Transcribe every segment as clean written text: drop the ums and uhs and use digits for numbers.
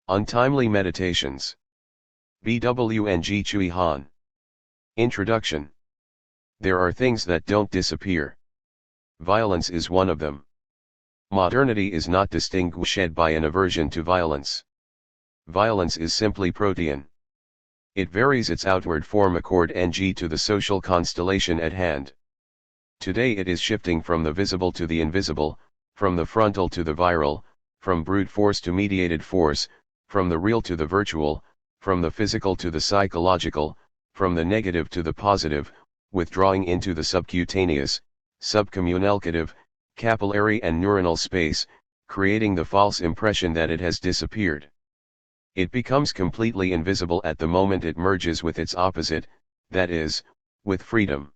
Untimely Meditations. Byung Chul Han. Introduction. There are things that don't disappear. Violence is one of them. Modernity is not distinguished by an aversion to violence. Violence is simply protean. It varies its outward form according to the social constellation at hand. Today it is shifting from the visible to the invisible, from the frontal to the viral, from brute force to mediated force, from the real to the virtual, from the physical to the psychological, from the negative to the positive, withdrawing into the subcutaneous, subcommunicative, capillary and neuronal space, creating the false impression that it has disappeared. It becomes completely invisible at the moment it merges with its opposite, that is, with freedom.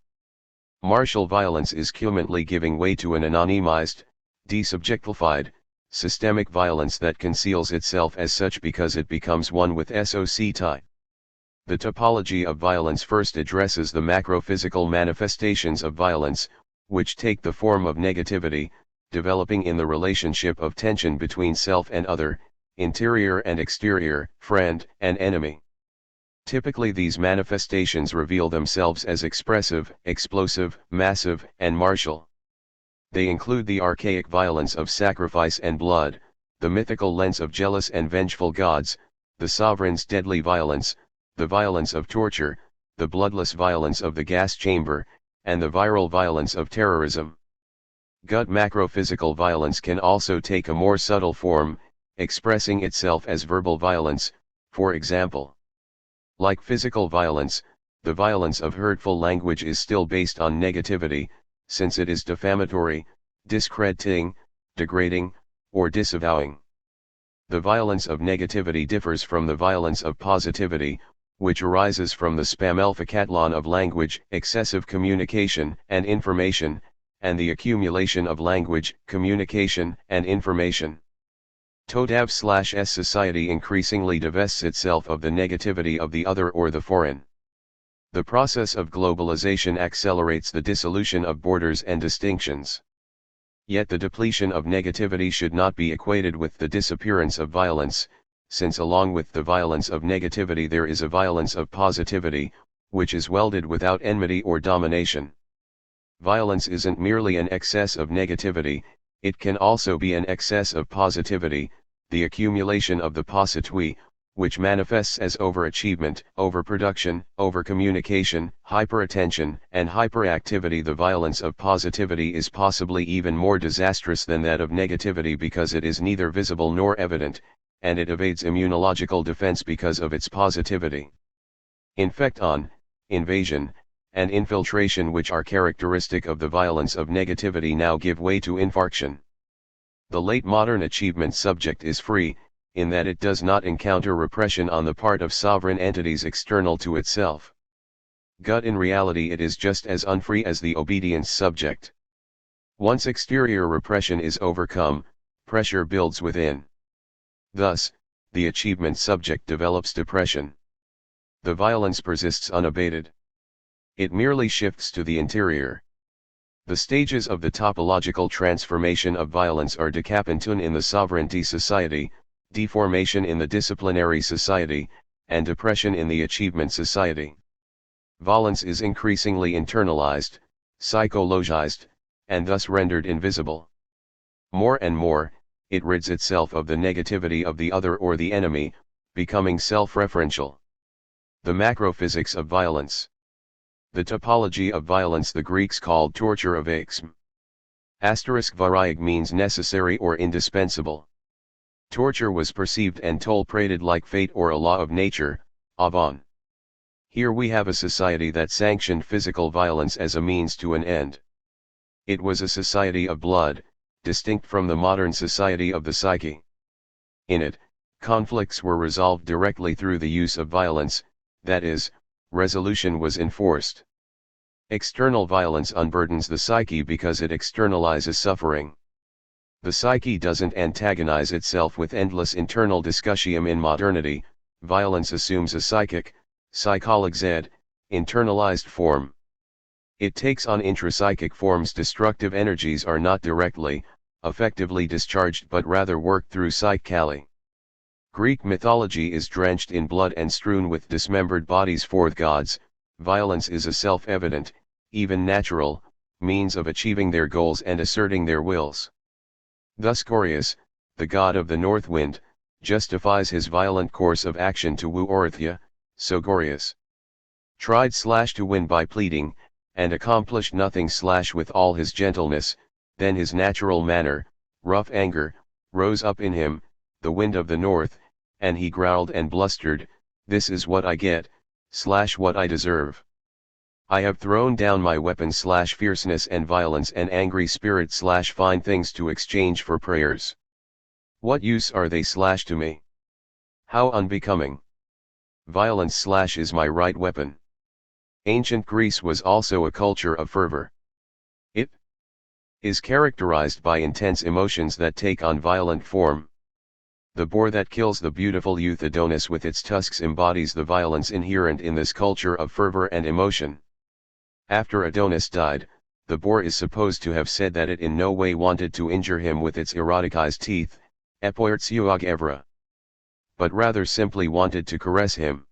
Martial violence is culminantly giving way to an anonymized, desubjectified, systemic violence that conceals itself as such because it becomes one with society. The topology of violence first addresses the macro-physical manifestations of violence, which take the form of negativity, developing in the relationship of tension between self and other, interior and exterior, friend and enemy. Typically these manifestations reveal themselves as expressive, explosive, massive, and martial. They include the archaic violence of sacrifice and blood, the mythical lens of jealous and vengeful gods, the sovereign's deadly violence, the violence of torture, the bloodless violence of the gas chamber, and the viral violence of terrorism. Gut macrophysical violence can also take a more subtle form, expressing itself as verbal violence, for example. Like physical violence, the violence of hurtful language is still based on negativity, since it is defamatory, discrediting, degrading, or disavowing. The violence of negativity differs from the violence of positivity, which arises from the spamifikatlon of language, excessive communication and information, and the accumulation of language, communication, and information. Todav/S society increasingly divests itself of the negativity of the other or the foreign. The process of globalization accelerates the dissolution of borders and distinctions. Yet the depletion of negativity should not be equated with the disappearance of violence, since along with the violence of negativity there is a violence of positivity, which is welded without enmity or domination. Violence isn't merely an excess of negativity, it can also be an excess of positivity, the accumulation of the positui, which manifests as overachievement, overproduction, overcommunication, hyperattention, and hyperactivity. The violence of positivity is possibly even more disastrous than that of negativity because it is neither visible nor evident, and it evades immunological defense because of its positivity. Infection, invasion, and infiltration, which are characteristic of the violence of negativity, now give way to infarction. The late modern achievement subject is free, in that it does not encounter repression on the part of sovereign entities external to itself. Gut in reality it is just as unfree as the obedience subject. Once exterior repression is overcome, pressure builds within. Thus, the achievement subject develops depression. The violence persists unabated. It merely shifts to the interior. The stages of the topological transformation of violence are decapenton in the sovereignty society, deformation in the disciplinary society, and depression in the achievement society. Violence is increasingly internalized, psychologized, and thus rendered invisible. More and more, it rids itself of the negativity of the other or the enemy, becoming self-referential. The macrophysics of violence. The topology of violence the Greeks called torture of exm. *variag means necessary or indispensable. Torture was perceived and tolerated like fate or a law of nature, avon. Here we have a society that sanctioned physical violence as a means to an end. It was a society of blood, distinct from the modern society of the psyche. In it, conflicts were resolved directly through the use of violence, that is, resolution was enforced. External violence unburdens the psyche because it externalizes suffering. The psyche doesn't antagonize itself with endless internal discussion. In modernity, violence assumes a psychologic, internalized form. It takes on intrapsychic forms. Destructive energies are not directly, effectively discharged but rather worked through psychically. Greek mythology is drenched in blood and strewn with dismembered bodies for the gods. Violence is a self-evident, even natural, means of achieving their goals and asserting their wills. Thus Boreas, the god of the north wind, justifies his violent course of action to woo Orithyia, so Boreas tried to win by pleading, and accomplished nothing with all his gentleness. Then his natural manner, rough anger, rose up in him, the wind of the north, and he growled and blustered, "This is what I get, what I deserve. I have thrown down my weapons fierceness and violence and angry spirit fine things to exchange for prayers. What use are they to me? How unbecoming. Violence is my right weapon." Ancient Greece was also a culture of fervor. It is characterized by intense emotions that take on violent form. The boar that kills the beautiful youth Adonis with its tusks embodies the violence inherent in this culture of fervor and emotion. After Adonis died, the boar is supposed to have said that it in no way wanted to injure him with its eroticized teeth, epoirtsiog evra, but rather simply wanted to caress him.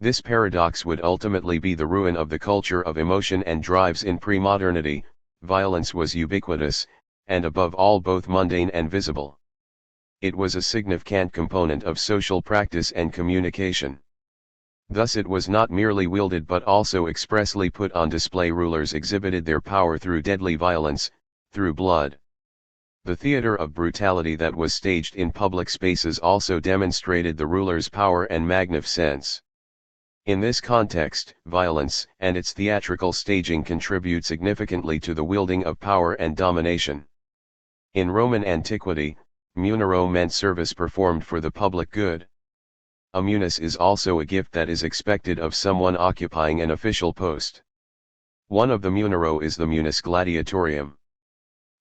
This paradox would ultimately be the ruin of the culture of emotion and drives in pre-modernity. Violence was ubiquitous, and above all both mundane and visible. It was a significant component of social practice and communication. Thus it was not merely wielded but also expressly put on display. Rulers exhibited their power through deadly violence, through blood. The theater of brutality that was staged in public spaces also demonstrated the ruler's power and magnificence. In this context, violence and its theatrical staging contribute significantly to the wielding of power and domination. In Roman antiquity, munero meant service performed for the public good. A munus is also a gift that is expected of someone occupying an official post. One of the munero is the munus gladiatorium.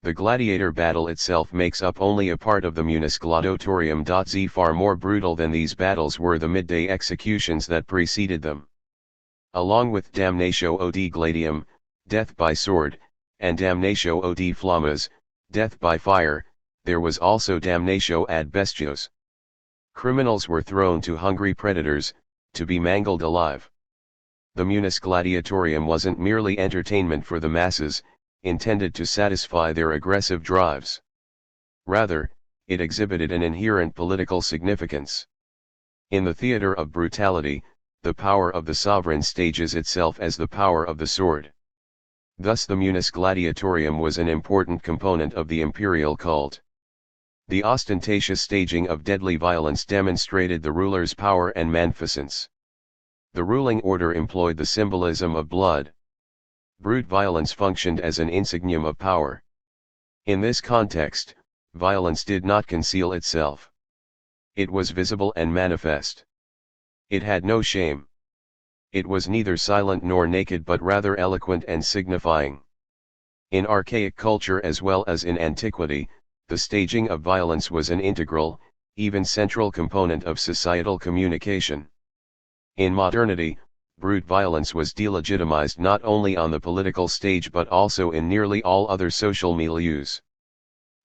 The gladiator battle itself makes up only a part of the munus gladiatorium. Far more brutal than these battles were the midday executions that preceded them. Along with damnatio od gladium, death by sword, and damnatio od flammas, death by fire, there was also damnatio ad bestios. Criminals were thrown to hungry predators, to be mangled alive. The munus gladiatorium wasn't merely entertainment for the masses, intended to satisfy their aggressive drives. Rather, it exhibited an inherent political significance. In the theater of brutality, the power of the sovereign stages itself as the power of the sword. Thus the munus gladiatorium was an important component of the imperial cult. The ostentatious staging of deadly violence demonstrated the ruler's power and magnificence. The ruling order employed the symbolism of blood. Brute violence functioned as an insignium of power. In this context, violence did not conceal itself. It was visible and manifest. It had no shame. It was neither silent nor naked but rather eloquent and signifying. In archaic culture as well as in antiquity, the staging of violence was an integral, even central component of societal communication. In modernity, brute violence was delegitimized not only on the political stage but also in nearly all other social milieus.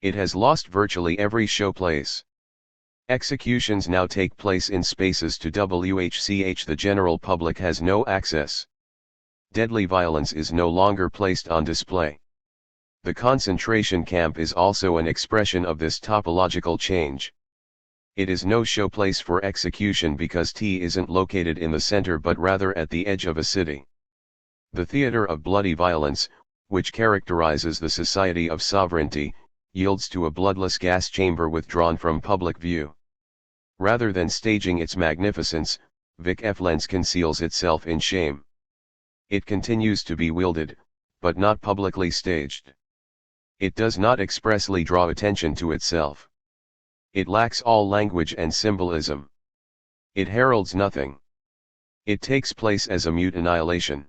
It has lost virtually every showplace. Executions now take place in spaces to which the general public has no access. Deadly violence is no longer placed on display. The concentration camp is also an expression of this topological change. It is no showplace for execution because T isn't located in the center but rather at the edge of a city. The theater of bloody violence, which characterizes the society of sovereignty, yields to a bloodless gas chamber withdrawn from public view. Rather than staging its magnificence, violence conceals itself in shame. It continues to be wielded, but not publicly staged. It does not expressly draw attention to itself. It lacks all language and symbolism. It heralds nothing. It takes place as a mute annihilation.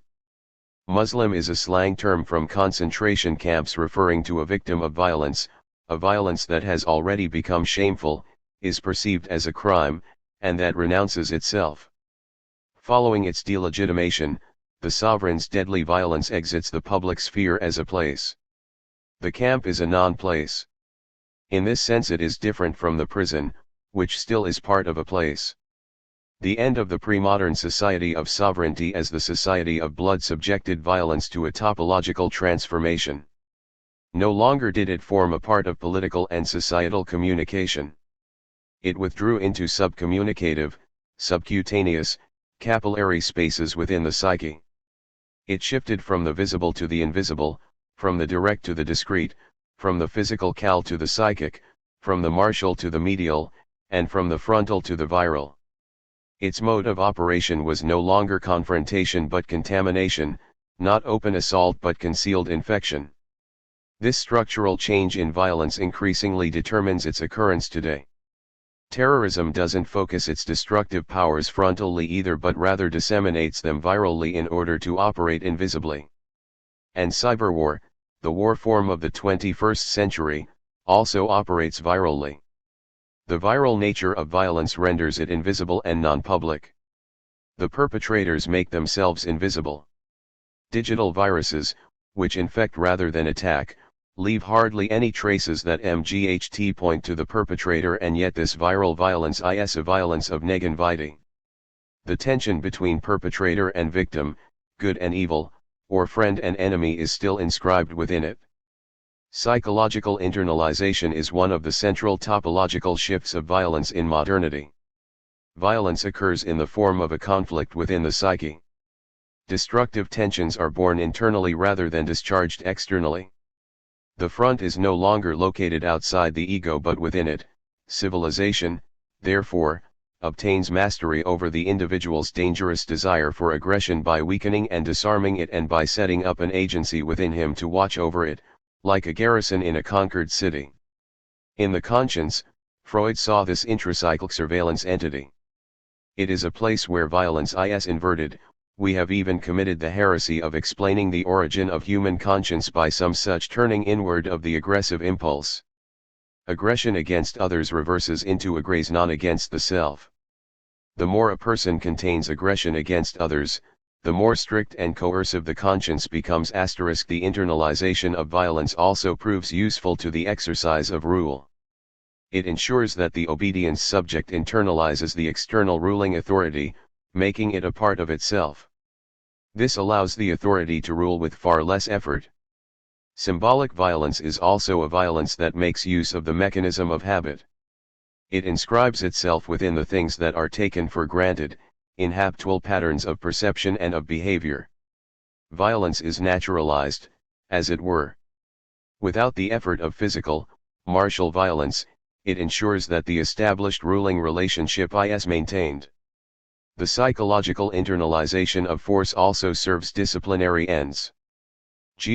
Muslim is a slang term from concentration camps referring to a victim of violence, a violence that has already become shameful, is perceived as a crime, and that renounces itself. Following its delegitimation, the sovereign's deadly violence exits the public sphere as a place. The camp is a non-place. In this sense it is different from the prison, which still is part of a place. The end of the pre-modern society of sovereignty as the society of blood subjected violence to a topological transformation. No longer did it form a part of political and societal communication. It withdrew into subcommunicative, subcutaneous, capillary spaces within the psyche. It shifted from the visible to the invisible, from the direct to the discrete, from the physical to the psychic, from the martial to the medial, and from the frontal to the viral. Its mode of operation was no longer confrontation but contamination, not open assault but concealed infection. This structural change in violence increasingly determines its occurrence today. Terrorism doesn't focus its destructive powers frontally either but rather disseminates them virally in order to operate invisibly. And cyberwar, the war form of the 21st century, also operates virally. The viral nature of violence renders it invisible and non-public. The perpetrators make themselves invisible. Digital viruses, which infect rather than attack, leave hardly any traces that point to the perpetrator, and yet this viral violence is a violence of negin vitae. The tension between perpetrator and victim, good and evil, or friend and enemy is still inscribed within it. Psychological internalization is one of the central topological shifts of violence in modernity. Violence occurs in the form of a conflict within the psyche. Destructive tensions are born internally rather than discharged externally. The front is no longer located outside the ego but within it. Civilization, therefore, obtains mastery over the individual's dangerous desire for aggression by weakening and disarming it and by setting up an agency within him to watch over it, like a garrison in a conquered city. In the conscience, Freud saw this intracyclic surveillance entity. It is a place where violence is inverted. We have even committed the heresy of explaining the origin of human conscience by some such turning inward of the aggressive impulse. Aggression against others reverses into aggression against the self. The more a person contains aggression against others, the more strict and coercive the conscience becomes. The internalization of violence also proves useful to the exercise of rule. It ensures that the obedience subject internalizes the external ruling authority, making it a part of itself. This allows the authority to rule with far less effort. Symbolic violence is also a violence that makes use of the mechanism of habit. It inscribes itself within the things that are taken for granted, in habitual patterns of perception and of behavior. Violence is naturalized, as it were. Without the effort of physical, martial violence, it ensures that the established ruling relationship is maintained. The psychological internalization of force also serves disciplinary ends.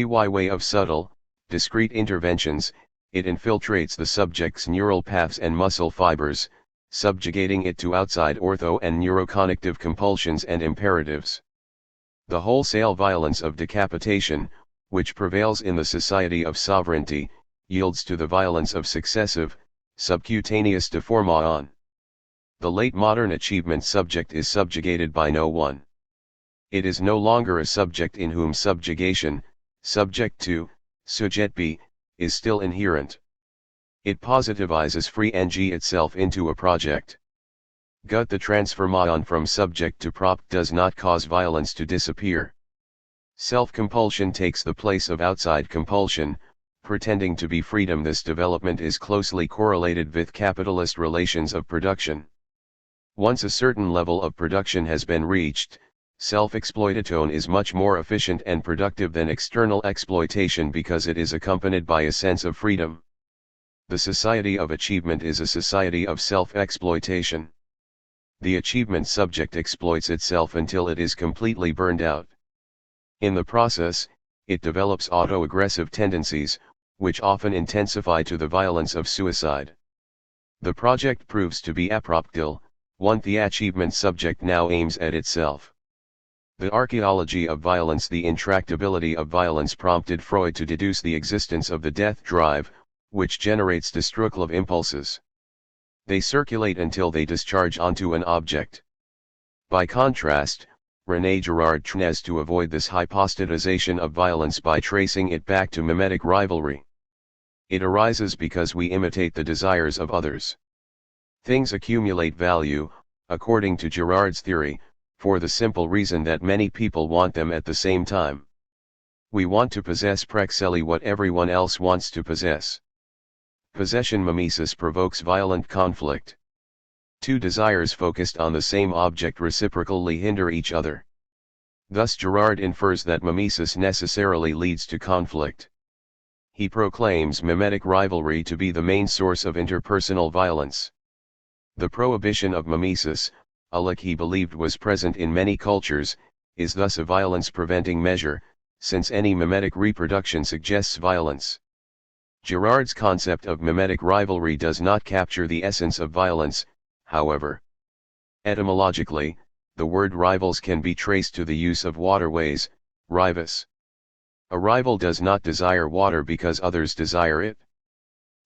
By way of subtle, discrete interventions, it infiltrates the subject's neural paths and muscle fibers, subjugating it to outside ortho and neurocognitive compulsions and imperatives. The wholesale violence of decapitation, which prevails in the society of sovereignty, yields to the violence of successive, subcutaneous deformation. The late modern achievement subject is subjugated by no one. It is no longer a subject in whom subjugation, subject to, sujet be, is still inherent. It positivizes free ng itself into a project. Gut the transformation from subject to prop does not cause violence to disappear. Self-compulsion takes the place of outside compulsion, pretending to be freedom. This development is closely correlated with capitalist relations of production. Once a certain level of production has been reached, self-exploitation is much more efficient and productive than external exploitation because it is accompanied by a sense of freedom. The society of achievement is a society of self-exploitation. The achievement subject exploits itself until it is completely burned out. In the process, it develops auto-aggressive tendencies, which often intensify to the violence of suicide. The project proves to be apoptil, one the achievement subject now aims at itself. The archaeology of violence. The intractability of violence prompted Freud to deduce the existence of the death drive, which generates destructive impulses. They circulate until they discharge onto an object. By contrast, René Girard tries to avoid this hypostatization of violence by tracing it back to mimetic rivalry. It arises because we imitate the desires of others. Things accumulate value, according to Girard's theory, for the simple reason that many people want them at the same time. We want to possess precisely what everyone else wants to possess. Possession mimesis provokes violent conflict. Two desires focused on the same object reciprocally hinder each other. Thus Girard infers that mimesis necessarily leads to conflict. He proclaims mimetic rivalry to be the main source of interpersonal violence. The prohibition of mimesis, a lack he believed was present in many cultures, is thus a violence-preventing measure, since any mimetic reproduction suggests violence. Girard's concept of mimetic rivalry does not capture the essence of violence, however. Etymologically, the word rivals can be traced to the use of waterways, rivus. A rival does not desire water because others desire it.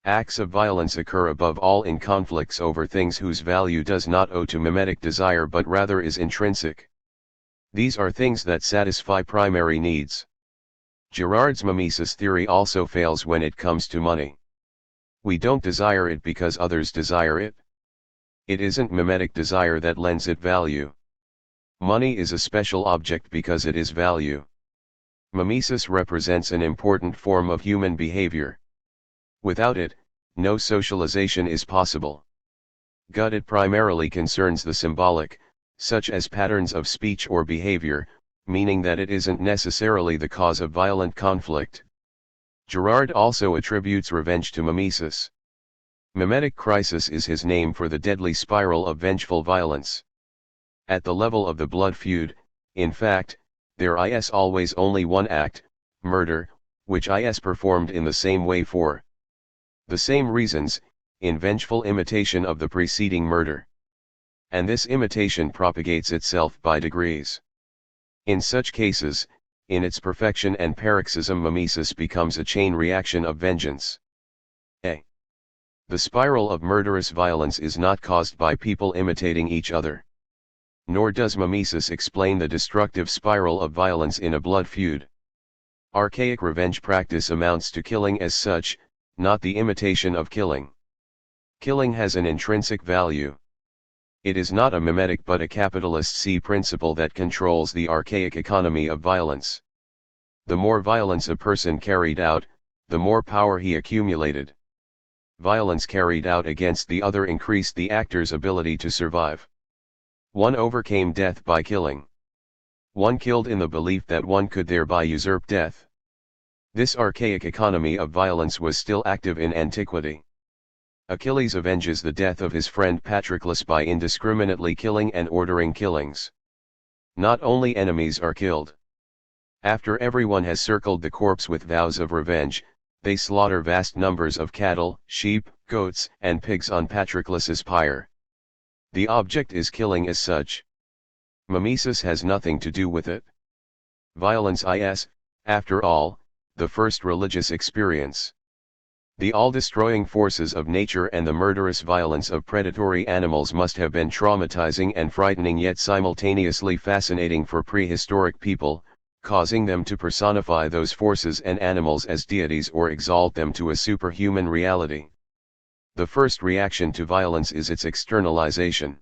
Acts of violence occur above all in conflicts over things whose value does not owe to mimetic desire but rather is intrinsic. These are things that satisfy primary needs. Girard's mimesis theory also fails when it comes to money. We don't desire it because others desire it. It isn't mimetic desire that lends it value. Money is a special object because it is value. Mimesis represents an important form of human behavior. Without it, no socialization is possible. It primarily concerns the symbolic, such as patterns of speech or behavior, meaning that it isn't necessarily the cause of violent conflict. Girard also attributes revenge to mimesis. Mimetic crisis is his name for the deadly spiral of vengeful violence. At the level of the blood feud, in fact, there is always only one act, murder, which is performed in the same way for the same reasons, in vengeful imitation of the preceding murder. And this imitation propagates itself by degrees. In such cases, in its perfection and paroxysm mimesis becomes a chain reaction of vengeance. The spiral of murderous violence is not caused by people imitating each other. Nor does mimesis explain the destructive spiral of violence in a blood feud. Archaic revenge practice amounts to killing as such, not the imitation of killing. Killing has an intrinsic value. It is not a mimetic but a capitalist C principle that controls the archaic economy of violence. The more violence a person carried out, the more power he accumulated. Violence carried out against the other increased the actor's ability to survive. One overcame death by killing. One killed in the belief that one could thereby usurp death. This archaic economy of violence was still active in antiquity. Achilles avenges the death of his friend Patroclus by indiscriminately killing and ordering killings. Not only enemies are killed. After everyone has circled the corpse with vows of revenge, they slaughter vast numbers of cattle, sheep, goats, and pigs on Patroclus's pyre. The object is killing as such. Mimesis has nothing to do with it. Violence is, after all, the first religious experience. The all-destroying forces of nature and the murderous violence of predatory animals must have been traumatizing and frightening yet simultaneously fascinating for prehistoric people, causing them to personify those forces and animals as deities or exalt them to a superhuman reality. The first reaction to violence is its externalization.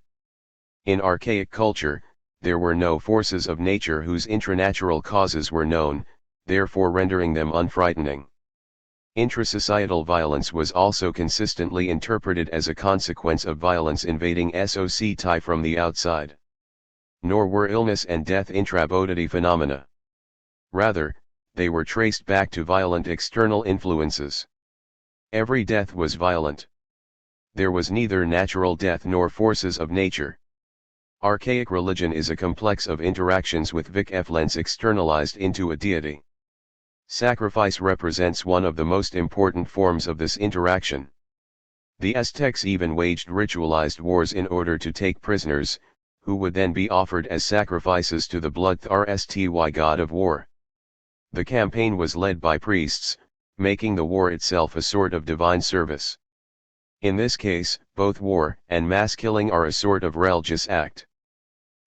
In archaic culture, there were no forces of nature whose intranatural causes were known, therefore rendering them unfrightening. Intrasocietal violence was also consistently interpreted as a consequence of violence invading society from the outside. Nor were illness and death intra-bodily phenomena. Rather, they were traced back to violent external influences. Every death was violent. There was neither natural death nor forces of nature. Archaic religion is a complex of interactions with violence externalized into a deity. Sacrifice represents one of the most important forms of this interaction. The Aztecs even waged ritualized wars in order to take prisoners, who would then be offered as sacrifices to the bloodthirsty god of war. The campaign was led by priests, making the war itself a sort of divine service. In this case, both war and mass killing are a sort of religious act.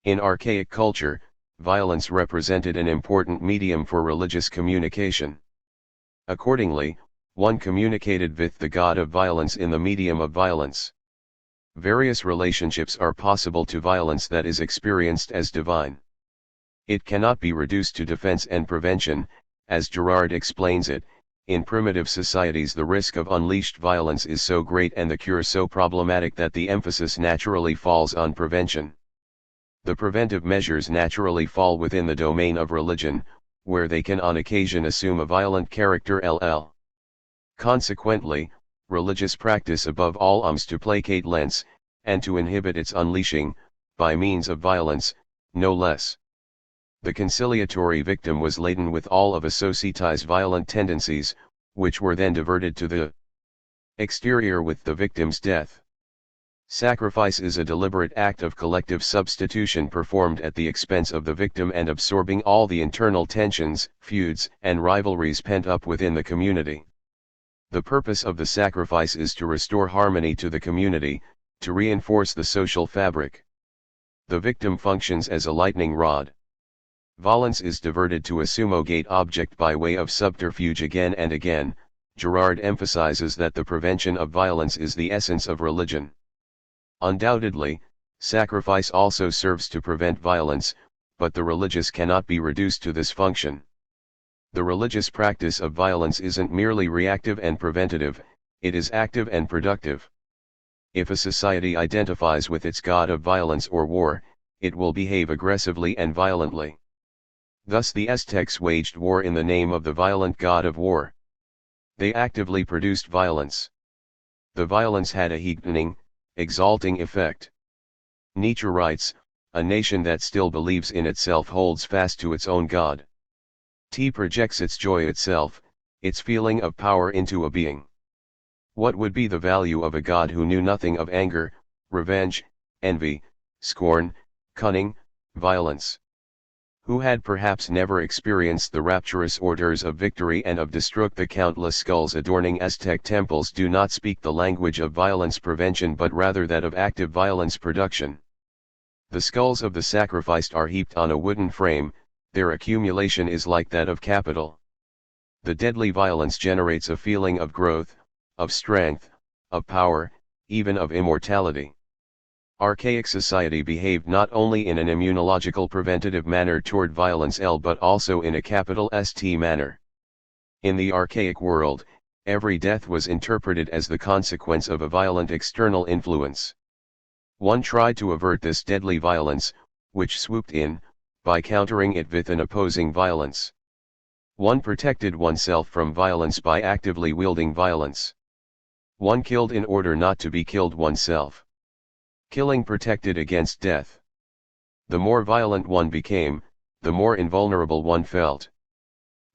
In archaic culture, violence represented an important medium for religious communication. Accordingly, one communicated with the god of violence in the medium of violence. Various relationships are possible to violence that is experienced as divine. It cannot be reduced to defense and prevention, as Girard explains it. In primitive societies the risk of unleashed violence is so great and the cure so problematic that the emphasis naturally falls on prevention. The preventive measures naturally fall within the domain of religion, where they can on occasion assume a violent character. Consequently, religious practice above all aims to placate lens, and to inhibit its unleashing, by means of violence, no less. The conciliatory victim was laden with all of a society's violent tendencies, which were then diverted to the exterior with the victim's death. Sacrifice is a deliberate act of collective substitution performed at the expense of the victim and absorbing all the internal tensions, feuds, and rivalries pent up within the community. The purpose of the sacrifice is to restore harmony to the community, to reinforce the social fabric. The victim functions as a lightning rod. Violence is diverted to a summogate object by way of subterfuge again and again. Girard emphasizes that the prevention of violence is the essence of religion. Undoubtedly, sacrifice also serves to prevent violence, but the religious cannot be reduced to this function. The religious practice of violence isn't merely reactive and preventative, it is active and productive. If a society identifies with its god of violence or war, it will behave aggressively and violently. Thus the Aztecs waged war in the name of the violent god of war. They actively produced violence. The violence had a heightening, exalting effect. Nietzsche writes, "A nation that still believes in itself holds fast to its own god. T projects its joy itself, its feeling of power into a being. What would be the value of a god who knew nothing of anger, revenge, envy, scorn, cunning, violence? Who had perhaps never experienced the rapturous orders of victory and of destruct? The countless skulls adorning Aztec temples do not speak the language of violence prevention but rather that of active violence production. The skulls of the sacrificed are heaped on a wooden frame, their accumulation is like that of capital. The deadly violence generates a feeling of growth, of strength, of power, even of immortality. Archaic society behaved not only in an immunological preventative manner toward violence but also in a capital St manner. In the archaic world, every death was interpreted as the consequence of a violent external influence. One tried to avert this deadly violence, which swooped in, by countering it with an opposing violence. One protected oneself from violence by actively wielding violence. One killed in order not to be killed oneself. Killing protected against death. The more violent one became, the more invulnerable one felt.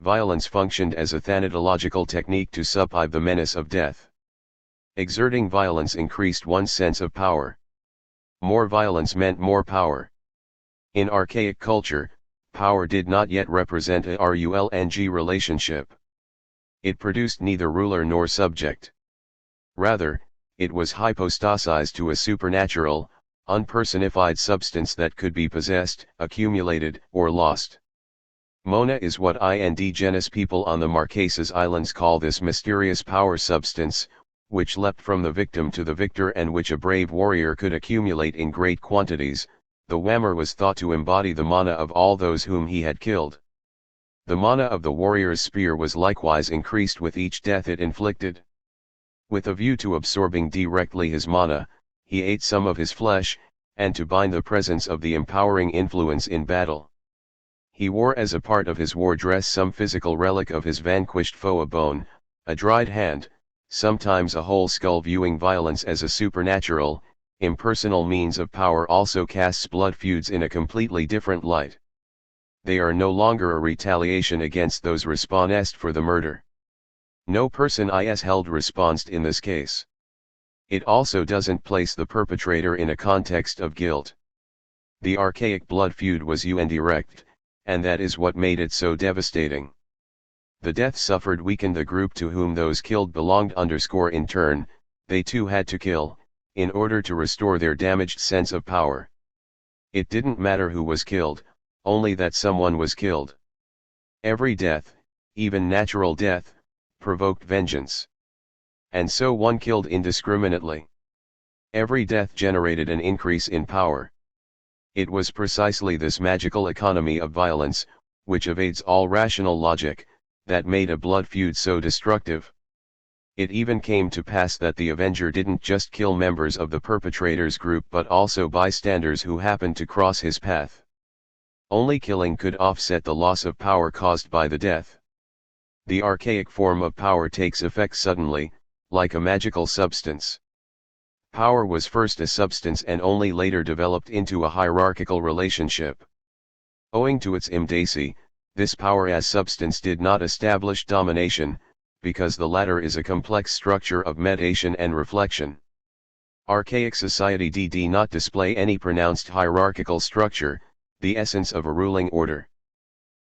Violence functioned as a thanatological technique to subdue the menace of death. Exerting violence increased one's sense of power. More violence meant more power. In archaic culture, power did not yet represent a rulng relationship. It produced neither ruler nor subject. Rather, it was hypostasized to a supernatural, unpersonified substance that could be possessed, accumulated, or lost. Mona is what indigenous people on the Marquesas Islands call this mysterious power substance, which leapt from the victim to the victor and which a brave warrior could accumulate in great quantities. The whammer was thought to embody the mana of all those whom he had killed. The mana of the warrior's spear was likewise increased with each death it inflicted. With a view to absorbing directly his mana, he ate some of his flesh, and to bind the presence of the empowering influence in battle. He wore as a part of his war dress some physical relic of his vanquished foe, a bone, a dried hand, sometimes a whole skull. Viewing violence as a supernatural, impersonal means of power also casts blood feuds in a completely different light. They are no longer a retaliation against those responsed for the murder. No person is held responsible in this case. It also doesn't place the perpetrator in a context of guilt. The archaic blood feud was indirect, and that is what made it so devastating. The death suffered weakened the group to whom those killed belonged. In turn, they too had to kill, in order to restore their damaged sense of power. It didn't matter who was killed, only that someone was killed. Every death, even natural death, provoked vengeance. And so one killed indiscriminately. Every death generated an increase in power. It was precisely this magical economy of violence, which evades all rational logic, that made a blood feud so destructive. It even came to pass that the avenger didn't just kill members of the perpetrator's group but also bystanders who happened to cross his path. Only killing could offset the loss of power caused by the death. The archaic form of power takes effect suddenly, like a magical substance. Power was first a substance and only later developed into a hierarchical relationship. Owing to its immediacy, this power as substance did not establish domination, because the latter is a complex structure of mediation and reflection. Archaic society did not display any pronounced hierarchical structure, the essence of a ruling order.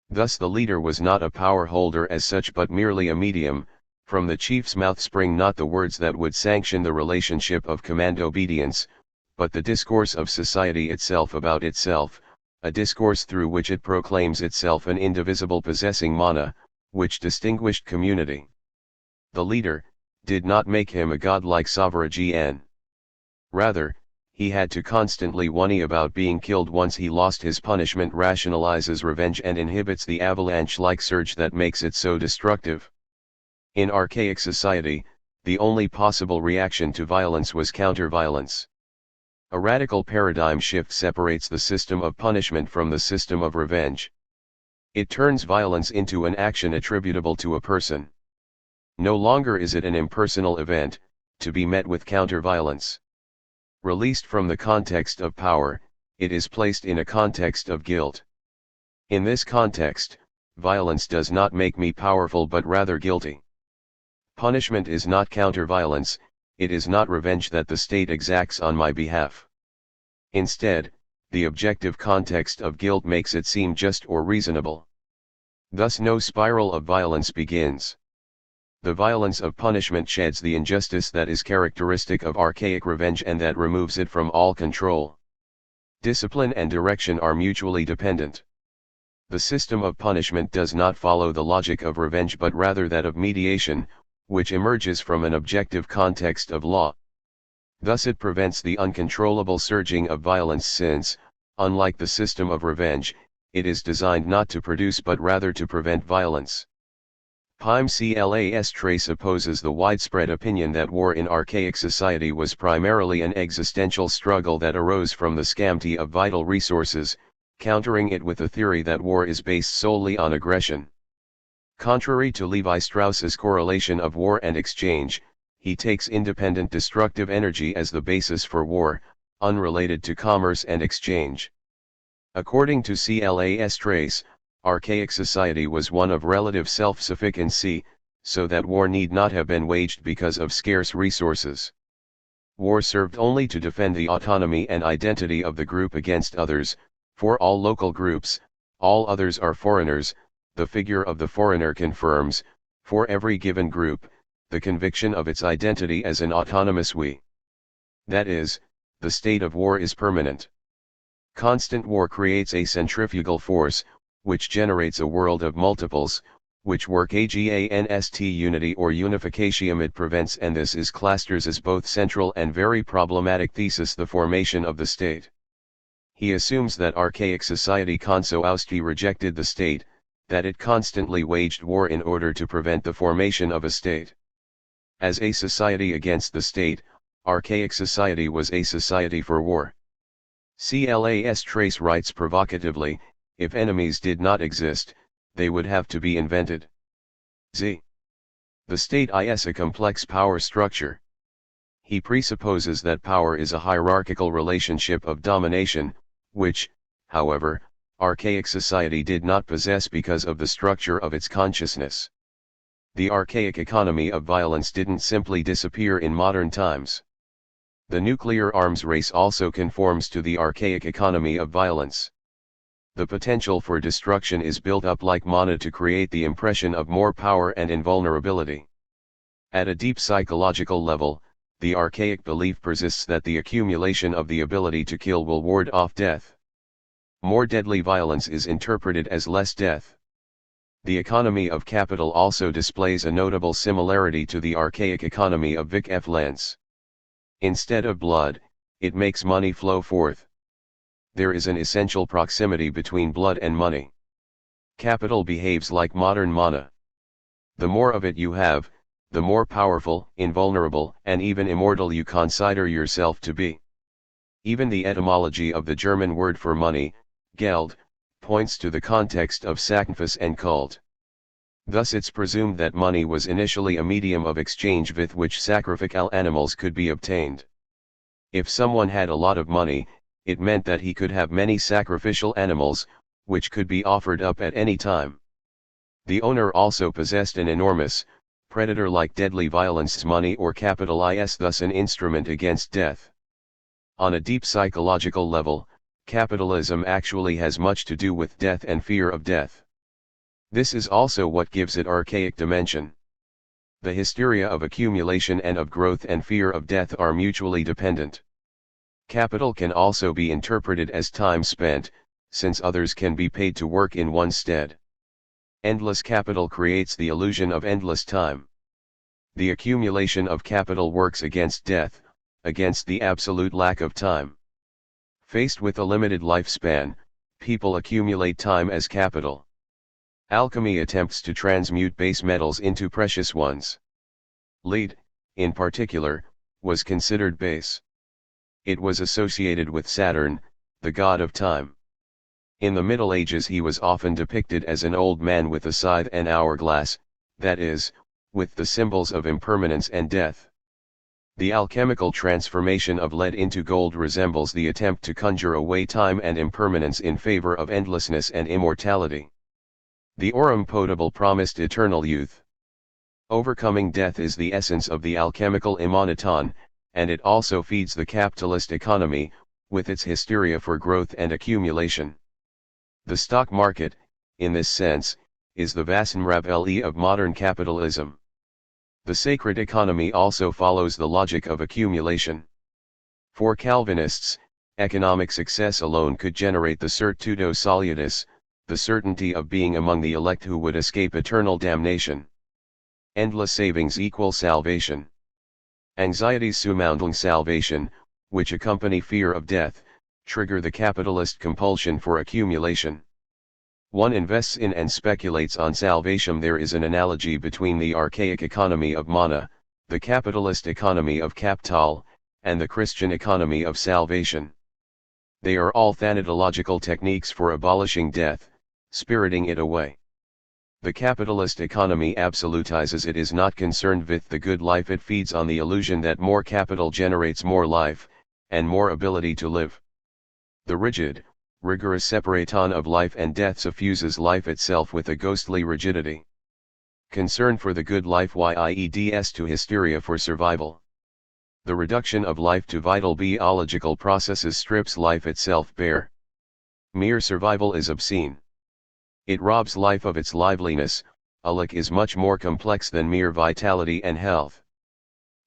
Thus the leader was not a power holder as such but merely a medium. From the chief's mouth spring not the words that would sanction the relationship of command obedience, but the discourse of society itself about itself, a discourse through which it proclaims itself an indivisible possessing mana, which distinguished community. The leader did not make him a godlike sovereign. Rather, he had to constantly worry about being killed once he lost his punishment, rationalizes revenge and inhibits the avalanche-like surge that makes it so destructive. In archaic society, the only possible reaction to violence was counter-violence. A radical paradigm shift separates the system of punishment from the system of revenge. It turns violence into an action attributable to a person. No longer is it an impersonal event, to be met with counter-violence. Released from the context of power, it is placed in a context of guilt. In this context, violence does not make me powerful but rather guilty. Punishment is not counter-violence, it is not revenge that the state exacts on my behalf. Instead, the objective context of guilt makes it seem just or reasonable. Thus no spiral of violence begins. The violence of punishment sheds the injustice that is characteristic of archaic revenge and that removes it from all control. Discipline and direction are mutually dependent. The system of punishment does not follow the logic of revenge but rather that of mediation, which emerges from an objective context of law. Thus it prevents the uncontrollable surging of violence since, unlike the system of revenge, it is designed not to produce but rather to prevent violence. Byung Chul Han Trace opposes the widespread opinion that war in archaic society was primarily an existential struggle that arose from the scarcity of vital resources, countering it with the theory that war is based solely on aggression. Contrary to Levi Strauss's correlation of war and exchange, he takes independent destructive energy as the basis for war, unrelated to commerce and exchange. According to Chul Han Trace, archaic society was one of relative self-sufficiency, so that war need not have been waged because of scarce resources. War served only to defend the autonomy and identity of the group against others. For all local groups, all others are foreigners. The figure of the foreigner confirms, for every given group, the conviction of its identity as an autonomous we. That is, the state of war is permanent. Constant war creates a centrifugal force, which generates a world of multiples, which work against unity or unification it prevents, and this is Claster's as both central and very problematic thesis, the formation of the state. He assumes that archaic society consciously rejected the state, that it constantly waged war in order to prevent the formation of a state. As a society against the state, archaic society was a society for war. Chul Han Trace writes provocatively, if enemies did not exist, they would have to be invented. The state is a complex power structure. He presupposes that power is a hierarchical relationship of domination, which, however, archaic society did not possess because of the structure of its consciousness. The archaic economy of violence didn't simply disappear in modern times. The nuclear arms race also conforms to the archaic economy of violence. The potential for destruction is built up like mana to create the impression of more power and invulnerability. At a deep psychological level, the archaic belief persists that the accumulation of the ability to kill will ward off death. More deadly violence is interpreted as less death. The economy of capital also displays a notable similarity to the archaic economy of Vic F. Lance. Instead of blood, it makes money flow forth. There is an essential proximity between blood and money. Capital behaves like modern mana. The more of it you have, the more powerful, invulnerable, and even immortal you consider yourself to be. Even the etymology of the German word for money, Geld, points to the context of sacrifice and cult. Thus it's presumed that money was initially a medium of exchange with which sacrificial animals could be obtained. If someone had a lot of money, it meant that he could have many sacrificial animals, which could be offered up at any time. The owner also possessed an enormous, predator-like deadly violence, money or capital is thus an instrument against death. On a deep psychological level, capitalism actually has much to do with death and fear of death. This is also what gives it archaic dimension. The hysteria of accumulation and of growth and fear of death are mutually dependent. Capital can also be interpreted as time spent, since others can be paid to work in one's stead. Endless capital creates the illusion of endless time. The accumulation of capital works against death, against the absolute lack of time. Faced with a limited lifespan, people accumulate time as capital. Alchemy attempts to transmute base metals into precious ones. Lead, in particular, was considered base. It was associated with Saturn, the god of time. In the Middle Ages he was often depicted as an old man with a scythe and hourglass, that is, with the symbols of impermanence and death. The alchemical transformation of lead into gold resembles the attempt to conjure away time and impermanence in favor of endlessness and immortality. The aurum potable promised eternal youth. Overcoming death is the essence of the alchemical immoneton, and it also feeds the capitalist economy, with its hysteria for growth and accumulation. The stock market, in this sense, is the Vassenraveli of modern capitalism. The sacred economy also follows the logic of accumulation. For Calvinists, economic success alone could generate the certitudo salutis, the certainty of being among the elect who would escape eternal damnation. Endless savings equal salvation. Anxieties surmounting salvation, which accompany fear of death, trigger the capitalist compulsion for accumulation. One invests in and speculates on salvation. There is an analogy between the archaic economy of mana, the capitalist economy of capital, and the Christian economy of salvation. They are all thanatological techniques for abolishing death, spiriting it away. The capitalist economy absolutizes. It is not concerned with the good life. It feeds on the illusion that more capital generates more life, and more ability to live. The rigid, rigorous separaton of life and death suffuses life itself with a ghostly rigidity. Concern for the good life yields to hysteria for survival. The reduction of life to vital biological processes strips life itself bare. Mere survival is obscene. It robs life of its liveliness. Life is much more complex than mere vitality and health.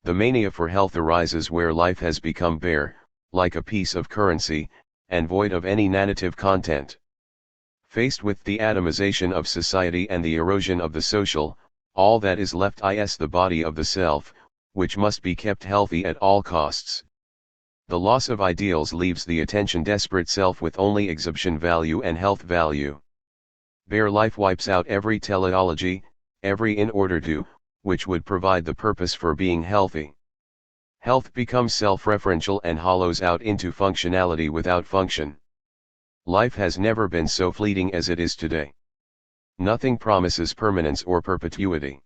The mania for health arises where life has become bare, like a piece of currency, and void of any nanative content. Faced with the atomization of society and the erosion of the social, all that is left is the body of the self, which must be kept healthy at all costs. The loss of ideals leaves the attention-desperate self with only exhibition value and health value. Bare life wipes out every teleology, every in order to, which would provide the purpose for being healthy. Health becomes self-referential and hollows out into functionality without function. Life has never been so fleeting as it is today. Nothing promises permanence or perpetuity.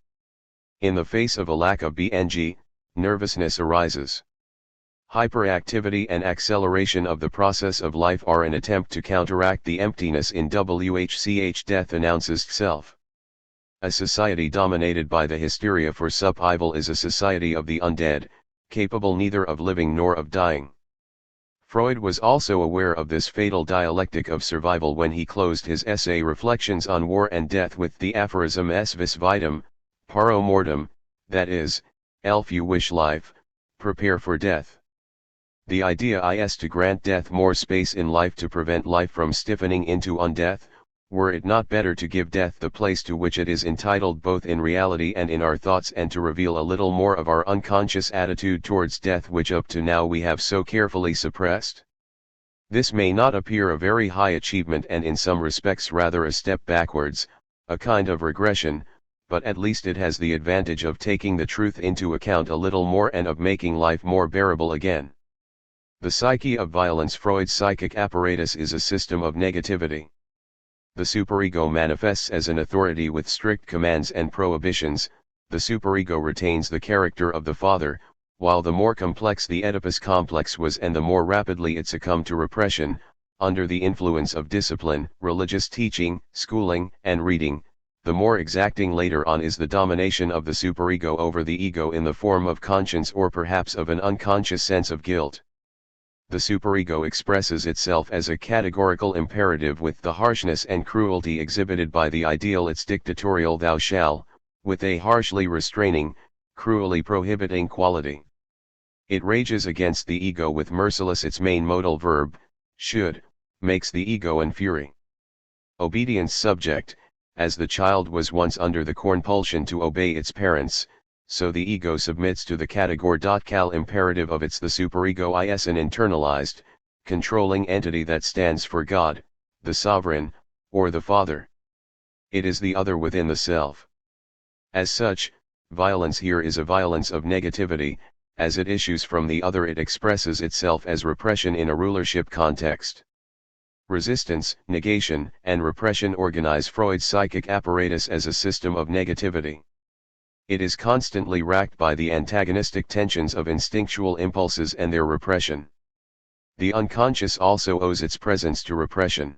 In the face of a lack of BNG, nervousness arises. Hyperactivity and acceleration of the process of life are an attempt to counteract the emptiness in WHCH. Death announces self. A society dominated by the hysteria for survival is a society of the undead, capable neither of living nor of dying. Freud was also aware of this fatal dialectic of survival when he closed his essay Reflections on War and Death with the aphorism "Es vis vitam, paro mortem," that is, if you wish life, prepare for death. The idea is to grant death more space in life to prevent life from stiffening into undeath, Were it not better to give death the place to which it is entitled both in reality and in our thoughts, and to reveal a little more of our unconscious attitude towards death, which up to now we have so carefully suppressed? This may not appear a very high achievement, and in some respects rather a step backwards, a kind of regression, but at least it has the advantage of taking the truth into account a little more and of making life more bearable again. The psyche of violence. Freud's psychic apparatus is a system of negativity. The superego manifests as an authority with strict commands and prohibitions. The superego retains the character of the father, while the more complex the Oedipus complex was and the more rapidly it succumbed to repression, under the influence of discipline, religious teaching, schooling, and reading, the more exacting later on is the domination of the superego over the ego in the form of conscience, or perhaps of an unconscious sense of guilt. The superego expresses itself as a categorical imperative with the harshness and cruelty exhibited by the ideal, its dictatorial thou shall, with a harshly restraining, cruelly prohibiting quality. It rages against the ego with merciless, its main modal verb, should, makes the ego in fury. Obedience subject, as the child was once under the compulsion to obey its parents, so the ego submits to the categor.cal imperative of its. The superego is an internalized, controlling entity that stands for God, the sovereign, or the Father. It is the other within the self. As such, violence here is a violence of negativity. As it issues from the other, it expresses itself as repression in a rulership context. Resistance, negation, and repression organize Freud's psychic apparatus as a system of negativity. It is constantly racked by the antagonistic tensions of instinctual impulses and their repression. The unconscious also owes its presence to repression.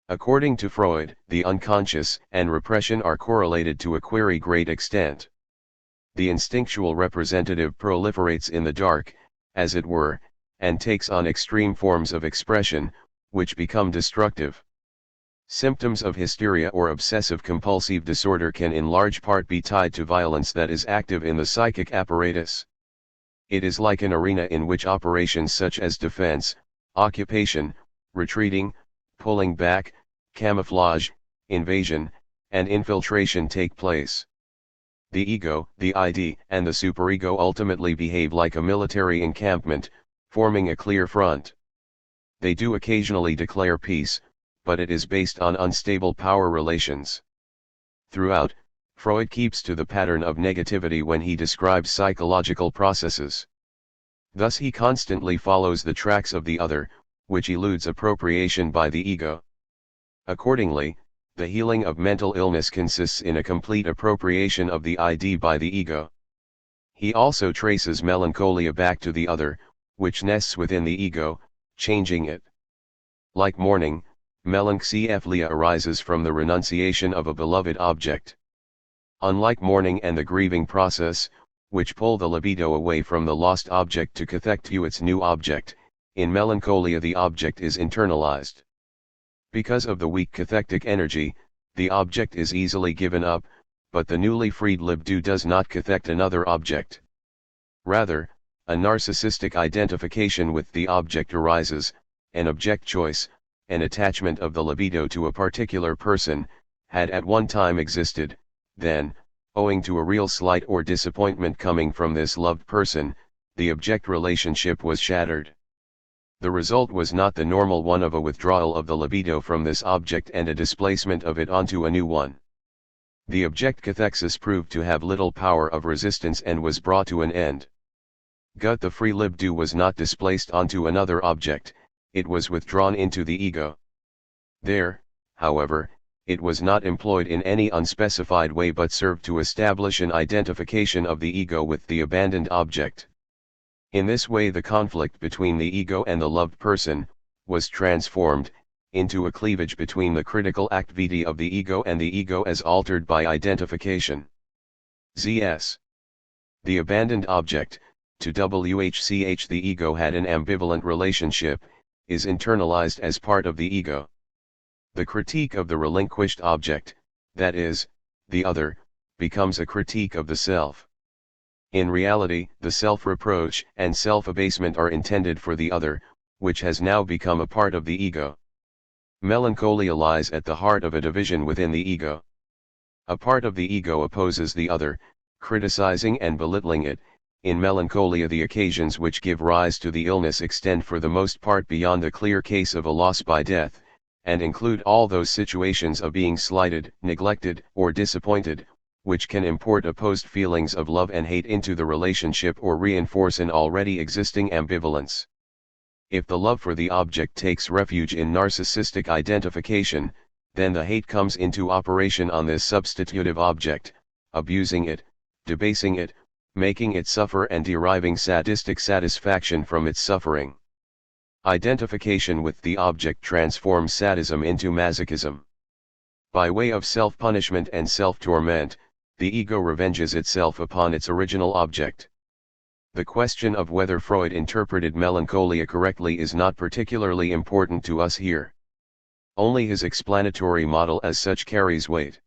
According to Freud, the unconscious and repression are correlated to a very great extent. The instinctual representative proliferates in the dark, as it were, and takes on extreme forms of expression, which become destructive. Symptoms of hysteria or obsessive-compulsive disorder can in large part be tied to violence that is active in the psychic apparatus. It is like an arena in which operations such as defense, occupation, retreating, pulling back, camouflage, invasion, and infiltration take place. The ego, the ID, and the superego ultimately behave like a military encampment, forming a clear front. They do occasionally declare peace, but it is based on unstable power relations. Throughout, Freud keeps to the pattern of negativity when he describes psychological processes. Thus he constantly follows the tracks of the other, which eludes appropriation by the ego. Accordingly, the healing of mental illness consists in a complete appropriation of the ID by the ego. He also traces melancholia back to the other, which nests within the ego, changing it. Like mourning, melancholia arises from the renunciation of a beloved object. Unlike mourning and the grieving process, which pull the libido away from the lost object to connect to its new object, in melancholia the object is internalized. Because of the weak cathectic energy, the object is easily given up, but the newly freed libido does not cathect another object. Rather, a narcissistic identification with the object arises, an object choice, an attachment of the libido to a particular person, had at one time existed, then, owing to a real slight or disappointment coming from this loved person, the object relationship was shattered. The result was not the normal one of a withdrawal of the libido from this object and a displacement of it onto a new one. The object cathexis proved to have little power of resistance and was brought to an end. Gut, the free libido was not displaced onto another object, it was withdrawn into the ego. There, however, it was not employed in any unspecified way but served to establish an identification of the ego with the abandoned object. In this way the conflict between the ego and the loved person was transformed into a cleavage between the critical activity of the ego and the ego as altered by identification. ZS. The abandoned object, to WHCH the ego had an ambivalent relationship, is internalized as part of the ego. The critique of the relinquished object, that is, the other, becomes a critique of the self. In reality, the self-reproach and self-abasement are intended for the other, which has now become a part of the ego. Melancholia lies at the heart of a division within the ego. A part of the ego opposes the other, criticizing and belittling it. In melancholia, the occasions which give rise to the illness extend for the most part beyond the clear case of a loss by death, and include all those situations of being slighted, neglected, or disappointed, which can import opposed feelings of love and hate into the relationship or reinforce an already existing ambivalence. If the love for the object takes refuge in narcissistic identification, then the hate comes into operation on this substitutive object, abusing it, debasing it, making it suffer and deriving sadistic satisfaction from its suffering. Identification with the object transforms sadism into masochism. By way of self-punishment and self-torment, the ego revenges itself upon its original object. The question of whether Freud interpreted melancholia correctly is not particularly important to us here. Only his explanatory model as such carries weight.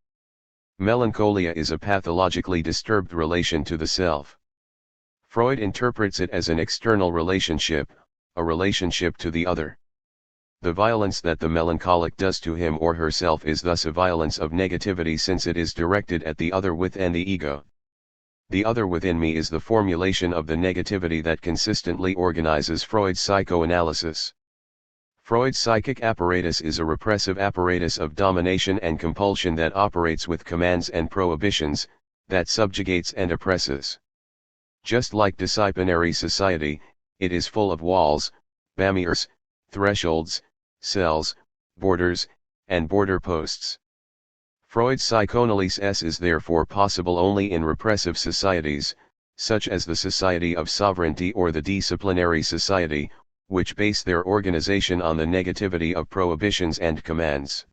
Melancholia is a pathologically disturbed relation to the self. Freud interprets it as an external relationship, a relationship to the other. The violence that the melancholic does to him or herself is thus a violence of negativity, since it is directed at the other within the ego. The other within me is the formulation of the negativity that consistently organizes Freud's psychoanalysis. Freud's psychic apparatus is a repressive apparatus of domination and compulsion that operates with commands and prohibitions, that subjugates and oppresses. Just like disciplinary society, it is full of walls, barriers, thresholds, cells, borders, and border posts. Freud's psychoanalysis is therefore possible only in repressive societies, such as the Society of Sovereignty or the Disciplinary Society, which base their organization on the negativity of prohibitions and commands.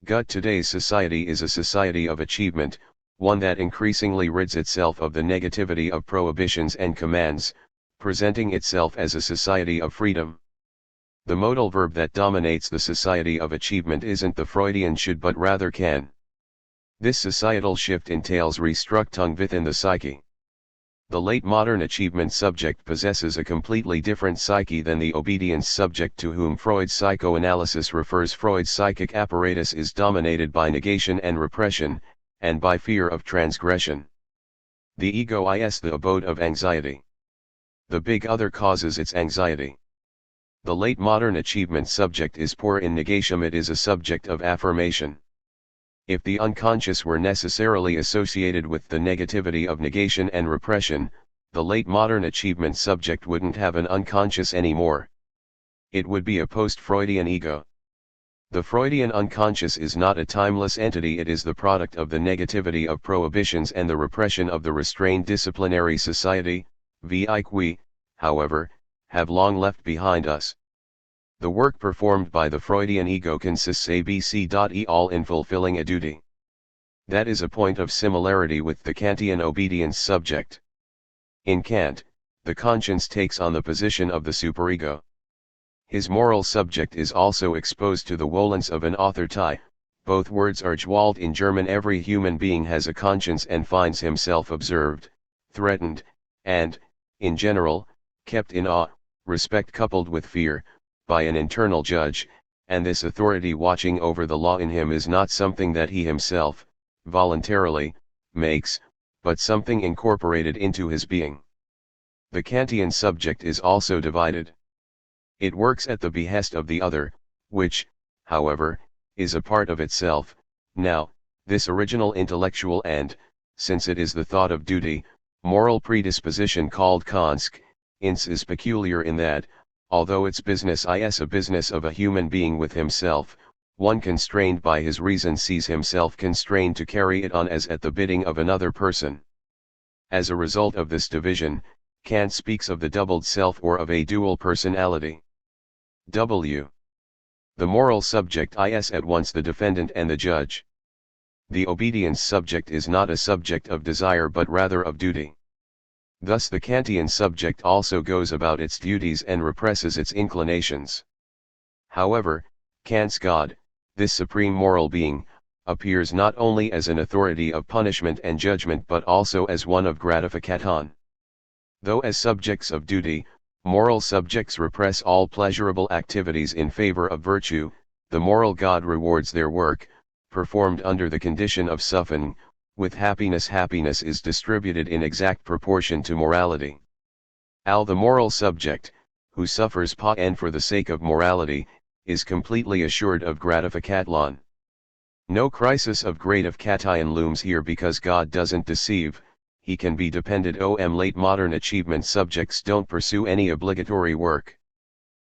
Today's society is a society of achievement, one that increasingly rids itself of the negativity of prohibitions and commands, presenting itself as a society of freedom. The modal verb that dominates the society of achievement isn't the Freudian should but rather can. This societal shift entails restructuring within the psyche. The late modern achievement subject possesses a completely different psyche than the obedience subject to whom Freud's psychoanalysis refers. Freud's psychic apparatus is dominated by negation and repression, and by fear of transgression. The ego is the abode of anxiety. The big other causes its anxiety. The late modern achievement subject is poor in negation, it is a subject of affirmation. If the unconscious were necessarily associated with the negativity of negation and repression, the late modern achievement subject wouldn't have an unconscious anymore. It would be a post-Freudian ego. The Freudian unconscious is not a timeless entity, it is the product of the negativity of prohibitions and the repression of the restrained disciplinary society, we, however, have long left behind us. The work performed by the Freudian ego consists all in fulfilling a duty. That is a point of similarity with the Kantian obedience subject. In Kant, the conscience takes on the position of the superego. His moral subject is also exposed to the Wohlens of an Authority, both words are Gewalt in German. Every human being has a conscience and finds himself observed, threatened, and, in general, kept in awe, respect coupled with fear, by an internal judge, and this authority watching over the law in him is not something that he himself, voluntarily, makes, but something incorporated into his being. The Kantian subject is also divided. It works at the behest of the other, which, however, is a part of itself. Now, this original intellectual and, since it is the thought of duty, moral predisposition called Konsk, is peculiar in that, although its business is a business of a human being with himself, one constrained by his reason sees himself constrained to carry it on as at the bidding of another person. As a result of this division, Kant speaks of the doubled self or of a dual personality. The moral subject is at once the defendant and the judge. The obedience subject is not a subject of desire but rather of duty. Thus the Kantian subject also goes about its duties and represses its inclinations. However, Kant's God, this supreme moral being, appears not only as an authority of punishment and judgment but also as one of gratification. Though as subjects of duty, moral subjects repress all pleasurable activities in favor of virtue, the moral God rewards their work, performed under the condition of suffering, with happiness. Happiness is distributed in exact proportion to morality. The moral subject, who suffers pa-en for the sake of morality, is completely assured of gratification. No crisis of gratification looms here because God doesn't deceive, he can be depended on. Late modern achievement subjects don't pursue any obligatory work.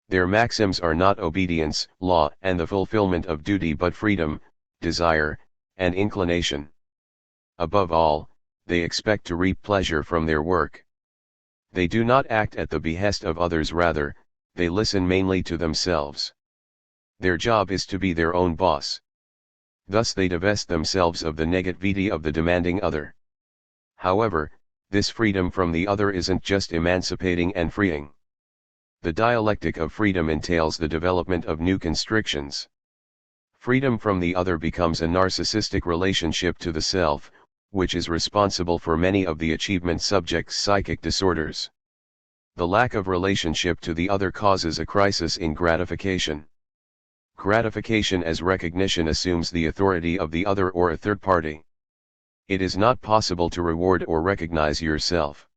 Their maxims are not obedience, law, and the fulfillment of duty but freedom, desire, and inclination. Above all, they expect to reap pleasure from their work. They do not act at the behest of others, rather, they listen mainly to themselves. Their job is to be their own boss. Thus they divest themselves of the negativity of the demanding other. However, this freedom from the other isn't just emancipating and freeing. The dialectic of freedom entails the development of new constrictions. Freedom from the other becomes a narcissistic relationship to the self, which is responsible for many of the achievement subject's psychic disorders. The lack of relationship to the other causes a crisis in gratification. Gratification as recognition assumes the authority of the other or a third party. It is not possible to reward or recognize yourself.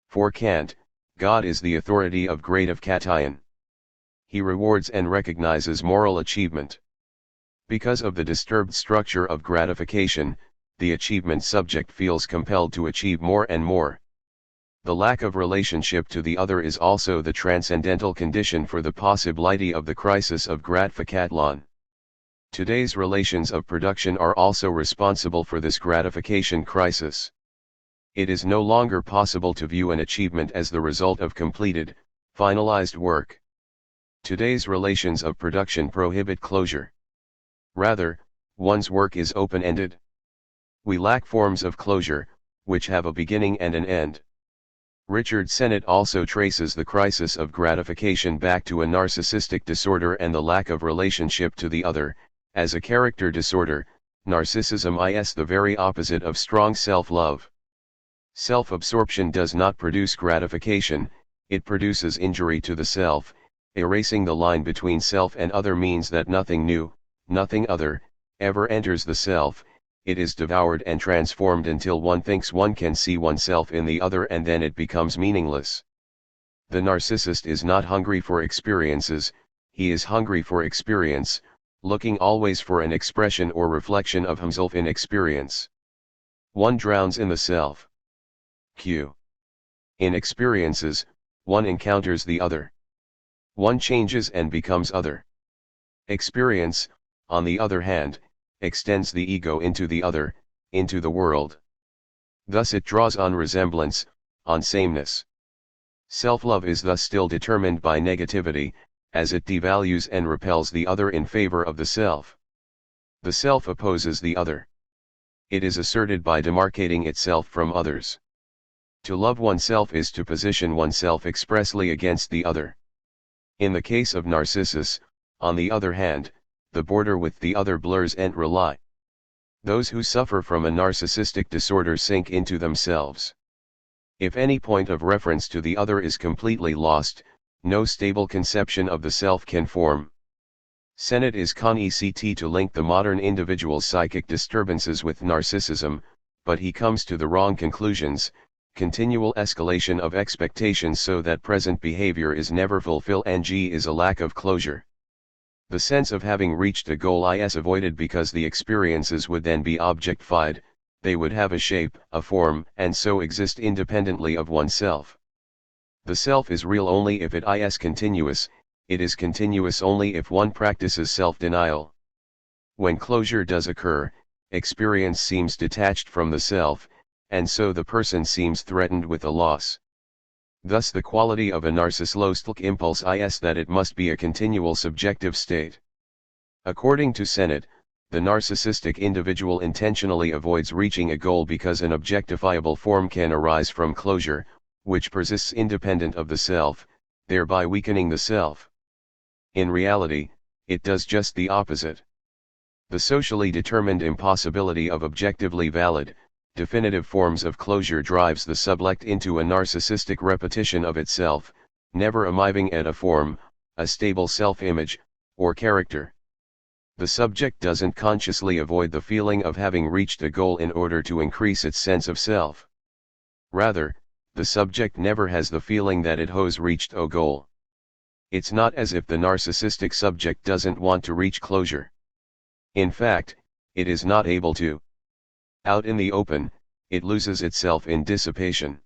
For Kant, God is the authority of gratification. He rewards and recognizes moral achievement. Because of the disturbed structure of gratification, the achievement subject feels compelled to achieve more and more. The lack of relationship to the other is also the transcendental condition for the possibility of the crisis of gratification. Today's relations of production are also responsible for this gratification crisis. It is no longer possible to view an achievement as the result of completed, finalized work. Today's relations of production prohibit closure. Rather, one's work is open-ended. We lack forms of closure, which have a beginning and an end. Richard Sennett also traces the crisis of gratification back to a narcissistic disorder and the lack of relationship to the other, as a character disorder. Narcissism is the very opposite of strong self-love. Self-absorption does not produce gratification, it produces injury to the self. Erasing the line between self and other means that nothing new, nothing other, ever enters the self. It is devoured and transformed until one thinks one can see oneself in the other, and then it becomes meaningless. The narcissist is not hungry for experiences, he is hungry for experience, looking always for an expression or reflection of himself in experience. One drowns in the self. In experiences, one encounters the other. One changes and becomes other. Experience, on the other hand, extends the ego into the other, into the world. Thus it draws on resemblance, on sameness. Self-love is thus still determined by negativity, as it devalues and repels the other in favor of the self. The self opposes the other. It is asserted by demarcating itself from others. To love oneself is to position oneself expressly against the other. In the case of Narcissus, on the other hand, the border with the other blurs and rely. Those who suffer from a narcissistic disorder sink into themselves. If any point of reference to the other is completely lost, no stable conception of the self can form. Sennett is concept to link the modern individual's psychic disturbances with narcissism, but he comes to the wrong conclusions. Continual escalation of expectations so that present behavior is never fulfilled and is a lack of closure. The sense of having reached a goal is avoided because the experiences would then be objectified, they would have a shape, a form, and so exist independently of oneself. The self is real only if it is continuous, it is continuous only if one practices self-denial. When closure does occur, experience seems detached from the self, and so the person seems threatened with a loss. Thus the quality of a narcissistic impulse is that it must be a continual subjective state. According to Sennett, the narcissistic individual intentionally avoids reaching a goal because an objectifiable form can arise from closure, which persists independent of the self, thereby weakening the self. In reality, it does just the opposite. The socially determined impossibility of objectively valid, definitive forms of closure drives the subject into a narcissistic repetition of itself, never arriving at a form, a stable self-image, or character. The subject doesn't consciously avoid the feeling of having reached a goal in order to increase its sense of self. Rather, the subject never has the feeling that it has reached a goal. It's not as if the narcissistic subject doesn't want to reach closure. In fact, it is not able to. Out in the open, it loses itself in dissipation.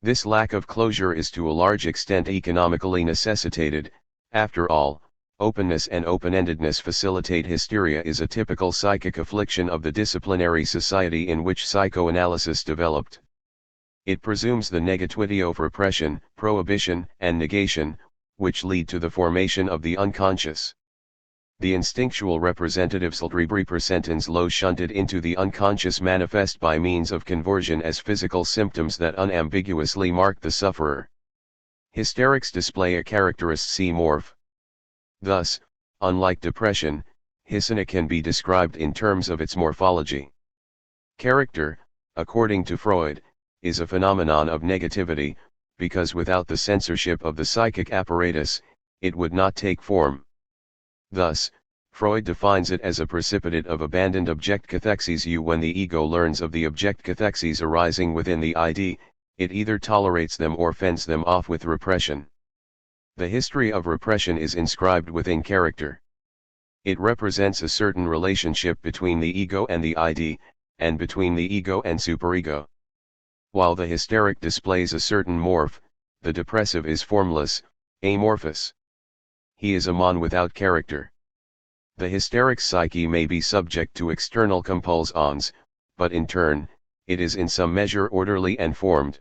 This lack of closure is to a large extent economically necessitated. After all, openness and open-endedness facilitate hysteria is a typical psychic affliction of the disciplinary society in which psychoanalysis developed. It presumes the negativity of repression, prohibition, and negation, which lead to the formation of the unconscious. The instinctual representatives representans low shunted into the unconscious manifest by means of conversion as physical symptoms that unambiguously mark the sufferer. Hysterics display a characteristic morph. Thus, unlike depression, hysteria can be described in terms of its morphology. Character, according to Freud, is a phenomenon of negativity, because without the censorship of the psychic apparatus, it would not take form. Thus, Freud defines it as a precipitate of abandoned object cathexis. When the ego learns of the object cathexis arising within the ID, it either tolerates them or fends them off with repression. The history of repression is inscribed within character. It represents a certain relationship between the ego and the ID, and between the ego and superego. While the hysteric displays a certain morph, the depressive is formless, amorphous. He is a mon without character. The hysteric's psyche may be subject to external compulsions, but in turn, it is in some measure orderly and formed.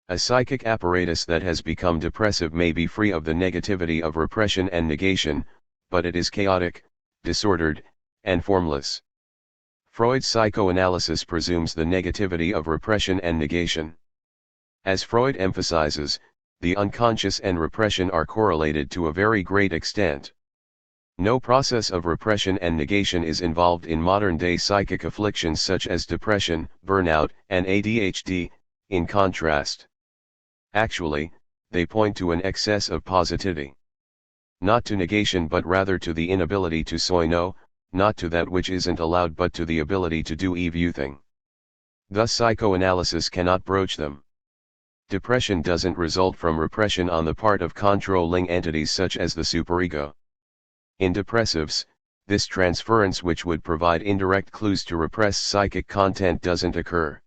A psychic apparatus that has become depressive may be free of the negativity of repression and negation, but it is chaotic, disordered, and formless. Freud's psychoanalysis presumes the negativity of repression and negation. As Freud emphasizes, the unconscious and repression are correlated to a very great extent. No process of repression and negation is involved in modern-day psychic afflictions such as depression, burnout, and ADHD, in contrast. Actually, they point to an excess of positivity. Not to negation but rather to the inability to say no, not to that which isn't allowed but to the ability to do everything. Thus psychoanalysis cannot broach them. Depression doesn't result from repression on the part of controlling entities such as the superego. In depressives, this transference which would provide indirect clues to repressed psychic content doesn't occur.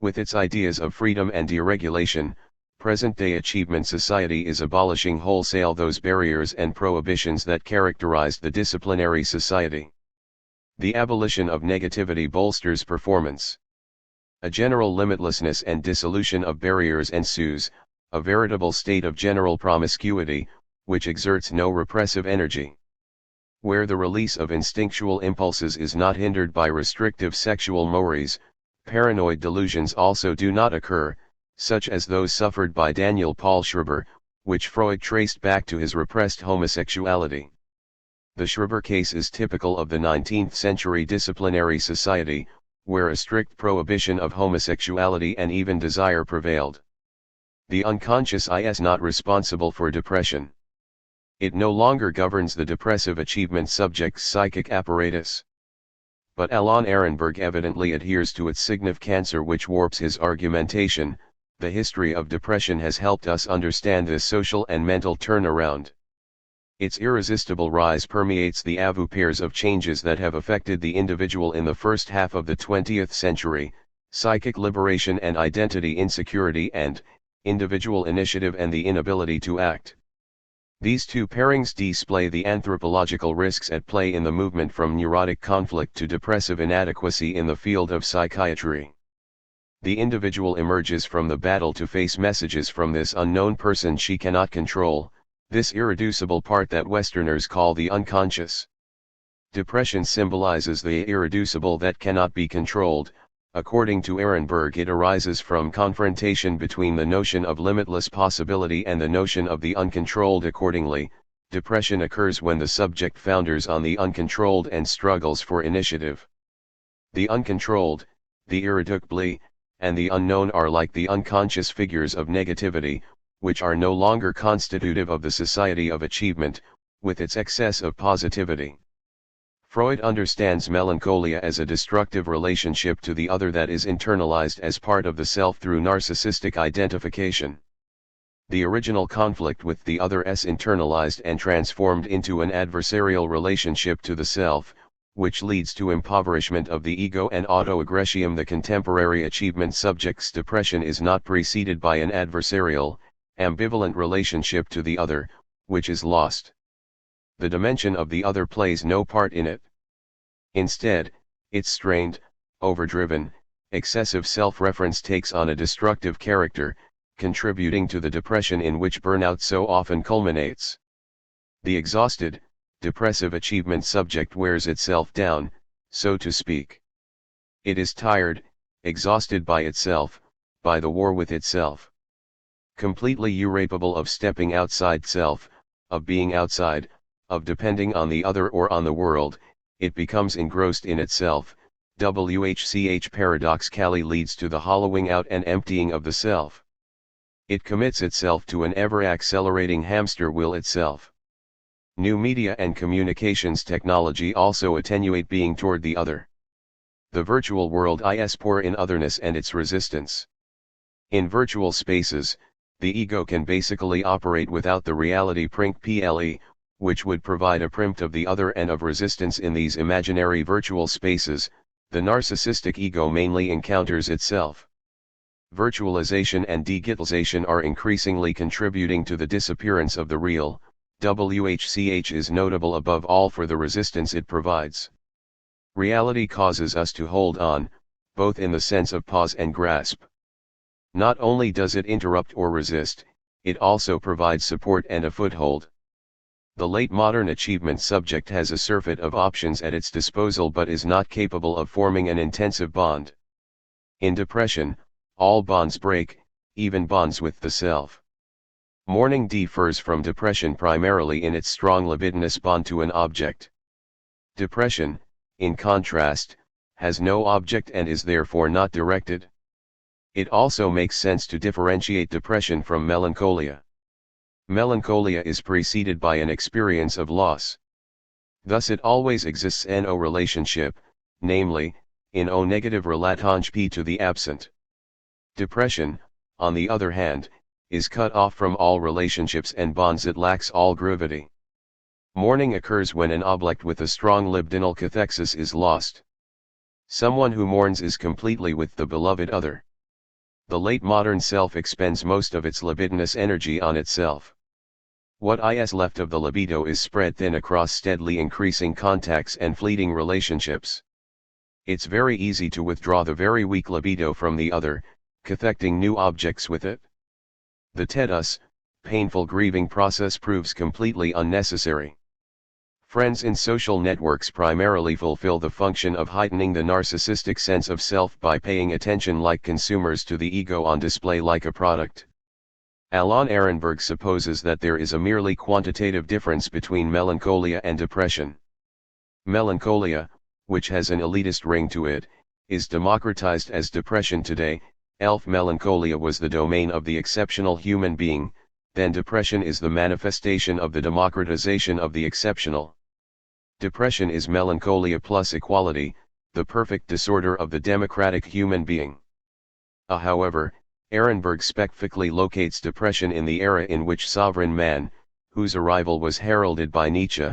With its ideas of freedom and deregulation, present-day achievement society is abolishing wholesale those barriers and prohibitions that characterized the disciplinary society. The abolition of negativity bolsters performance. A general limitlessness and dissolution of barriers ensues, a veritable state of general promiscuity, which exerts no repressive energy. Where the release of instinctual impulses is not hindered by restrictive sexual mores, paranoid delusions also do not occur, such as those suffered by Daniel Paul Schreiber, which Freud traced back to his repressed homosexuality. The Schreiber case is typical of the 19th century disciplinary society, where a strict prohibition of homosexuality and even desire prevailed. The unconscious is not responsible for depression. It no longer governs the depressive achievement subject's psychic apparatus. But Alan Ehrenberg evidently adheres to its significant cancer, which warps his argumentation. The history of depression has helped us understand this social and mental turnaround. Its irresistible rise permeates the avoupairs of changes that have affected the individual in the first half of the 20th century, psychic liberation and identity insecurity and individual initiative and the inability to act. These two pairings display the anthropological risks at play in the movement from neurotic conflict to depressive inadequacy in the field of psychiatry. The individual emerges from the battle to face messages from this unknown person she cannot control, this irreducible part that Westerners call the unconscious. Depression symbolizes the irreducible that cannot be controlled. According to Ehrenberg, it arises from confrontation between the notion of limitless possibility and the notion of the uncontrolled. Accordingly, depression occurs when the subject founders on the uncontrolled and struggles for initiative. The uncontrolled, the irreducibly, and the unknown are like the unconscious figures of negativity, which are no longer constitutive of the society of achievement, with its excess of positivity. Freud understands melancholia as a destructive relationship to the other that is internalized as part of the self through narcissistic identification. The original conflict with the other is internalized and transformed into an adversarial relationship to the self, which leads to impoverishment of the ego and autoaggressium. The contemporary achievement subject's depression is not preceded by an adversarial, ambivalent relationship to the other, which is lost. The dimension of the other plays no part in it. Instead, its strained, overdriven, excessive self-reference takes on a destructive character, contributing to the depression in which burnout so often culminates. The exhausted, depressive achievement subject wears itself down, so to speak. It is tired, exhausted by itself, by the war with itself. Completely incapable of stepping outside self, of being outside, of depending on the other or on the world, it becomes engrossed in itself. WHCH paradoxically leads to the hollowing out and emptying of the self. It commits itself to an ever-accelerating hamster wheel itself. New media and communications technology also attenuate being toward the other. The virtual world is poor in otherness and its resistance. In virtual spaces, the ego can basically operate without the reality ple, which would provide a prompt of the other and of resistance in these imaginary virtual spaces. The narcissistic ego mainly encounters itself. Virtualization and digitalization are increasingly contributing to the disappearance of the real. WHCH is notable above all for the resistance it provides. Reality causes us to hold on, both in the sense of pause and grasp. Not only does it interrupt or resist, it also provides support and a foothold. The late modern achievement subject has a surfeit of options at its disposal but is not capable of forming an intensive bond. In depression, all bonds break, even bonds with the self. Mourning differs from depression primarily in its strong libidinous bond to an object. Depression, in contrast, has no object and is therefore not directed. It also makes sense to differentiate depression from melancholia. Melancholia is preceded by an experience of loss. Thus it always exists in a relationship, namely, in O negative relationship to the absent. Depression, on the other hand, is cut off from all relationships and bonds. It lacks all gravity. Mourning occurs when an object with a strong libidinal cathexis is lost. Someone who mourns is completely with the beloved other. The late modern self expends most of its libidinous energy on itself. What is left of the libido is spread thin across steadily increasing contacts and fleeting relationships. It's very easy to withdraw the very weak libido from the other, cathecting new objects with it. The tedious, painful grieving process proves completely unnecessary. Friends in social networks primarily fulfill the function of heightening the narcissistic sense of self by paying attention like consumers to the ego on display like a product. Alan Ehrenberg supposes that there is a merely quantitative difference between melancholia and depression. Melancholia, which has an elitist ring to it, is democratized as depression today. Elf melancholia was the domain of the exceptional human being, then depression is the manifestation of the democratization of the exceptional. Depression is melancholia plus equality, the perfect disorder of the democratic human being. However, Ehrenberg specifically locates depression in the era in which sovereign man, whose arrival was heralded by Nietzsche,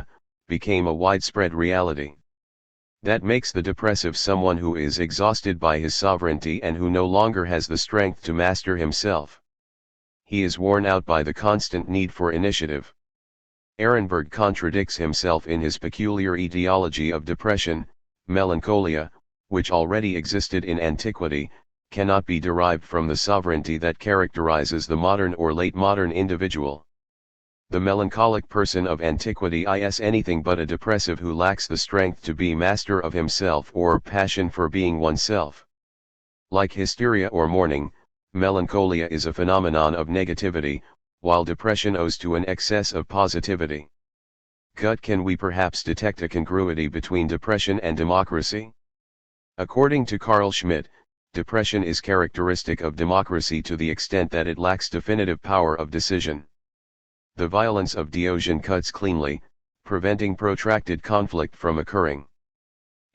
became a widespread reality. That makes the depressive someone who is exhausted by his sovereignty and who no longer has the strength to master himself. He is worn out by the constant need for initiative. Ehrenberg contradicts himself in his peculiar etiology of depression. Melancholia, which already existed in antiquity, cannot be derived from the sovereignty that characterizes the modern or late modern individual. The melancholic person of antiquity is anything but a depressive who lacks the strength to be master of himself or passion for being oneself. Like hysteria or mourning, melancholia is a phenomenon of negativity, while depression owes to an excess of positivity. Can we perhaps detect a congruity between depression and democracy? According to Carl Schmitt, depression is characteristic of democracy to the extent that it lacks definitive power of decision. The violence of Diogenes cuts cleanly, preventing protracted conflict from occurring.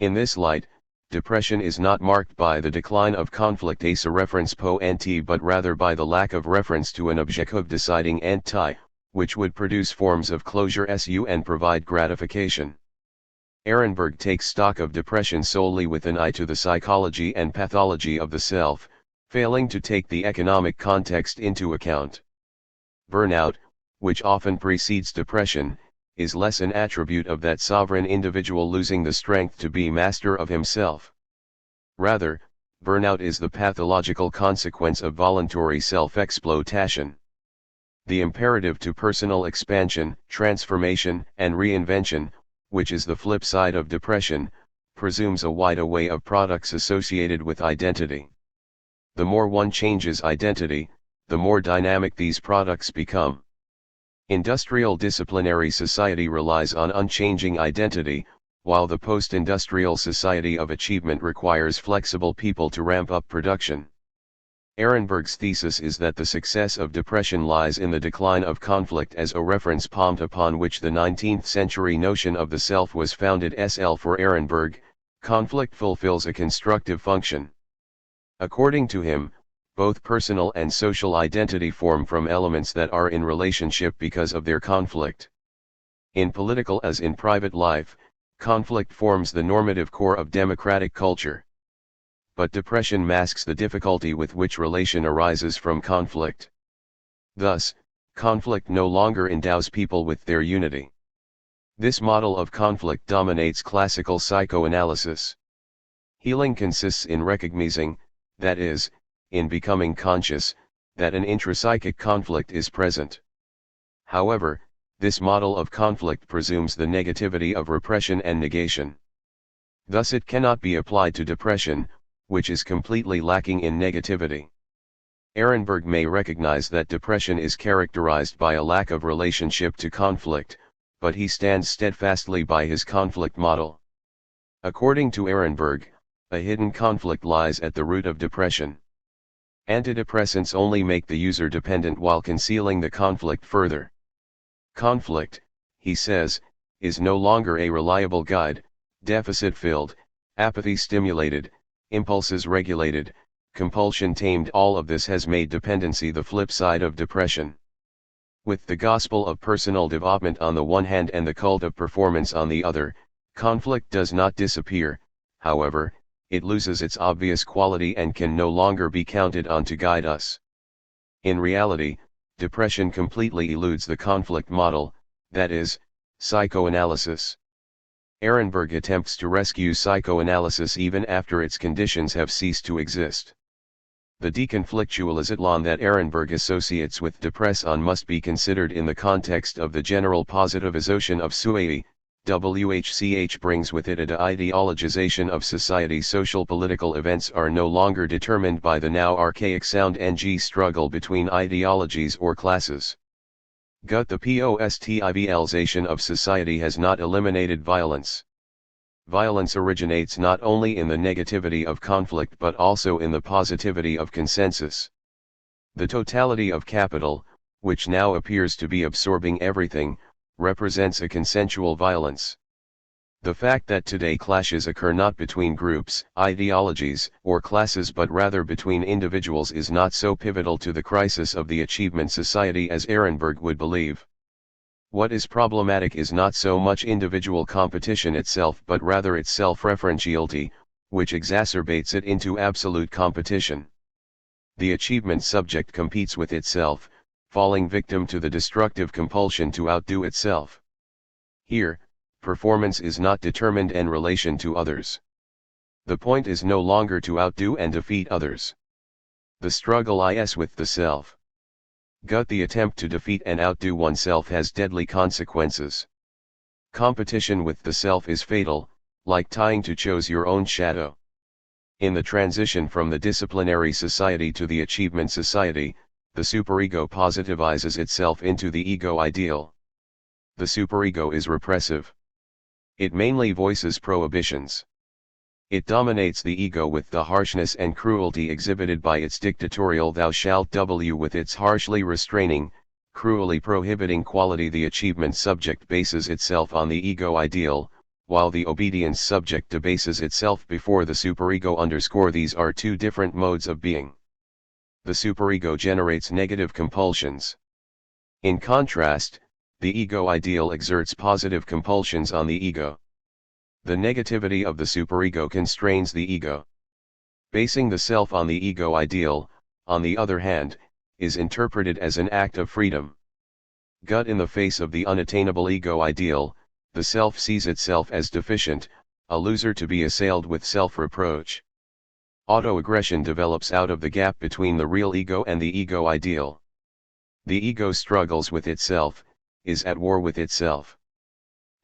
In this light, depression is not marked by the decline of conflict as a reference po anti but rather by the lack of reference to an objective deciding anti, which would produce forms of closure su and provide gratification. Ehrenberg takes stock of depression solely with an eye to the psychology and pathology of the self, failing to take the economic context into account. Burnout, which often precedes depression, is less an attribute of that sovereign individual losing the strength to be master of himself. Rather, burnout is the pathological consequence of voluntary self-exploitation. The imperative to personal expansion, transformation, and reinvention, which is the flip side of depression, presumes a wide array of products associated with identity. The more one changes identity, the more dynamic these products become. Industrial disciplinary society relies on unchanging identity, while the post-industrial society of achievement requires flexible people to ramp up production. Ehrenberg's thesis is that the success of depression lies in the decline of conflict as a reference point upon which the 19th century notion of the self was founded. For Ehrenberg, conflict fulfills a constructive function. According to him, both personal and social identity form from elements that are in relationship because of their conflict. In political as in private life, conflict forms the normative core of democratic culture. But depression masks the difficulty with which relation arises from conflict. Thus, conflict no longer endows people with their unity. This model of conflict dominates classical psychoanalysis. Healing consists in recognizing, that is, in becoming conscious, that an intrapsychic conflict is present. However, this model of conflict presumes the negativity of repression and negation. Thus it cannot be applied to depression, which is completely lacking in negativity. Ehrenberg may recognize that depression is characterized by a lack of relationship to conflict, but he stands steadfastly by his conflict model. According to Ehrenberg, a hidden conflict lies at the root of depression. Antidepressants only make the user dependent while concealing the conflict further. Conflict, he says, is no longer a reliable guide, deficit-filled, apathy-stimulated, impulses regulated, compulsion tamed. All of this has made dependency the flip side of depression. With the gospel of personal development on the one hand and the cult of performance on the other, conflict does not disappear, however, it loses its obvious quality and can no longer be counted on to guide us. In reality, depression completely eludes the conflict model, that is, psychoanalysis. Ehrenberg attempts to rescue psychoanalysis even after its conditions have ceased to exist. The deconflictualization that Ehrenberg associates with depression must be considered in the context of the general positivization of society. WHCH brings with it a de-ideologization of society. Social political events are no longer determined by the now archaic sound ng struggle between ideologies or classes. The positivization of society has not eliminated violence. Violence originates not only in the negativity of conflict but also in the positivity of consensus. The totality of capital, which now appears to be absorbing everything, represents a consensual violence. The fact that today clashes occur not between groups, ideologies, or classes but rather between individuals is not so pivotal to the crisis of the achievement society as Ehrenberg would believe. What is problematic is not so much individual competition itself but rather its self-referentiality, which exacerbates it into absolute competition. The achievement subject competes with itself, falling victim to the destructive compulsion to outdo itself. Here, performance is not determined in relation to others. The point is no longer to outdo and defeat others. The struggle is with the self. The attempt to defeat and outdo oneself has deadly consequences. Competition with the self is fatal, like trying to choose your own shadow. In the transition from the disciplinary society to the achievement society, the superego positivizes itself into the ego ideal. The superego is repressive. It mainly voices prohibitions. It dominates the ego with the harshness and cruelty exhibited by its dictatorial thou shalt with its harshly restraining, cruelly prohibiting quality. The achievement subject bases itself on the ego ideal, while the obedience subject debases itself before the superego. These are two different modes of being. The superego generates negative compulsions. In contrast, the ego ideal exerts positive compulsions on the ego. The negativity of the superego constrains the ego. Basing the self on the ego ideal, on the other hand, is interpreted as an act of freedom. Gut in the face of the unattainable ego ideal, the self sees itself as deficient, a loser to be assailed with self-reproach. Autoaggression develops out of the gap between the real ego and the ego ideal. The ego struggles with itself, is at war with itself.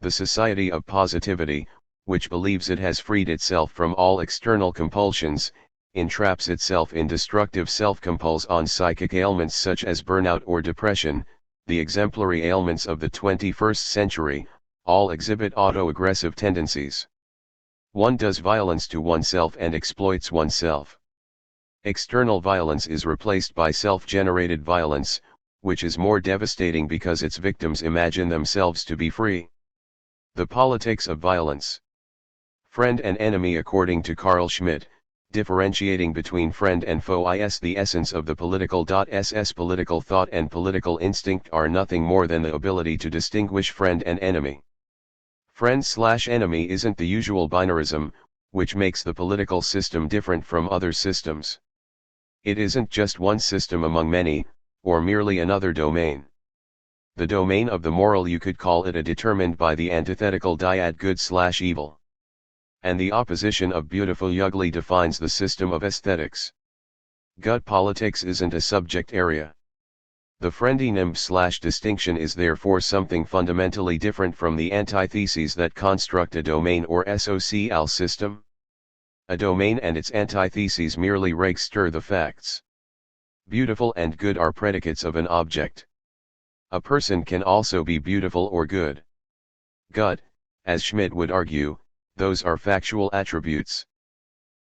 The society of positivity, which believes it has freed itself from all external compulsions, entraps itself in destructive self-compulse on psychic ailments such as burnout or depression, the exemplary ailments of the 21st century. All exhibit autoaggressive tendencies. One does violence to oneself and exploits oneself. External violence is replaced by self-generated violence, which is more devastating because its victims imagine themselves to be free. The politics of violence. Friend and enemy. According to Carl Schmitt, differentiating between friend and foe is the essence of the political. Political thought and political instinct are nothing more than the ability to distinguish friend and enemy. Friend/enemy isn't the usual binarism, which makes the political system different from other systems. It isn't just one system among many, or merely another domain. The domain of the moral, you could call it, a determined by the antithetical dyad good/evil. And the opposition of beautiful-ugly defines the system of aesthetics. Gut politics isn't a subject area. The friendenym/distinction is therefore something fundamentally different from the antitheses that construct a domain or social system. A domain and its antitheses merely register the facts. Beautiful and good are predicates of an object. A person can also be beautiful or good. Gut, as Schmitt would argue, those are factual attributes.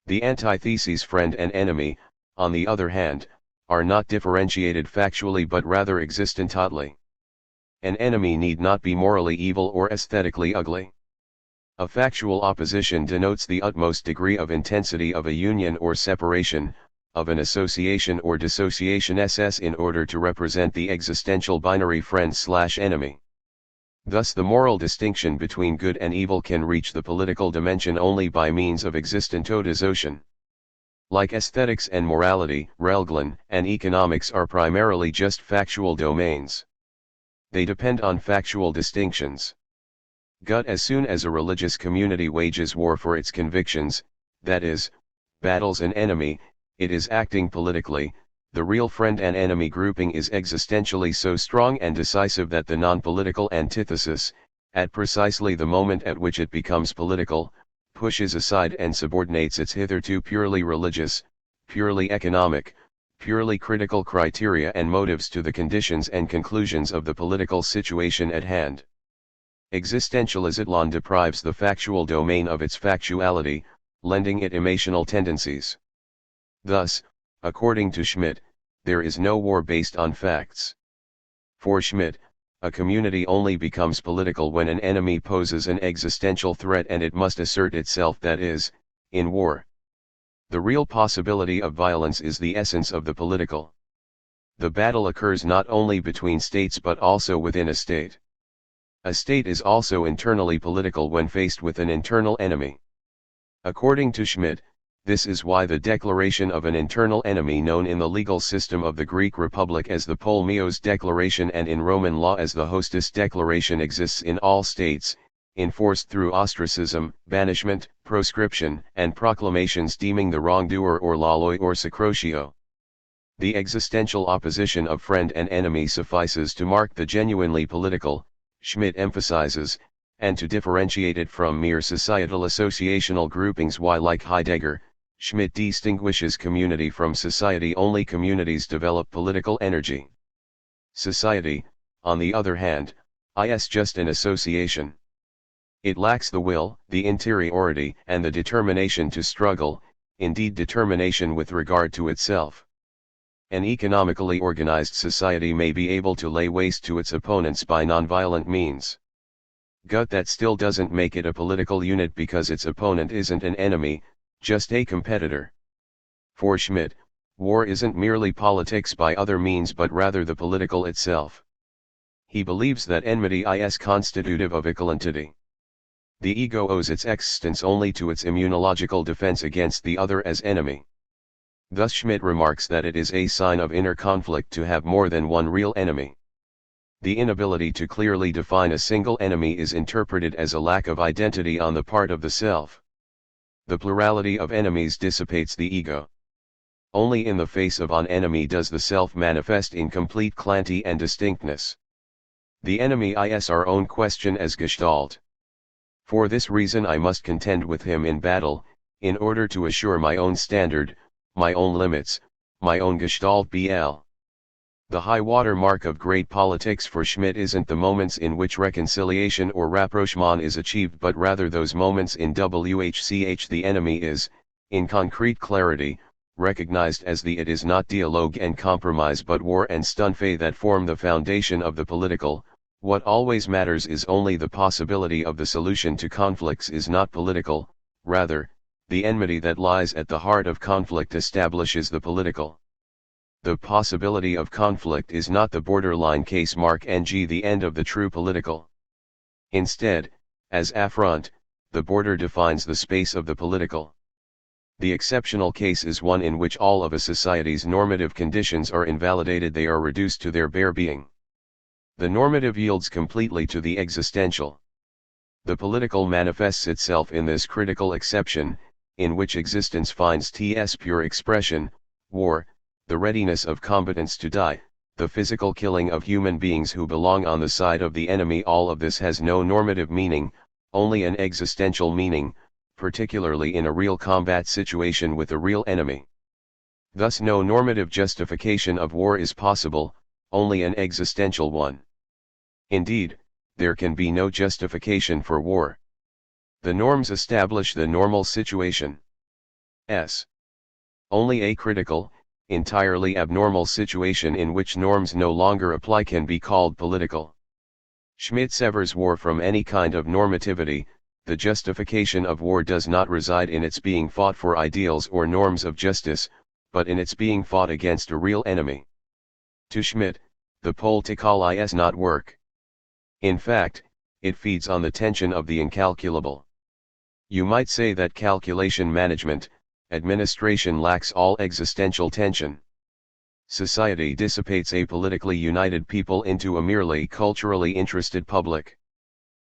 The antitheses friend and enemy, on the other hand, are not differentiated factually but rather existentally. An enemy need not be morally evil or aesthetically ugly. A factual opposition denotes the utmost degree of intensity of a union or separation, of an association or dissociation. In order to represent the existential binary friend/enemy. Thus the moral distinction between good and evil can reach the political dimension only by means of existentodissociation. Like aesthetics and morality, Religion and economics are primarily just factual domains. They depend on factual distinctions. Gut. As soon as a religious community wages war for its convictions, that is, battles an enemy, it is acting politically. The real friend and enemy grouping is existentially so strong and decisive that the non-political antithesis, at precisely the moment at which it becomes political, pushes aside and subordinates its hitherto purely religious, purely economic, purely critical criteria and motives to the conditions and conclusions of the political situation at hand. Existentialism deprives the factual domain of its factuality, lending it emotional tendencies. Thus, according to Schmitt, there is no war based on facts. For Schmitt, a community only becomes political when an enemy poses an existential threat and it must assert itself, that is, in war. The real possibility of violence is the essence of the political. The battle occurs not only between states but also within a state. A state is also internally political when faced with an internal enemy. According to Schmitt, this is why the declaration of an internal enemy, known in the legal system of the Greek Republic as the Polemios Declaration and in Roman law as the Hostis Declaration, exists in all states, enforced through ostracism, banishment, proscription, and proclamations deeming the wrongdoer or laloi or sacrotio. The existential opposition of friend and enemy suffices to mark the genuinely political, Schmitt emphasizes, and to differentiate it from mere societal associational groupings. Why, like Heidegger, Schmitt distinguishes community from society. Only communities develop political energy. Society, on the other hand, is just an association. It lacks the will, the interiority, and the determination to struggle, indeed determination with regard to itself. An economically organized society may be able to lay waste to its opponents by nonviolent means. Gut that still doesn't make it a political unit because its opponent isn't an enemy, just a competitor. For Schmidt, war isn't merely politics by other means but rather the political itself. He believes that enmity is constitutive of equalentity. The ego owes its existence only to its immunological defense against the other as enemy. Thus Schmidt remarks that it is a sign of inner conflict to have more than one real enemy. The inability to clearly define a single enemy is interpreted as a lack of identity on the part of the self. The plurality of enemies dissipates the ego. Only in the face of an enemy does the self manifest in complete clarity and distinctness. The enemy is our own question as Gestalt. For this reason I must contend with him in battle, in order to assure my own standard, my own limits, my own Gestalt BL. The high water mark of great politics for Schmidt isn't the moments in which reconciliation or rapprochement is achieved but rather those moments in which the enemy is, in concrete clarity, recognized as the it is not dialogue and compromise but war and stunfei that form the foundation of the political. What always matters is only the possibility of the solution to conflicts is not political, rather, the enmity that lies at the heart of conflict establishes the political. The possibility of conflict is not the borderline case mark ng the end of the true political. Instead, as affront, the border defines the space of the political. The exceptional case is one in which all of a society's normative conditions are invalidated, they are reduced to their bare being. The normative yields completely to the existential. The political manifests itself in this critical exception, in which existence finds its pure expression, war, the readiness of combatants to die, the physical killing of human beings who belong on the side of the enemy. All of this has no normative meaning, only an existential meaning, particularly in a real combat situation with a real enemy. Thus no normative justification of war is possible, only an existential one. Indeed, there can be no justification for war. The norms establish the normal situation. Only a critical, entirely abnormal situation in which norms no longer apply can be called political. Schmidt severs war from any kind of normativity. The justification of war does not reside in its being fought for ideals or norms of justice, but in its being fought against a real enemy. To Schmidt, the political is not work. In fact, it feeds on the tension of the incalculable. You might say that calculation management, administration lacks all existential tension. Society dissipates a politically united people into a merely culturally interested public.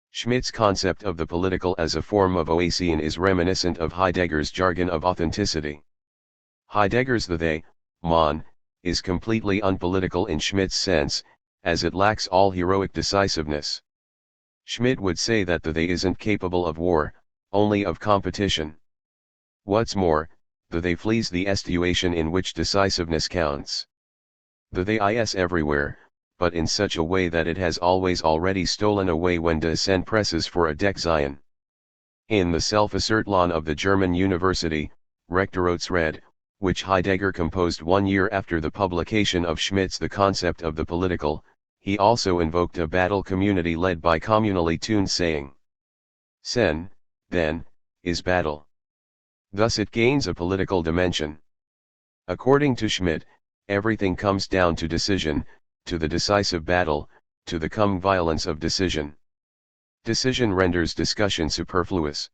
Schmidt's concept of the political as a form of Oasian is reminiscent of Heidegger's jargon of authenticity. Heidegger's the they, man, is completely unpolitical in Schmidt's sense, as it lacks all heroic decisiveness. Schmidt would say that the they isn't capable of war, only of competition. What's more, the they flees the situation in which decisiveness counts. The they is everywhere, but in such a way that it has always already stolen away when dissent presses for a Dekzion. In the Self-Assertlon of the German University, Rectoratsrede, which Heidegger composed 1 year after the publication of Schmidt's The Concept of the Political, he also invoked a battle community led by communally tuned saying. Sen, then, is battle. Thus it gains a political dimension. According to Schmidt, everything comes down to decision, to the decisive battle, to the coming violence of decision. Decision renders discussion superfluous.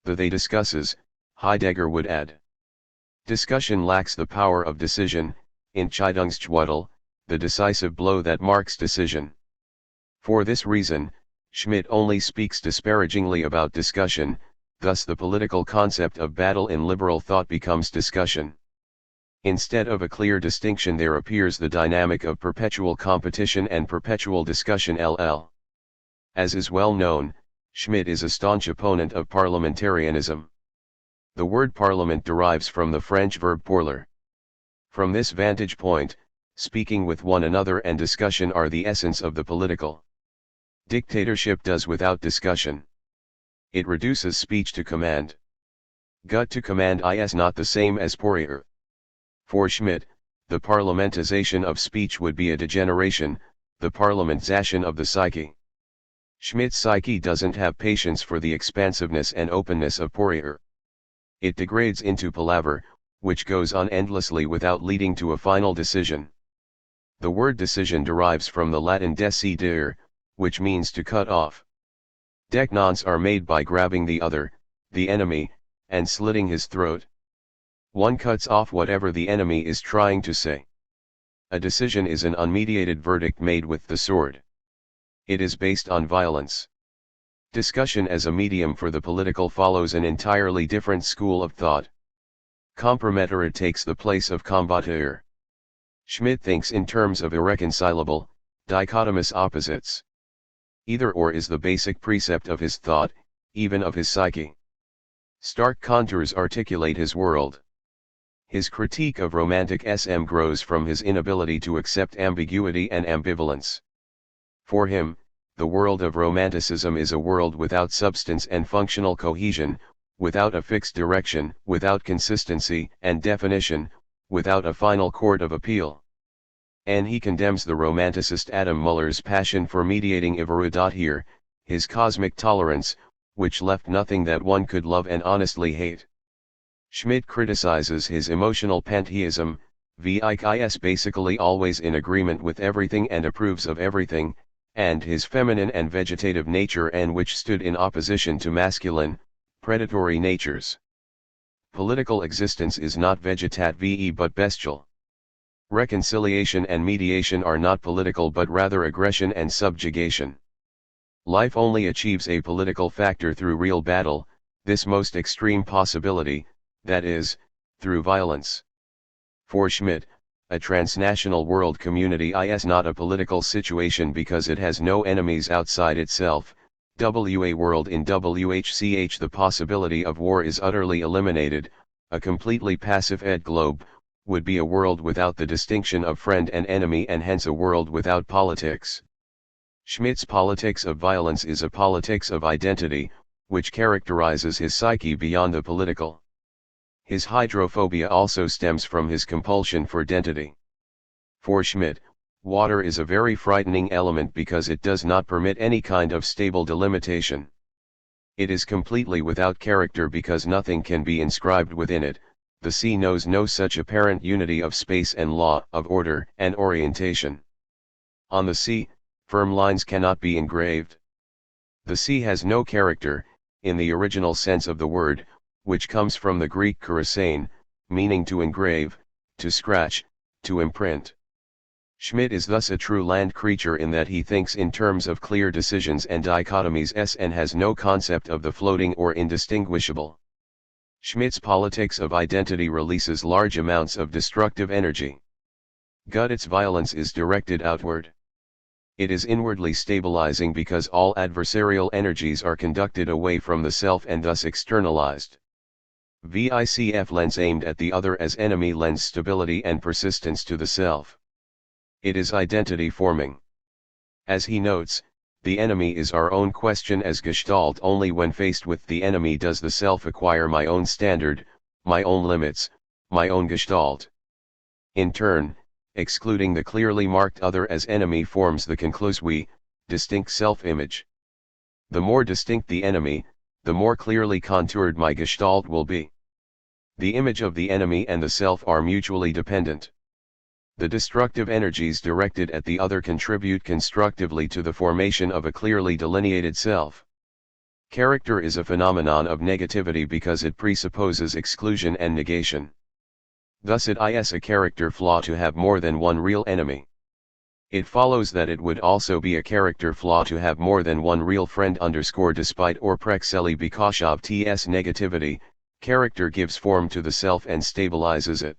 The they discusses, Heidegger would add. Discussion lacks the power of decision, Entscheidungsschwuddel, the decisive blow that marks decision. For this reason, Schmidt only speaks disparagingly about discussion, thus the political concept of battle in liberal thought becomes discussion. Instead of a clear distinction there appears the dynamic of perpetual competition and perpetual discussion LL. As is well known, Schmidt is a staunch opponent of parliamentarism. The word parliament derives from the French verb parler. From this vantage point, speaking with one another and discussion are the essence of the political. Dictatorship does without discussion. It reduces speech to command. Gut to command is not the same as pourrir. For Schmidt, the parliamentization of speech would be a degeneration, the parliamentization of the psyche. Schmidt's psyche doesn't have patience for the expansiveness and openness of Poirier. It degrades into palaver, which goes on endlessly without leading to a final decision. The word decision derives from the Latin decidere, which means to cut off. Decknons are made by grabbing the other, the enemy, and slitting his throat. One cuts off whatever the enemy is trying to say. A decision is an unmediated verdict made with the sword. It is based on violence. Discussion as a medium for the political follows an entirely different school of thought. Compromettere takes the place of combattere. Schmidt thinks in terms of irreconcilable, dichotomous opposites. Either or is the basic precept of his thought, even of his psyche. Stark contours articulate his world. His critique of romantic SM grows from his inability to accept ambiguity and ambivalence. For him, the world of romanticism is a world without substance and functional cohesion, without a fixed direction, without consistency and definition, without a final court of appeal. And he condemns the romanticist Adam Muller's passion for mediating Iverudat here, his cosmic tolerance, which left nothing that one could love and honestly hate. Schmidt criticizes his emotional pantheism, is basically always in agreement with everything and approves of everything, and his feminine and vegetative nature and which stood in opposition to masculine, predatory natures. Political existence is not vegetat but bestial. Reconciliation and mediation are not political but rather aggression and subjugation. Life only achieves a political factor through real battle, this most extreme possibility, that is, through violence. For Schmidt, a transnational world community is not a political situation because it has no enemies outside itself. A world in WHCH the possibility of war is utterly eliminated, a completely passive globe, would be a world without the distinction of friend and enemy and hence a world without politics. Schmidt's politics of violence is a politics of identity, which characterizes his psyche beyond the political. His hydrophobia also stems from his compulsion for identity. For Schmidt, water is a very frightening element because it does not permit any kind of stable delimitation. It is completely without character because nothing can be inscribed within it. The sea knows no such apparent unity of space and law, of order and orientation. On the sea, firm lines cannot be engraved. The sea has no character, in the original sense of the word, which comes from the Greek kerasein, meaning to engrave, to scratch, to imprint. Schmidt is thus a true land creature in that he thinks in terms of clear decisions and dichotomies and has no concept of the floating or indistinguishable. Schmidt's politics of identity releases large amounts of destructive energy. Its violence is directed outward. It is inwardly stabilizing because all adversarial energies are conducted away from the self and thus externalized. VICF lens aimed at the other as enemy lends stability and persistence to the self. It is identity forming. As he notes, the enemy is our own question as Gestalt. Only when faced with the enemy does the self acquire my own standard, my own limits, my own Gestalt. In turn, excluding the clearly marked other as enemy forms the concluse we, distinct self-image. The more distinct the enemy, the more clearly contoured my Gestalt will be. The image of the enemy and the self are mutually dependent. The destructive energies directed at the other contribute constructively to the formation of a clearly delineated self. Character is a phenomenon of negativity because it presupposes exclusion and negation. Thus it is a character flaw to have more than one real enemy. It follows that it would also be a character flaw to have more than one real friend despite or prexeli because of ts negativity. Character gives form to the self and stabilizes it.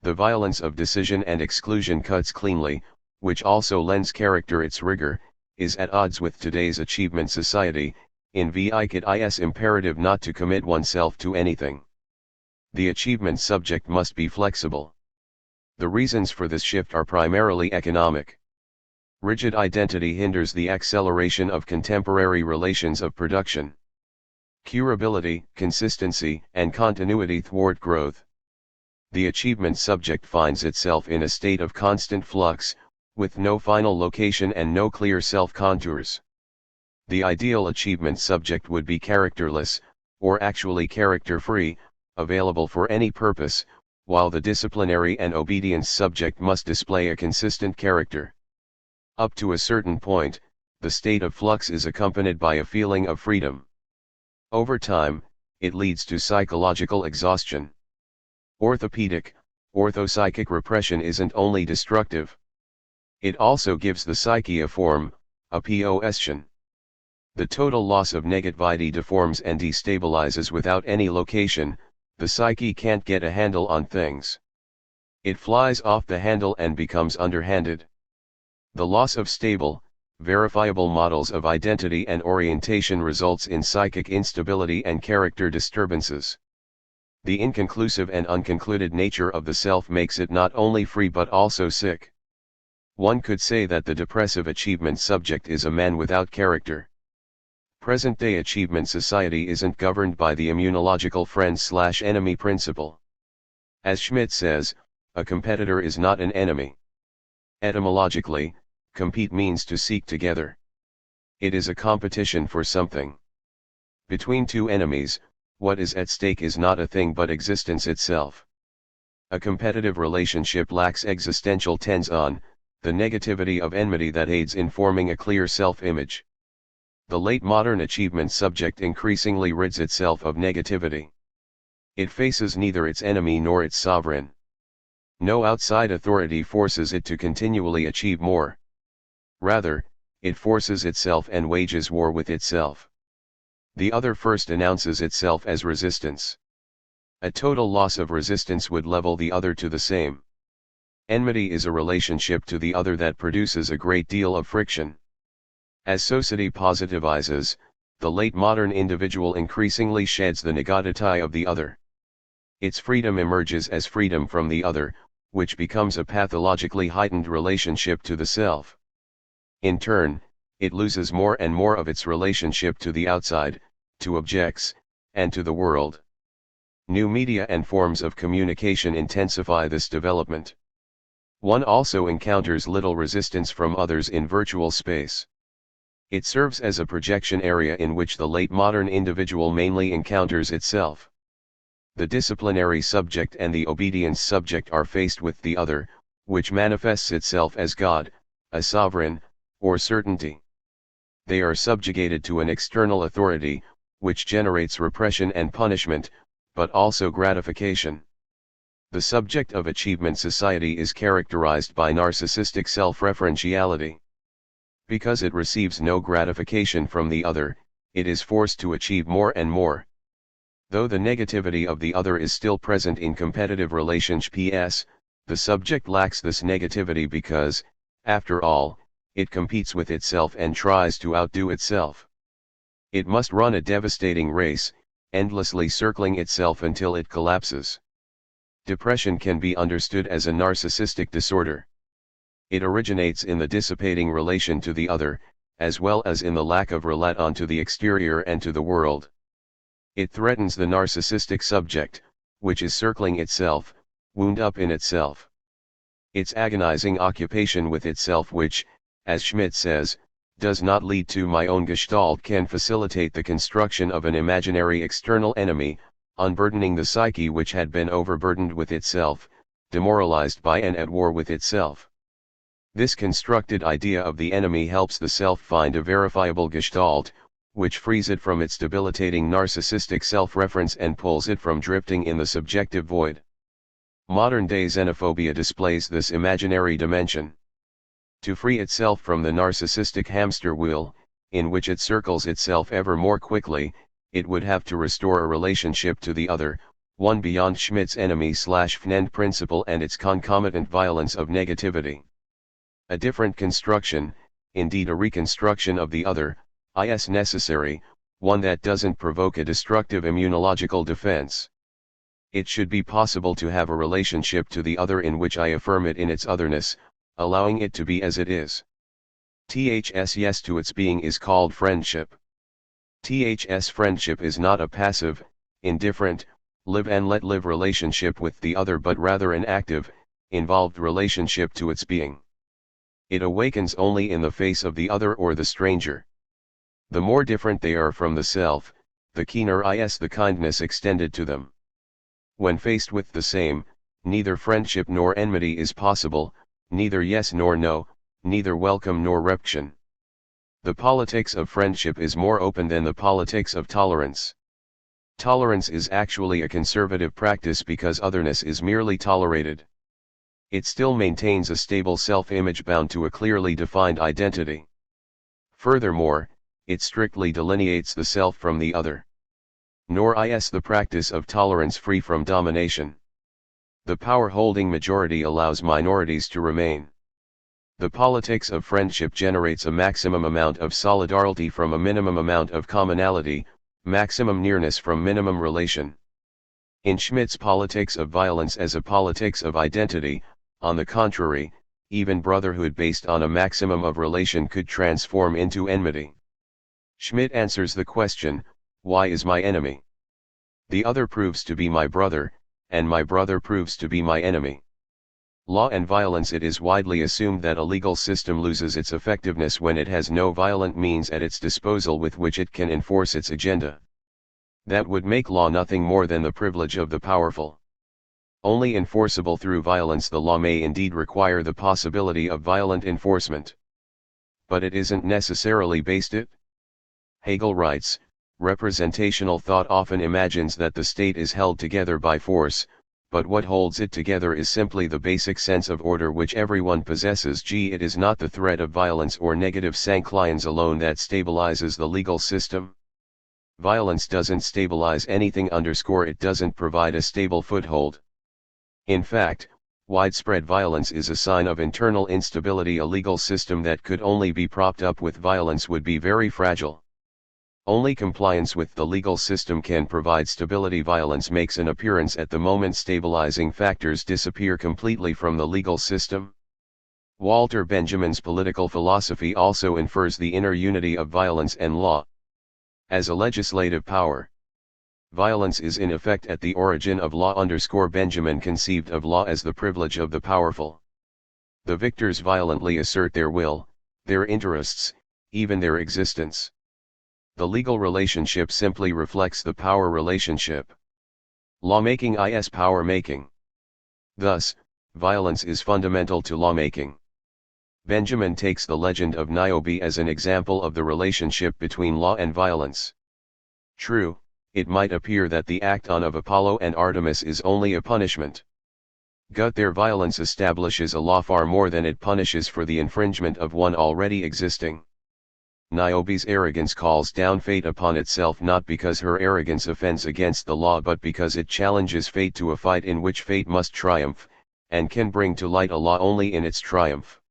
The violence of decision and exclusion cuts cleanly, which also lends character its rigor, is at odds with today's achievement society. In it is imperative not to commit oneself to anything. The achievement subject must be flexible. The reasons for this shift are primarily economic. Rigid identity hinders the acceleration of contemporary relations of production. Curability, consistency, and continuity thwart growth. The achievement subject finds itself in a state of constant flux, with no final location and no clear self-contours. The ideal achievement subject would be characterless, or actually character-free, available for any purpose, while the disciplinary and obedience subject must display a consistent character. Up to a certain point, the state of flux is accompanied by a feeling of freedom. Over time, it leads to psychological exhaustion. Orthopedic, orthopsychic repression isn't only destructive. It also gives the psyche a form, a possession. The total loss of negativity deforms and destabilizes without any location. The psyche can't get a handle on things. It flies off the handle and becomes underhanded. The loss of stable, verifiable models of identity and orientation results in psychic instability and character disturbances. The inconclusive and unconcluded nature of the self makes it not only free but also sick. One could say that the depressive achievement subject is a man without character. Present-day achievement society isn't governed by the immunological friend-slash-enemy principle. As Schmidt says, a competitor is not an enemy. Etymologically, compete means to seek together. It is a competition for something. Between two enemies, what is at stake is not a thing but existence itself. A competitive relationship lacks existential tension, the negativity of enmity that aids in forming a clear self-image. The late modern achievement subject increasingly rids itself of negativity. It faces neither its enemy nor its sovereign. No outside authority forces it to continually achieve more. Rather, it forces itself and wages war with itself. The other first announces itself as resistance. A total loss of resistance would level the other to the same. Enmity is a relationship to the other that produces a great deal of friction. As society positivizes, the late modern individual increasingly sheds the negativity of the other. Its freedom emerges as freedom from the other, which becomes a pathologically heightened relationship to the self. In turn, it loses more and more of its relationship to the outside, to objects, and to the world. New media and forms of communication intensify this development. One also encounters little resistance from others in virtual space. It serves as a projection area in which the late modern individual mainly encounters itself. The disciplinary subject and the obedience subject are faced with the other, which manifests itself as God, a sovereign, or certainty. They are subjugated to an external authority, which generates repression and punishment, but also gratification. The subject of achievement society is characterized by narcissistic self-referentiality. Because it receives no gratification from the other, it is forced to achieve more and more. Though the negativity of the other is still present in competitive relationships, the subject lacks this negativity because, after all, it competes with itself and tries to outdo itself. It must run a devastating race, endlessly circling itself until it collapses. Depression can be understood as a narcissistic disorder. It originates in the dissipating relation to the other, as well as in the lack of relation to the exterior and to the world. It threatens the narcissistic subject, which is circling itself, wound up in itself. Its agonizing occupation with itself which, as Schmidt says, does not lead to my own gestalt can facilitate the construction of an imaginary external enemy, unburdening the psyche which had been overburdened with itself, demoralized by and at war with itself. This constructed idea of the enemy helps the self find a verifiable gestalt, which frees it from its debilitating narcissistic self-reference and pulls it from drifting in the subjective void. Modern-day xenophobia displays this imaginary dimension. To free itself from the narcissistic hamster wheel, in which it circles itself ever more quickly, it would have to restore a relationship to the other, one beyond Schmidt's enemy/friend principle and its concomitant violence of negativity. A different construction, indeed a reconstruction of the other, is necessary, one that doesn't provoke a destructive immunological defense. It should be possible to have a relationship to the other in which I affirm it in its otherness, allowing it to be as it is. Ths yes to its being is called friendship. Ths friendship is not a passive, indifferent, live and let live relationship with the other but rather an active, involved relationship to its being. It awakens only in the face of the other or the stranger. The more different they are from the self, the keener is the kindness extended to them. When faced with the same, neither friendship nor enmity is possible, neither yes nor no, neither welcome nor repulsion. The politics of friendship is more open than the politics of tolerance. Tolerance is actually a conservative practice because otherness is merely tolerated. It still maintains a stable self-image bound to a clearly defined identity. Furthermore, it strictly delineates the self from the other. Nor is the practice of tolerance free from domination. The power-holding majority allows minorities to remain. The politics of friendship generates a maximum amount of solidarity from a minimum amount of commonality, maximum nearness from minimum relation. In Schmidt's politics of violence as a politics of identity, on the contrary, even brotherhood based on a maximum of relation could transform into enmity. Schmidt answers the question, why is my enemy? The other proves to be my brother, and my brother proves to be my enemy. Law and violence. It is widely assumed that a legal system loses its effectiveness when it has no violent means at its disposal with which it can enforce its agenda. That would make law nothing more than the privilege of the powerful. Only enforceable through violence, the law may indeed require the possibility of violent enforcement. But it isn't necessarily based it. Hegel writes, representational thought often imagines that the state is held together by force, but what holds it together is simply the basic sense of order which everyone possesses. It is not the threat of violence or negative sanctions alone that stabilizes the legal system. Violence doesn't stabilize anything. It doesn't provide a stable foothold. In fact, widespread violence is a sign of internal instability. A legal system that could only be propped up with violence would be very fragile. Only compliance with the legal system can provide stability. Violence makes an appearance at the moment stabilizing factors disappear completely from the legal system. Walter Benjamin's political philosophy also infers the inner unity of violence and law. As a legislative power, violence is in effect at the origin of law. Benjamin conceived of law as the privilege of the powerful. The victors violently assert their will, their interests, even their existence. The legal relationship simply reflects the power relationship. Lawmaking is power making. Thus, violence is fundamental to lawmaking. Benjamin takes the legend of Niobe as an example of the relationship between law and violence. True, it might appear that the act-on of Apollo and Artemis is only a punishment. But their violence establishes a law far more than it punishes for the infringement of one already existing. Niobe's arrogance calls down fate upon itself not because her arrogance offends against the law but because it challenges fate to a fight in which fate must triumph, and can bring to light a law only in its triumph.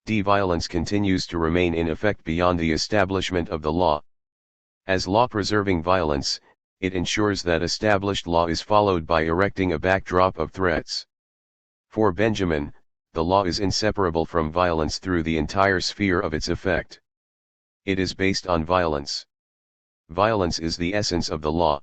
Violence continues to remain in effect beyond the establishment of the law. As law-preserving violence, it ensures that established law is followed by erecting a backdrop of threats. For Benjamin, the law is inseparable from violence through the entire sphere of its effect. It is based on violence. Violence is the essence of the law.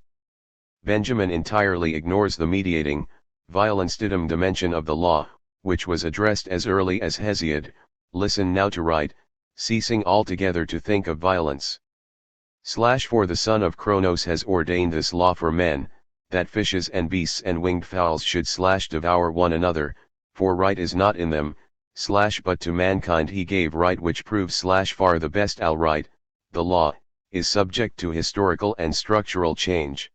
Benjamin entirely ignores the mediating, violence-didum dimension of the law, which was addressed as early as Hesiod, listen now to write, ceasing altogether to think of violence. For the son of Cronos has ordained this law for men, that fishes and beasts and winged fowls should devour one another, for right is not in them, but to mankind he gave right which proves far the best right, the law, is subject to historical and structural change.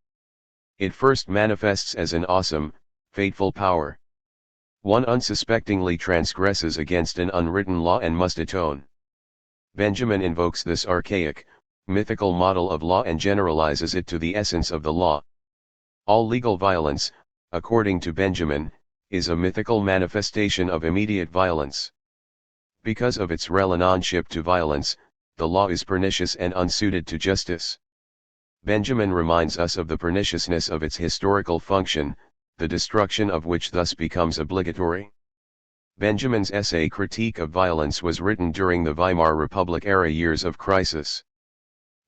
It first manifests as an awesome, fateful power. One unsuspectingly transgresses against an unwritten law and must atone. Benjamin invokes this archaic, mythical model of law and generalizes it to the essence of the law. All legal violence, according to Benjamin, is a mythical manifestation of immediate violence. Because of its relationship to violence, the law is pernicious and unsuited to justice. Benjamin reminds us of the perniciousness of its historical function, the destruction of which thus becomes obligatory. Benjamin's essay Critique of Violence was written during the Weimar Republic era years of crisis.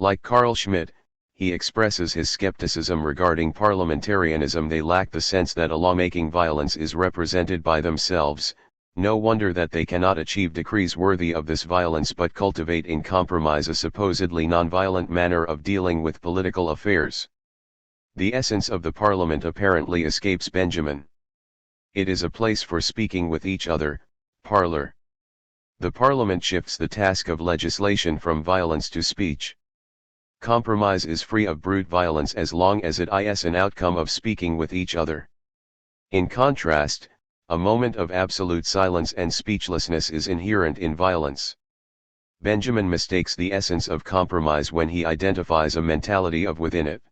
Like Carl Schmitt, he expresses his skepticism regarding parliamentarism. They lack the sense that a lawmaking violence is represented by themselves, No wonder that they cannot achieve decrees worthy of this violence but cultivate in compromise a supposedly nonviolent manner of dealing with political affairs. The essence of the parliament apparently escapes Benjamin. It is a place for speaking with each other, parlor. The parliament shifts the task of legislation from violence to speech. Compromise is free of brute violence as long as it is an outcome of speaking with each other. In contrast, a moment of absolute silence and speechlessness is inherent in violence. Benjamin mistakes the essence of compromise when he identifies a mentality of within it.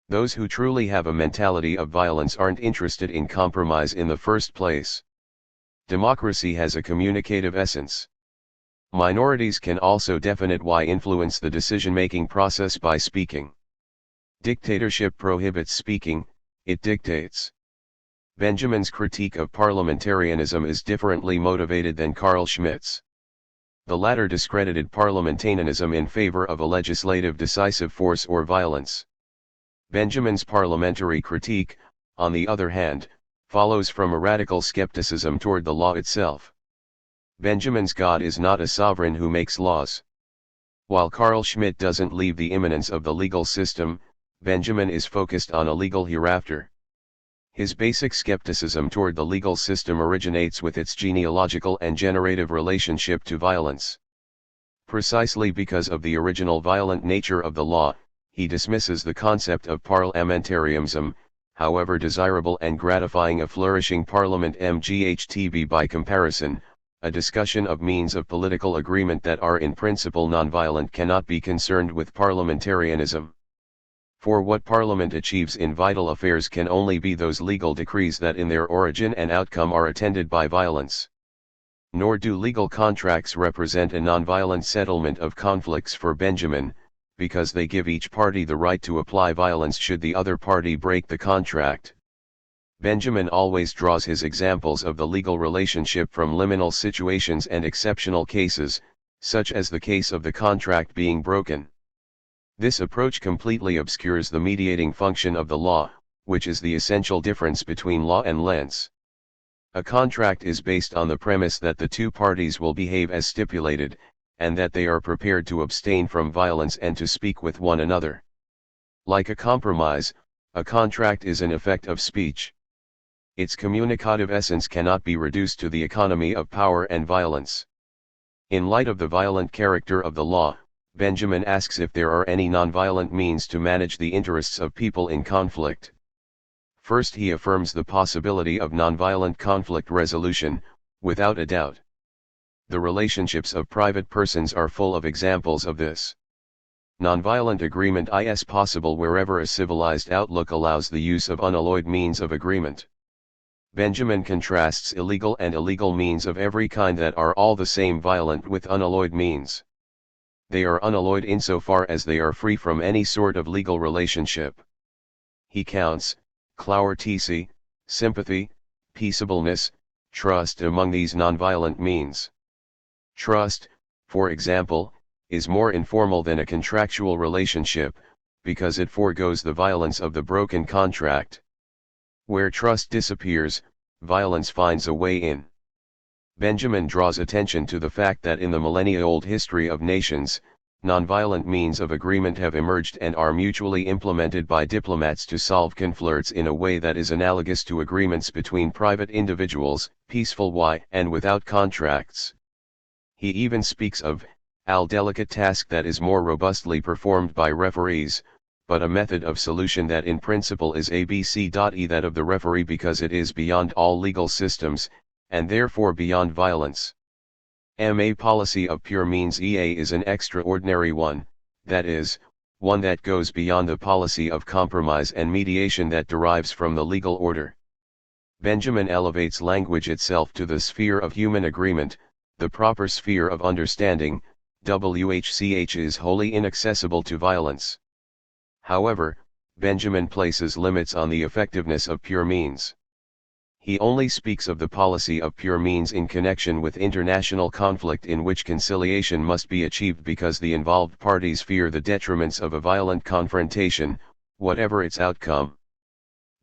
Those who truly have a mentality of violence aren't interested in compromise in the first place. Democracy has a communicative essence. Minorities can also definitely influence the decision-making process by speaking. Dictatorship prohibits speaking, it dictates. Benjamin's critique of parliamentarism is differently motivated than Carl Schmitt's. The latter discredited parliamentarism in favor of a legislative decisive force or violence. Benjamin's parliamentary critique, on the other hand, follows from a radical skepticism toward the law itself. Benjamin's God is not a sovereign who makes laws. While Carl Schmitt doesn't leave the immanence of the legal system, Benjamin is focused on a legal hereafter. His basic skepticism toward the legal system originates with its genealogical and generative relationship to violence. Precisely because of the original violent nature of the law, he dismisses the concept of parliamentarism, however desirable and gratifying a flourishing parliament mghtb by comparison. A discussion of means of political agreement that are in principle nonviolent cannot be concerned with parliamentarism. For what Parliament achieves in vital affairs can only be those legal decrees that in their origin and outcome are attended by violence. Nor do legal contracts represent a nonviolent settlement of conflicts for Benjamin, because they give each party the right to apply violence should the other party break the contract. Benjamin always draws his examples of the legal relationship from liminal situations and exceptional cases, such as the case of the contract being broken. This approach completely obscures the mediating function of the law, which is the essential difference between law and lens. A contract is based on the premise that the two parties will behave as stipulated, and that they are prepared to abstain from violence and to speak with one another. Like a compromise, a contract is an effect of speech. Its communicative essence cannot be reduced to the economy of power and violence. In light of the violent character of the law, Benjamin asks if there are any nonviolent means to manage the interests of people in conflict. First, he affirms the possibility of nonviolent conflict resolution, without a doubt. The relationships of private persons are full of examples of this. Nonviolent agreement is possible wherever a civilized outlook allows the use of unalloyed means of agreement. Benjamin contrasts illegal and illegal means of every kind that are all the same violent with unalloyed means. They are unalloyed insofar as they are free from any sort of legal relationship. He counts, courtesy, sympathy, peaceableness, trust among these nonviolent means. Trust, for example, is more informal than a contractual relationship, because it forgoes the violence of the broken contract. Where trust disappears, violence finds a way in. Benjamin draws attention to the fact that in the millennia-old history of nations, nonviolent means of agreement have emerged and are mutually implemented by diplomats to solve conflicts in a way that is analogous to agreements between private individuals, peaceful and without contracts. He even speaks of a delicate task that is more robustly performed by referees, but a method of solution that in principle is ABC.e that of the referee because it is beyond all legal systems, and therefore beyond violence. A policy of pure means EA is an extraordinary one, that is, one that goes beyond the policy of compromise and mediation that derives from the legal order. Benjamin elevates language itself to the sphere of human agreement, the proper sphere of understanding. WHCH is wholly inaccessible to violence. However, Benjamin places limits on the effectiveness of pure means. He only speaks of the policy of pure means in connection with international conflict in which conciliation must be achieved because the involved parties fear the detriments of a violent confrontation, whatever its outcome.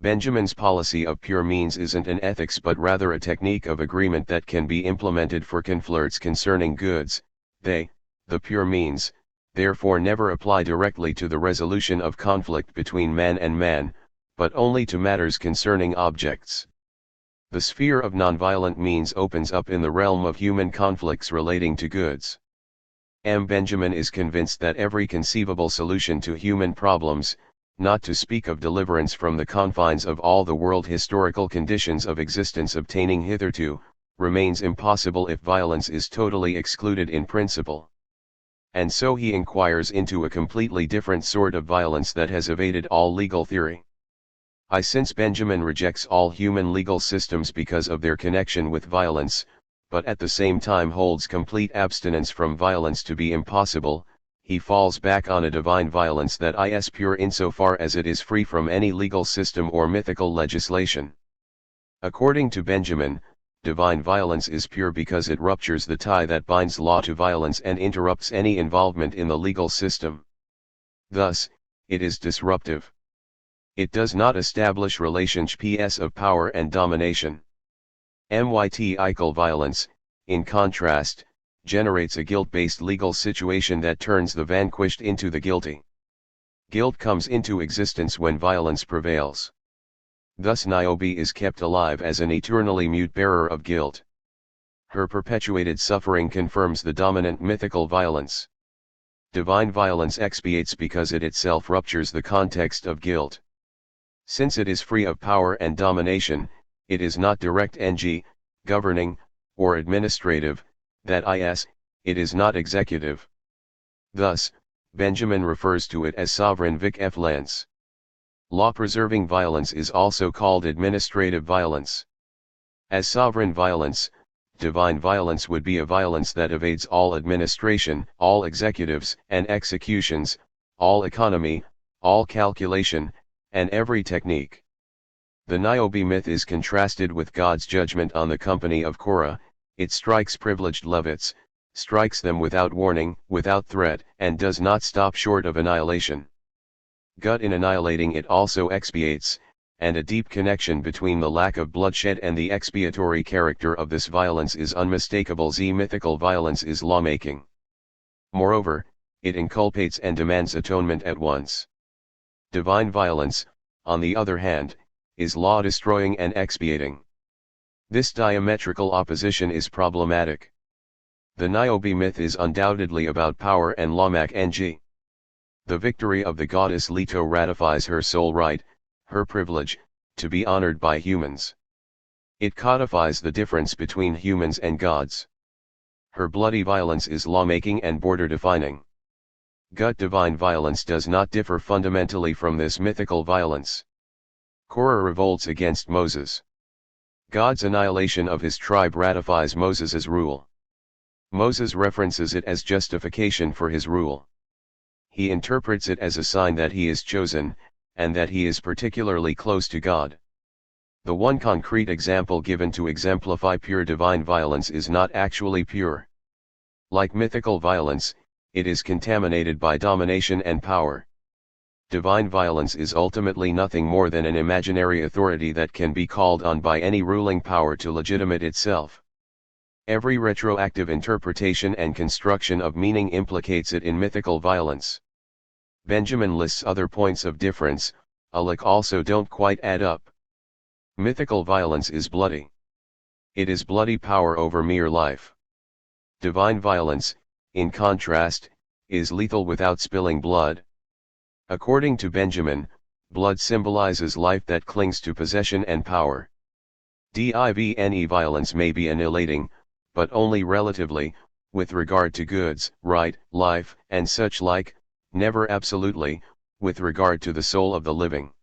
Benjamin's policy of pure means isn't an ethics but rather a technique of agreement that can be implemented for conflicts concerning goods. The pure means, therefore never apply directly to the resolution of conflict between man and man, but only to matters concerning objects. The sphere of nonviolent means opens up in the realm of human conflicts relating to goods. Benjamin is convinced that every conceivable solution to human problems, not to speak of deliverance from the confines of all the world historical conditions of existence obtaining hitherto, remains impossible if violence is totally excluded in principle. And so he inquires into a completely different sort of violence that has evaded all legal theory. Since Benjamin rejects all human legal systems because of their connection with violence, but at the same time holds complete abstinence from violence to be impossible, he falls back on a divine violence that is pure insofar as it is free from any legal system or mythical legislation. According to Benjamin, divine violence is pure because it ruptures the tie that binds law to violence and interrupts any involvement in the legal system. Thus, it is disruptive. It does not establish relationships of power and domination. Mythical violence, in contrast, generates a guilt-based legal situation that turns the vanquished into the guilty. Guilt comes into existence when violence prevails. Thus Niobe is kept alive as an eternally mute bearer of guilt. Her perpetuated suffering confirms the dominant mythical violence. Divine violence expiates because it itself ruptures the context of guilt. Since it is free of power and domination, it is not direct governing, or administrative, that is, it is not executive. Thus, Benjamin refers to it as sovereign violence. Law-preserving violence is also called administrative violence. As sovereign violence, divine violence would be a violence that evades all administration, all executives and executions, all economy, all calculation, and every technique. The Niobe myth is contrasted with God's judgment on the company of Korah. It strikes privileged Levites, strikes them without warning, without threat, and does not stop short of annihilation. God in annihilating it also expiates, and a deep connection between the lack of bloodshed and the expiatory character of this violence is unmistakable. Mythical violence is lawmaking. Moreover, it inculpates and demands atonement at once. Divine violence, on the other hand, is law-destroying and expiating. This diametrical opposition is problematic. The Niobe myth is undoubtedly about power and lawmaking. The victory of the goddess Leto ratifies her sole right, her privilege, to be honored by humans. It codifies the difference between humans and gods. Her bloody violence is lawmaking and border-defining. Gut divine violence does not differ fundamentally from this mythical violence. Korah revolts against Moses. God's annihilation of his tribe ratifies Moses' rule. Moses references it as justification for his rule. He interprets it as a sign that he is chosen, and that he is particularly close to God. The one concrete example given to exemplify pure divine violence is not actually pure. Like mythical violence, it is contaminated by domination and power. Divine violence is ultimately nothing more than an imaginary authority that can be called on by any ruling power to legitimate itself. Every retroactive interpretation and construction of meaning implicates it in mythical violence. Benjamin lists other points of difference, like also don't quite add up. Mythical violence is bloody. It is bloody power over mere life. Divine violence, in contrast, is lethal without spilling blood. According to Benjamin, blood symbolizes life that clings to possession and power. Divine violence may be annihilating, but only relatively, with regard to goods, right, life, and such like, never absolutely, with regard to the soul of the living.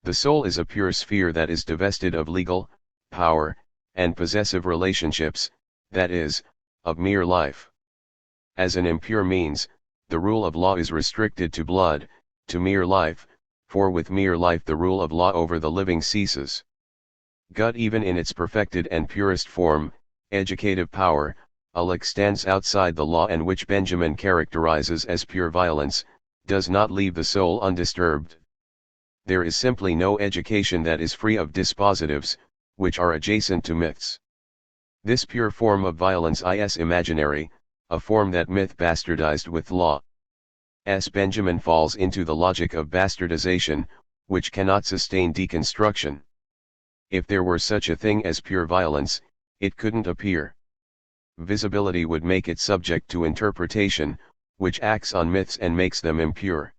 The soul is a pure sphere that is divested of legal, power, and possessive relationships, that is, of mere life. As an impure means, the rule of law is restricted to blood, to mere life, for with mere life the rule of law over the living ceases. God even in its perfected and purest form, educative power, stands outside the law and which Benjamin characterizes as pure violence, does not leave the soul undisturbed. There is simply no education that is free of dispositives, which are adjacent to myths. This pure form of violence is imaginary, a form that myth bastardized with law. Benjamin falls into the logic of bastardization, which cannot sustain deconstruction. If there were such a thing as pure violence, it couldn't appear. Visibility would make it subject to interpretation, which acts on myths and makes them impure.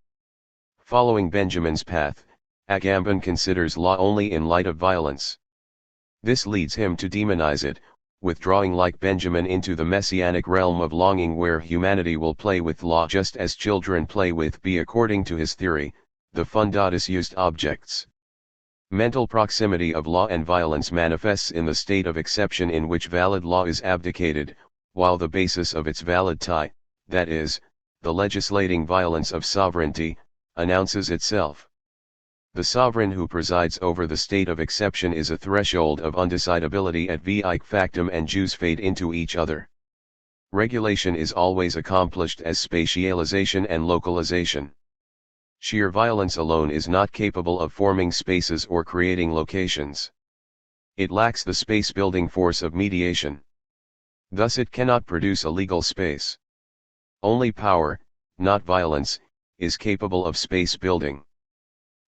Following Benjamin's path, Agamben considers law only in light of violence. This leads him to demonize it, withdrawing like Benjamin into the messianic realm of longing where humanity will play with law just as children play with be according to his theory, the fundatus used objects. Mental proximity of law and violence manifests in the state of exception in which valid law is abdicated, while the basis of its valid tie, that is, the legislating violence of sovereignty, announces itself. The sovereign who presides over the state of exception is a threshold of undecidability at vic factum and Jews fade into each other. Regulation is always accomplished as spatialization and localization. Sheer violence alone is not capable of forming spaces or creating locations. It lacks the space-building force of mediation. Thus it cannot produce a legal space. Only power, not violence, is capable of space building.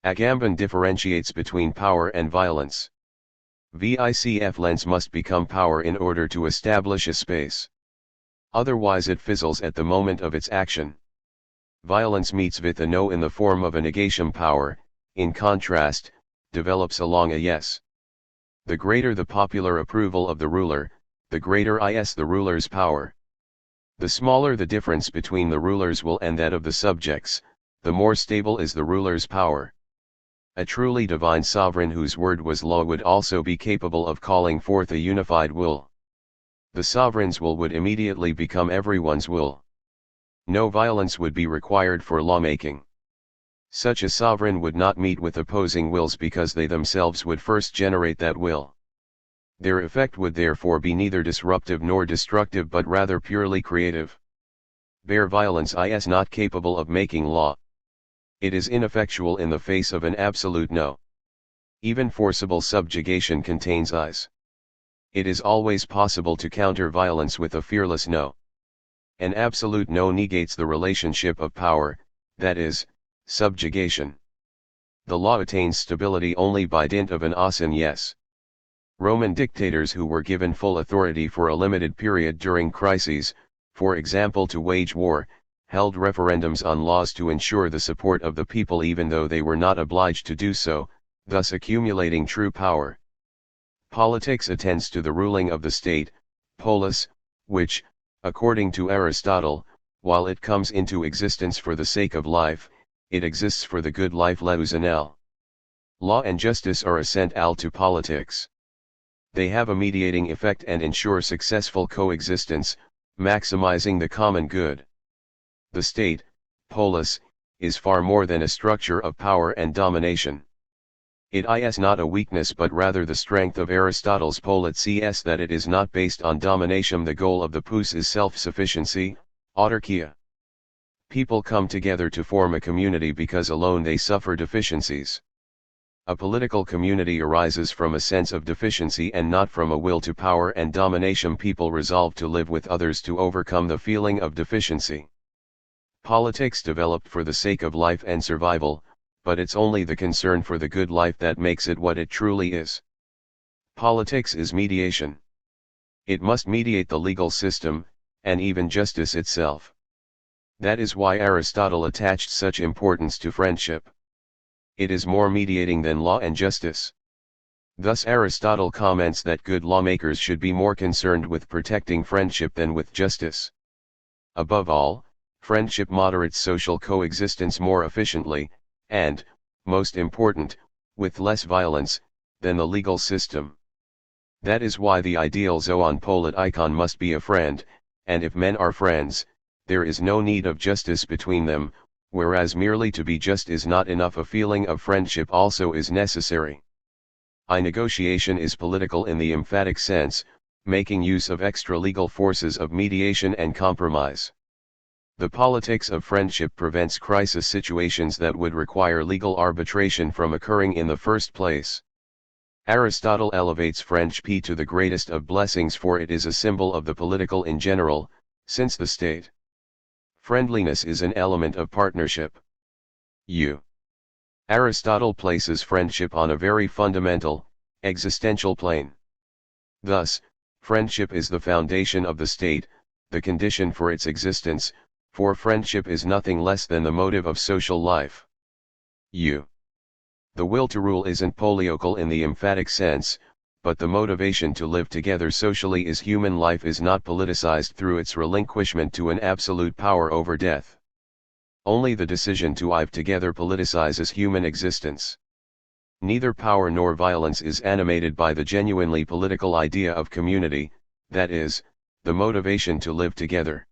Agamben differentiates between power and violence. Violence must become power in order to establish a space. Otherwise it fizzles at the moment of its action. Violence meets with a no in the form of a negation. Power, in contrast, develops along a yes. The greater the popular approval of the ruler, the greater is the ruler's power. The smaller the difference between the ruler's will and that of the subjects, the more stable is the ruler's power. A truly divine sovereign whose word was law would also be capable of calling forth a unified will. The sovereign's will would immediately become everyone's will. No violence would be required for lawmaking. Such a sovereign would not meet with opposing wills because they themselves would first generate that will. Their effect would therefore be neither disruptive nor destructive but rather purely creative. Bare violence is not capable of making law. It is ineffectual in the face of an absolute no. Even forcible subjugation contains is. It is always possible to counter violence with a fearless no. An absolute no negates the relationship of power, that is, subjugation. The law attains stability only by dint of an and yes. Roman dictators who were given full authority for a limited period during crises, for example to wage war, held referendums on laws to ensure the support of the people even though they were not obliged to do so, thus accumulating true power. Politics attends to the ruling of the state, polis, which, according to Aristotle, while it comes into existence for the sake of life, it exists for the good life leusnel. Law and justice are essential to politics. They have a mediating effect and ensure successful coexistence, maximizing the common good. The state, polis, is far more than a structure of power and domination. It is not a weakness but rather the strength of Aristotle's polis that it is not based on domination. The goal of the pous is self-sufficiency, autarkia. People come together to form a community because alone they suffer deficiencies. A political community arises from a sense of deficiency and not from a will to power and domination. People resolve to live with others to overcome the feeling of deficiency. Politics developed for the sake of life and survival, but it's only the concern for the good life that makes it what it truly is. Politics is mediation. It must mediate the legal system, and even justice itself. That is why Aristotle attached such importance to friendship. It is more mediating than law and justice. Thus Aristotle comments that good lawmakers should be more concerned with protecting friendship than with justice. Above all, friendship moderates social coexistence more efficiently, and, most important, with less violence, than the legal system. That is why the ideal zoon politikon must be a friend, and if men are friends, there is no need of justice between them, whereas merely to be just is not enough. A feeling of friendship also is necessary. Negotiation is political in the emphatic sense, making use of extra-legal forces of mediation and compromise. The politics of friendship prevents crisis situations that would require legal arbitration from occurring in the first place. Aristotle elevates friendship to the greatest of blessings, for it is a symbol of the political in general, since the state. Friendliness is an element of partnership. Aristotle places friendship on a very fundamental, existential plane. Thus, friendship is the foundation of the state, the condition for its existence, for friendship is nothing less than the motive of social life. The will to rule isn't polyvocal in the emphatic sense, but the motivation to live together socially is. Human life is not politicized through its relinquishment to an absolute power over death. Only the decision to live together politicizes human existence. Neither power nor violence is animated by the genuinely political idea of community, that is, the motivation to live together.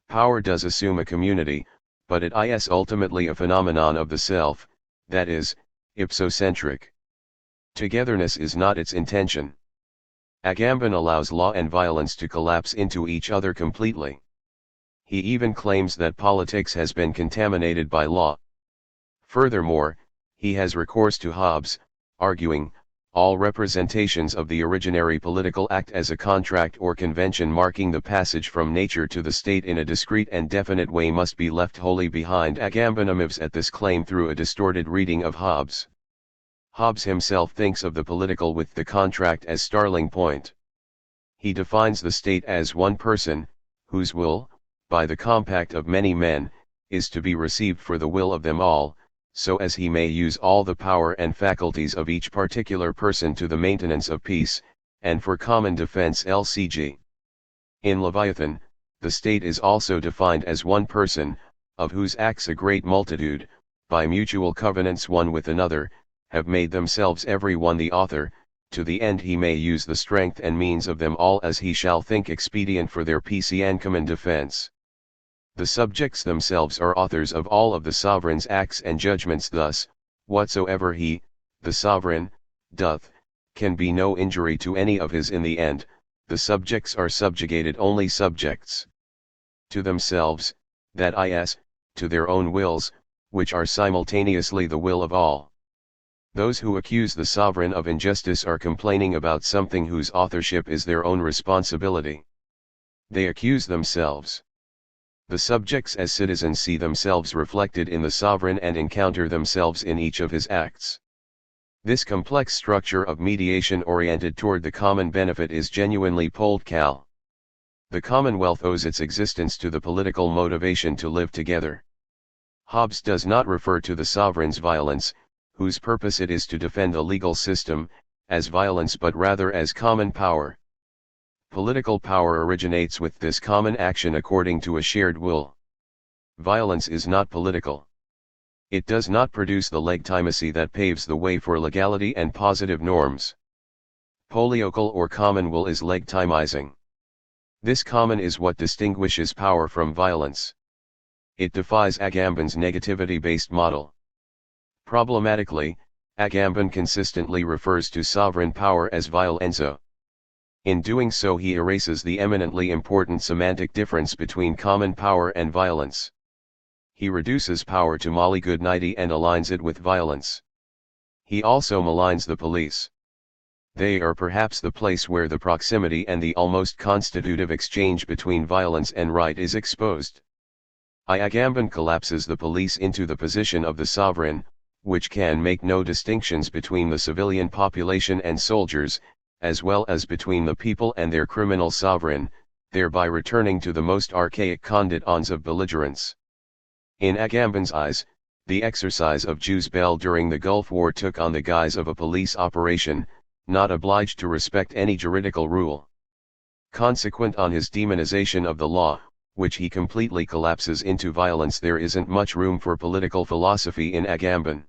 Power does assume a community, but it is ultimately a phenomenon of the self, that is, ipsocentric. Togetherness is not its intention. Agamben allows law and violence to collapse into each other completely. He even claims that politics has been contaminated by law. Furthermore, he has recourse to Hobbes, arguing, all representations of the originary political act as a contract or convention marking the passage from nature to the state in a discrete and definite way must be left wholly behind. Agamben arrives at this claim through a distorted reading of Hobbes. Hobbes himself thinks of the political with the contract as starting point. He defines the state as one person, whose will, by the compact of many men, is to be received for the will of them all, so as he may use all the power and faculties of each particular person to the maintenance of peace, and for common defense. Lcg. In Leviathan, the state is also defined as one person, of whose acts a great multitude, by mutual covenants one with another, have made themselves every one the author, to the end he may use the strength and means of them all as he shall think expedient for their peace and common defense. The subjects themselves are authors of all of the sovereign's acts and judgments. Thus, whatsoever he, the sovereign, doth, can be no injury to any of his in the end. The subjects are subjugated only subjects to themselves, that is, to their own wills, which are simultaneously the will of all. Those who accuse the sovereign of injustice are complaining about something whose authorship is their own responsibility. They accuse themselves. The subjects as citizens see themselves reflected in the sovereign and encounter themselves in each of his acts. This complex structure of mediation oriented toward the common benefit is genuinely political. The Commonwealth owes its existence to the political motivation to live together. Hobbes does not refer to the sovereign's violence, whose purpose it is to defend a legal system, as violence but rather as common power. Political power originates with this common action according to a shared will. Violence is not political. It does not produce the legitimacy that paves the way for legality and positive norms. Polyvocal or common will is legitimizing. This common is what distinguishes power from violence. It defies Agamben's negativity-based model. Problematically, Agamben consistently refers to sovereign power as violenza. In doing so he erases the eminently important semantic difference between common power and violence. He reduces power to malignity and aligns it with violence. He also maligns the police. They are perhaps the place where the proximity and the almost constitutive exchange between violence and right is exposed. Agamben collapses the police into the position of the sovereign, which can make no distinctions between the civilian population and soldiers, as well as between the people and their criminal sovereign, thereby returning to the most archaic conditions of belligerence. In Agamben's eyes, the exercise of jus belli during the Gulf War took on the guise of a police operation, not obliged to respect any juridical rule. Consequent on his demonization of the law, which he completely collapses into violence, there isn't much room for political philosophy in Agamben.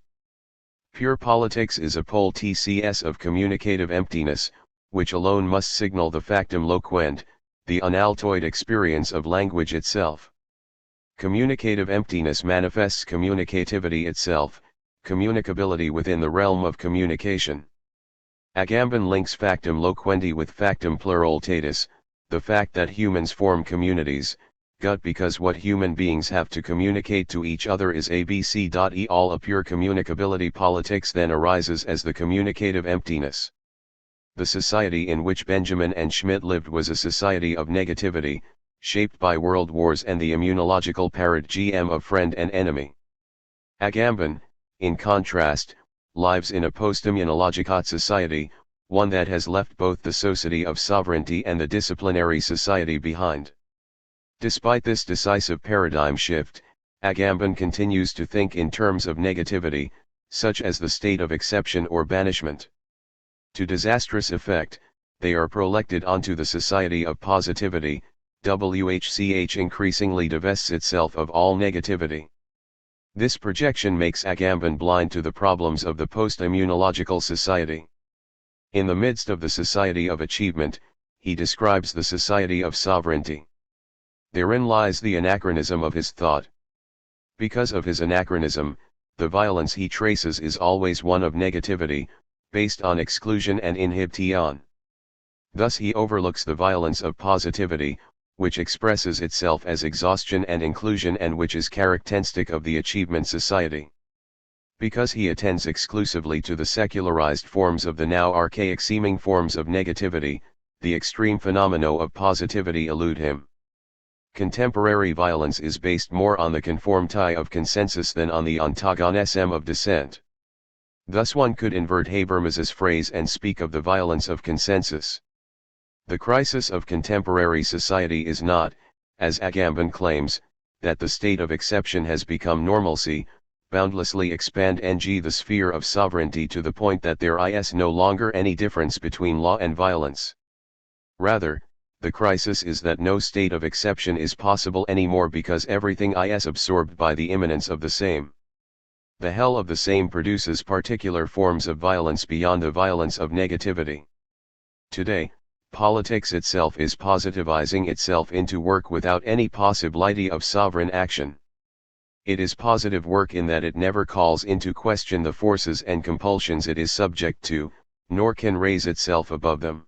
Pure politics is a pole tcs of communicative emptiness, which alone must signal the factum loquent, the unaltoid experience of language itself. Communicative emptiness manifests communicativity itself, communicability within the realm of communication. Agamben links factum loquenti with factum pluralitatis, the fact that humans form communities, gut because what human beings have to communicate to each other is ABC. All a pure communicability politics then arises as the communicative emptiness. The society in which Benjamin and Schmidt lived was a society of negativity, shaped by world wars and the immunological paradigm of friend and enemy. Agamben, in contrast, lives in a post-immunological society, one that has left both the society of sovereignty and the disciplinary society behind. Despite this decisive paradigm shift, Agamben continues to think in terms of negativity, such as the state of exception or banishment. To disastrous effect, they are projected onto the society of positivity. WHCH increasingly divests itself of all negativity. This projection makes Agamben blind to the problems of the post-immunological society. In the midst of the society of achievement, he describes the society of sovereignty. Therein lies the anachronism of his thought. Because of his anachronism, the violence he traces is always one of negativity, based on exclusion and inhibition. Thus he overlooks the violence of positivity, which expresses itself as exhaustion and inclusion and which is characteristic of the achievement society. Because he attends exclusively to the secularized forms of the now archaic-seeming forms of negativity, the extreme phenomena of positivity elude him. Contemporary violence is based more on the conformity of consensus than on the antagonism of dissent. Thus one could invert Habermas's phrase and speak of the violence of consensus. The crisis of contemporary society is not, as Agamben claims, that the state of exception has become normalcy, boundlessly expand the sphere of sovereignty to the point that there is no longer any difference between law and violence. Rather, the crisis is that no state of exception is possible anymore because everything is absorbed by the immanence of the same. The hell of the same produces particular forms of violence beyond the violence of negativity. Today, politics itself is positivizing itself into work without any possibility of sovereign action. It is positive work in that it never calls into question the forces and compulsions it is subject to, nor can raise itself above them.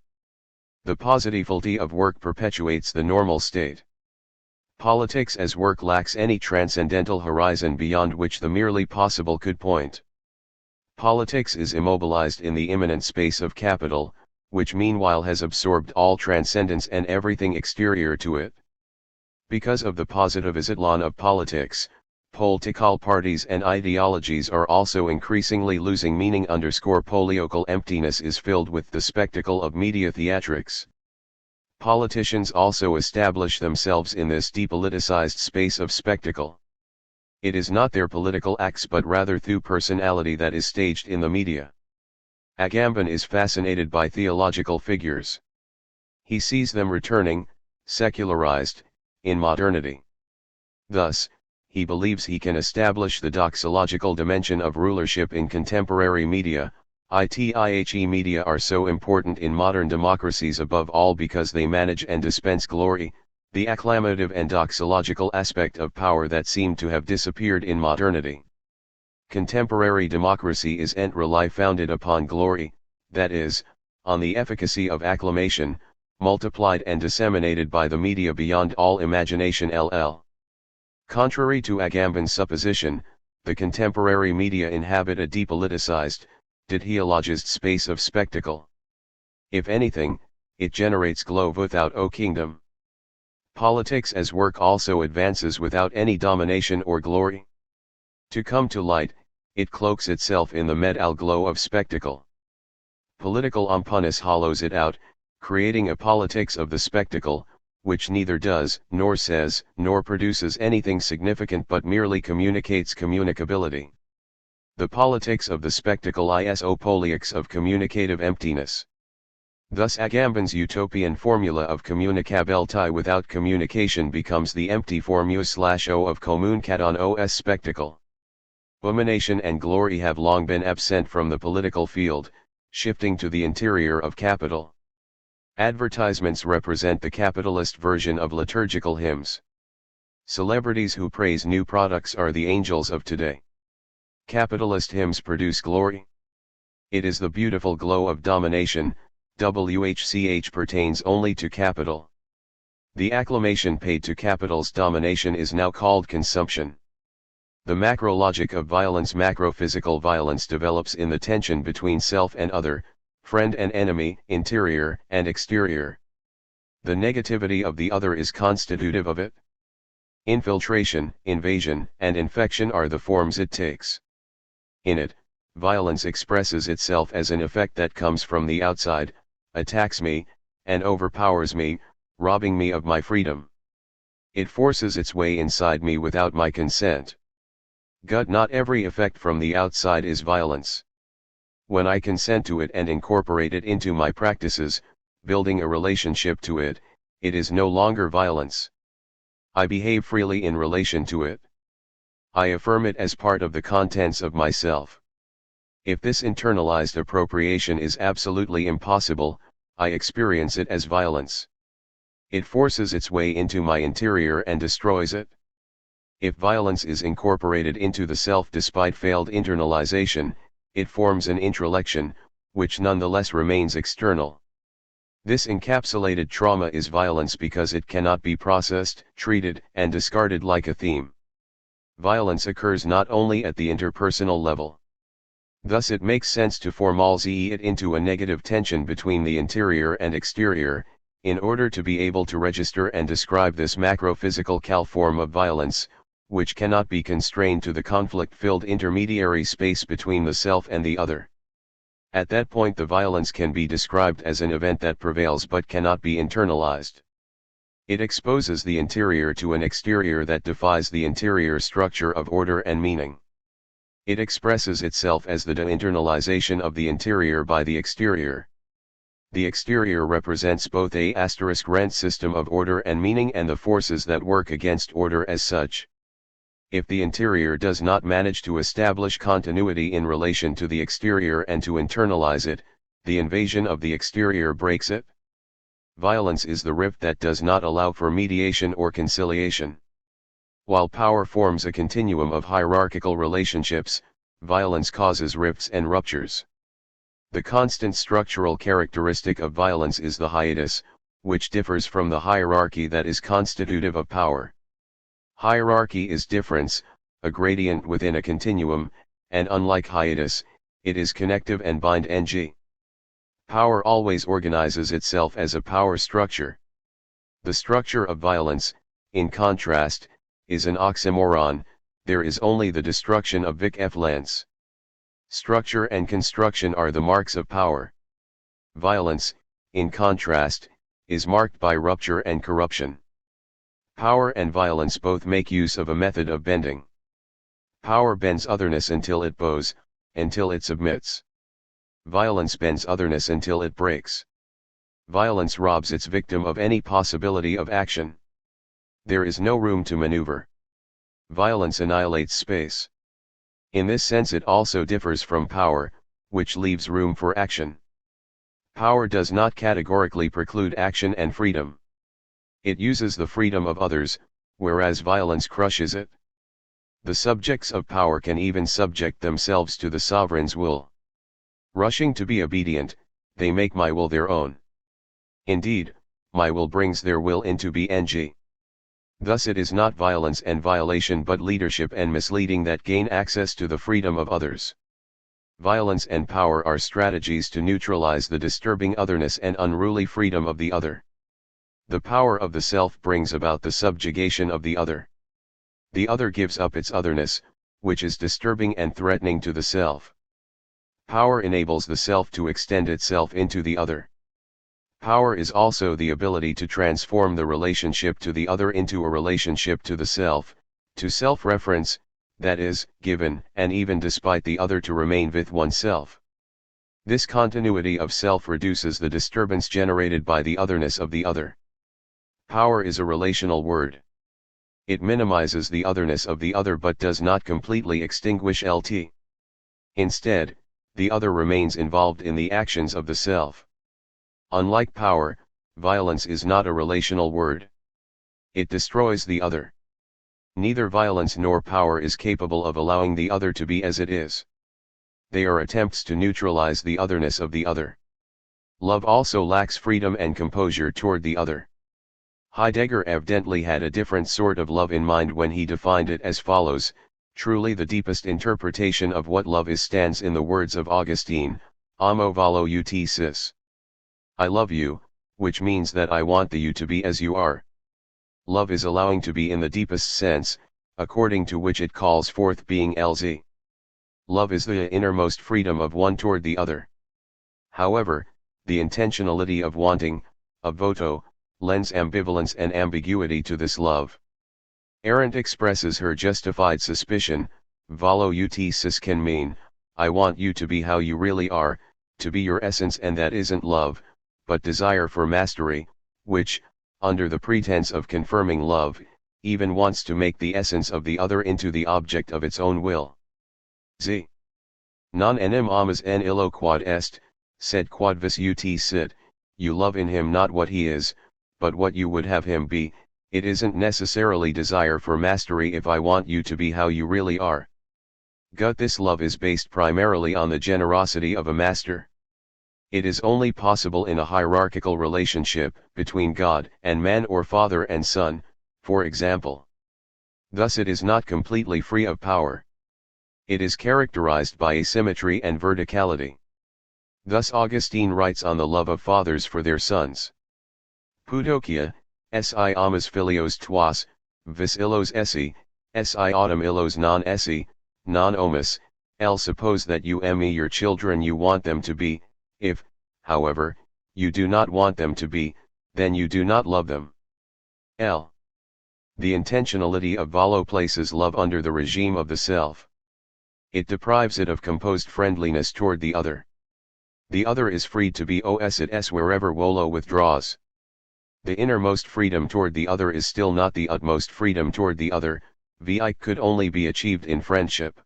The positivity of work perpetuates the normal state. Politics as work lacks any transcendental horizon beyond which the merely possible could point. Politics is immobilized in the immanent space of capital, which meanwhile has absorbed all transcendence and everything exterior to it. Because of the positivisation of politics, political parties and ideologies are also increasingly losing meaning. Political emptiness is filled with the spectacle of media theatrics. Politicians also establish themselves in this depoliticized space of spectacle. It is not their political acts but rather through personality that is staged in the media. Agamben is fascinated by theological figures. He sees them returning, secularized, in modernity. Thus, he believes he can establish the doxological dimension of rulership in contemporary media. ITIHE media are so important in modern democracies above all because they manage and dispense glory, the acclamative and doxological aspect of power that seemed to have disappeared in modernity. Contemporary democracy is en really founded upon glory, that is, on the efficacy of acclamation, multiplied and disseminated by the media beyond all imagination. Contrary to Agamben's supposition, the contemporary media inhabit a depoliticized, ideologized space of spectacle. If anything, it generates glow without a kingdom. Politics as work also advances without any domination or glory. To come to light, it cloaks itself in the medal glow of spectacle. Political umpunus hollows it out, creating a politics of the spectacle, which neither does, nor says, nor produces anything significant but merely communicates communicability. The politics of the spectacle is opolix of communicative emptiness. Thus Agamben's utopian formula of communicability without communication becomes the empty formula/o of communication os spectacle. Illumination and glory have long been absent from the political field, shifting to the interior of capital. Advertisements represent the capitalist version of liturgical hymns. Celebrities who praise new products are the angels of today. Capitalist hymns produce glory. It is the beautiful glow of domination. WHCH pertains only to capital. The acclamation paid to capital's domination is now called consumption. The macro logic of violence, macro-physical violence, develops in the tension between self and other, friend and enemy, interior and exterior. The negativity of the other is constitutive of it. Infiltration, invasion, and infection are the forms it takes. In it, violence expresses itself as an effect that comes from the outside, attacks me, and overpowers me, robbing me of my freedom. It forces its way inside me without my consent. Not every effect from the outside is violence. When I consent to it and incorporate it into my practices, building a relationship to it, it is no longer violence. I behave freely in relation to it. I affirm it as part of the contents of myself. If this internalized appropriation is absolutely impossible, I experience it as violence. It forces its way into my interior and destroys it. If violence is incorporated into the self despite failed internalization, it forms an intralection, which nonetheless remains external. This encapsulated trauma is violence because it cannot be processed, treated, and discarded like a theme. Violence occurs not only at the interpersonal level. Thus it makes sense to formalize it into a negative tension between the interior and exterior, in order to be able to register and describe this macro-physical form of violence, which cannot be constrained to the conflict-filled intermediary space between the self and the other. At that point the violence can be described as an event that prevails but cannot be internalized. It exposes the interior to an exterior that defies the interior structure of order and meaning. It expresses itself as the de-internalization of the interior by the exterior. The exterior represents both a *rent system of order and meaning and the forces that work against order as such. If the interior does not manage to establish continuity in relation to the exterior and to internalize it, the invasion of the exterior breaks it. Violence is the rift that does not allow for mediation or conciliation. While power forms a continuum of hierarchical relationships, violence causes rifts and ruptures. The constant structural characteristic of violence is the hiatus, which differs from the hierarchy that is constitutive of power. Hierarchy is difference, a gradient within a continuum, and unlike hiatus, it is connective and bind-ng. Power always organizes itself as a power structure. The structure of violence, in contrast, is an oxymoron. There is only the destruction of Vic F. Lance. Structure and construction are the marks of power. Violence, in contrast, is marked by rupture and corruption. Power and violence both make use of a method of bending. Power bends otherness until it bows, until it submits. Violence bends otherness until it breaks. Violence robs its victim of any possibility of action. There is no room to maneuver. Violence annihilates space. In this sense it also differs from power, which leaves room for action. Power does not categorically preclude action and freedom. It uses the freedom of others, whereas violence crushes it. The subjects of power can even subject themselves to the sovereign's will. Rushing to be obedient, they make my will their own. Indeed, my will brings their will into being. Thus it is not violence and violation but leadership and misleading that gain access to the freedom of others. Violence and power are strategies to neutralize the disturbing otherness and unruly freedom of the other. The power of the self brings about the subjugation of the other. The other gives up its otherness, which is disturbing and threatening to the self. Power enables the self to extend itself into the other. Power is also the ability to transform the relationship to the other into a relationship to the self, to self-reference, that is, given and even despite the other to remain with oneself. This continuity of self reduces the disturbance generated by the otherness of the other. Power is a relational word. It minimizes the otherness of the other but does not completely extinguish LT. Instead, the other remains involved in the actions of the self. Unlike power, violence is not a relational word. It destroys the other. Neither violence nor power is capable of allowing the other to be as it is. They are attempts to neutralize the otherness of the other. Love also lacks freedom and composure toward the other. Heidegger evidently had a different sort of love in mind when he defined it as follows: truly the deepest interpretation of what love is stands in the words of Augustine, amo volo ut sis. I love you, which means that I want the you to be as you are. Love is allowing to be in the deepest sense, according to which it calls forth being LZ. Love is the innermost freedom of one toward the other. However, the intentionality of wanting, of voto, lends ambivalence and ambiguity to this love. Arendt expresses her justified suspicion, volo ut sis can mean, I want you to be how you really are, to be your essence, and that isn't love, but desire for mastery, which, under the pretense of confirming love, even wants to make the essence of the other into the object of its own will. Z. Non enim amas en illo quod est, sed quod vis ut sit, you love in him not what he is, but what you would have him be. It isn't necessarily desire for mastery if I want you to be how you really are. Gut this love is based primarily on the generosity of a master. It is only possible in a hierarchical relationship, between God and man or father and son, for example. Thus it is not completely free of power. It is characterized by asymmetry and verticality. Thus Augustine writes on the love of fathers for their sons. Peudokia, si amas filios tuas, vis illos esse, si autem illos non esse, non omus, L. Suppose that you me your children you want them to be, if, however, you do not want them to be, then you do not love them. L. The intentionality of volo places love under the regime of the self. It deprives it of composed friendliness toward the other. The other is freed to be os it s wherever volo withdraws. The innermost freedom toward the other is still not the utmost freedom toward the other, vi could only be achieved in friendship.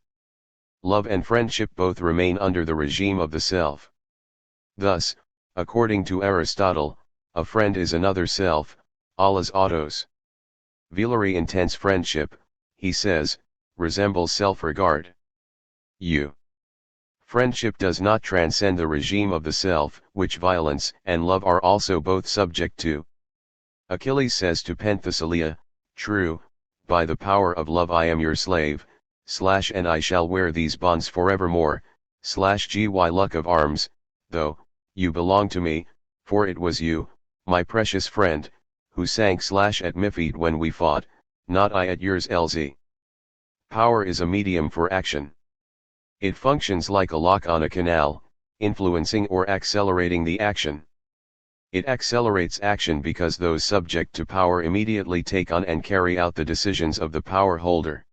Love and friendship both remain under the regime of the self. Thus, according to Aristotle, a friend is another self, alles autos. Velary intense friendship, he says, resembles self-regard. Friendship does not transcend the regime of the self, which violence and love are also both subject to. Achilles says to Penthesilea, true, by the power of love I am your slave, and I shall wear these bonds forevermore, gy luck of arms, though, you belong to me, for it was you, my precious friend, who sank at my feet when we fought, not I at yours. LZ. Power is a medium for action. It functions like a lock on a canal, influencing or accelerating the action. It accelerates action because those subject to power immediately take on and carry out the decisions of the power holder.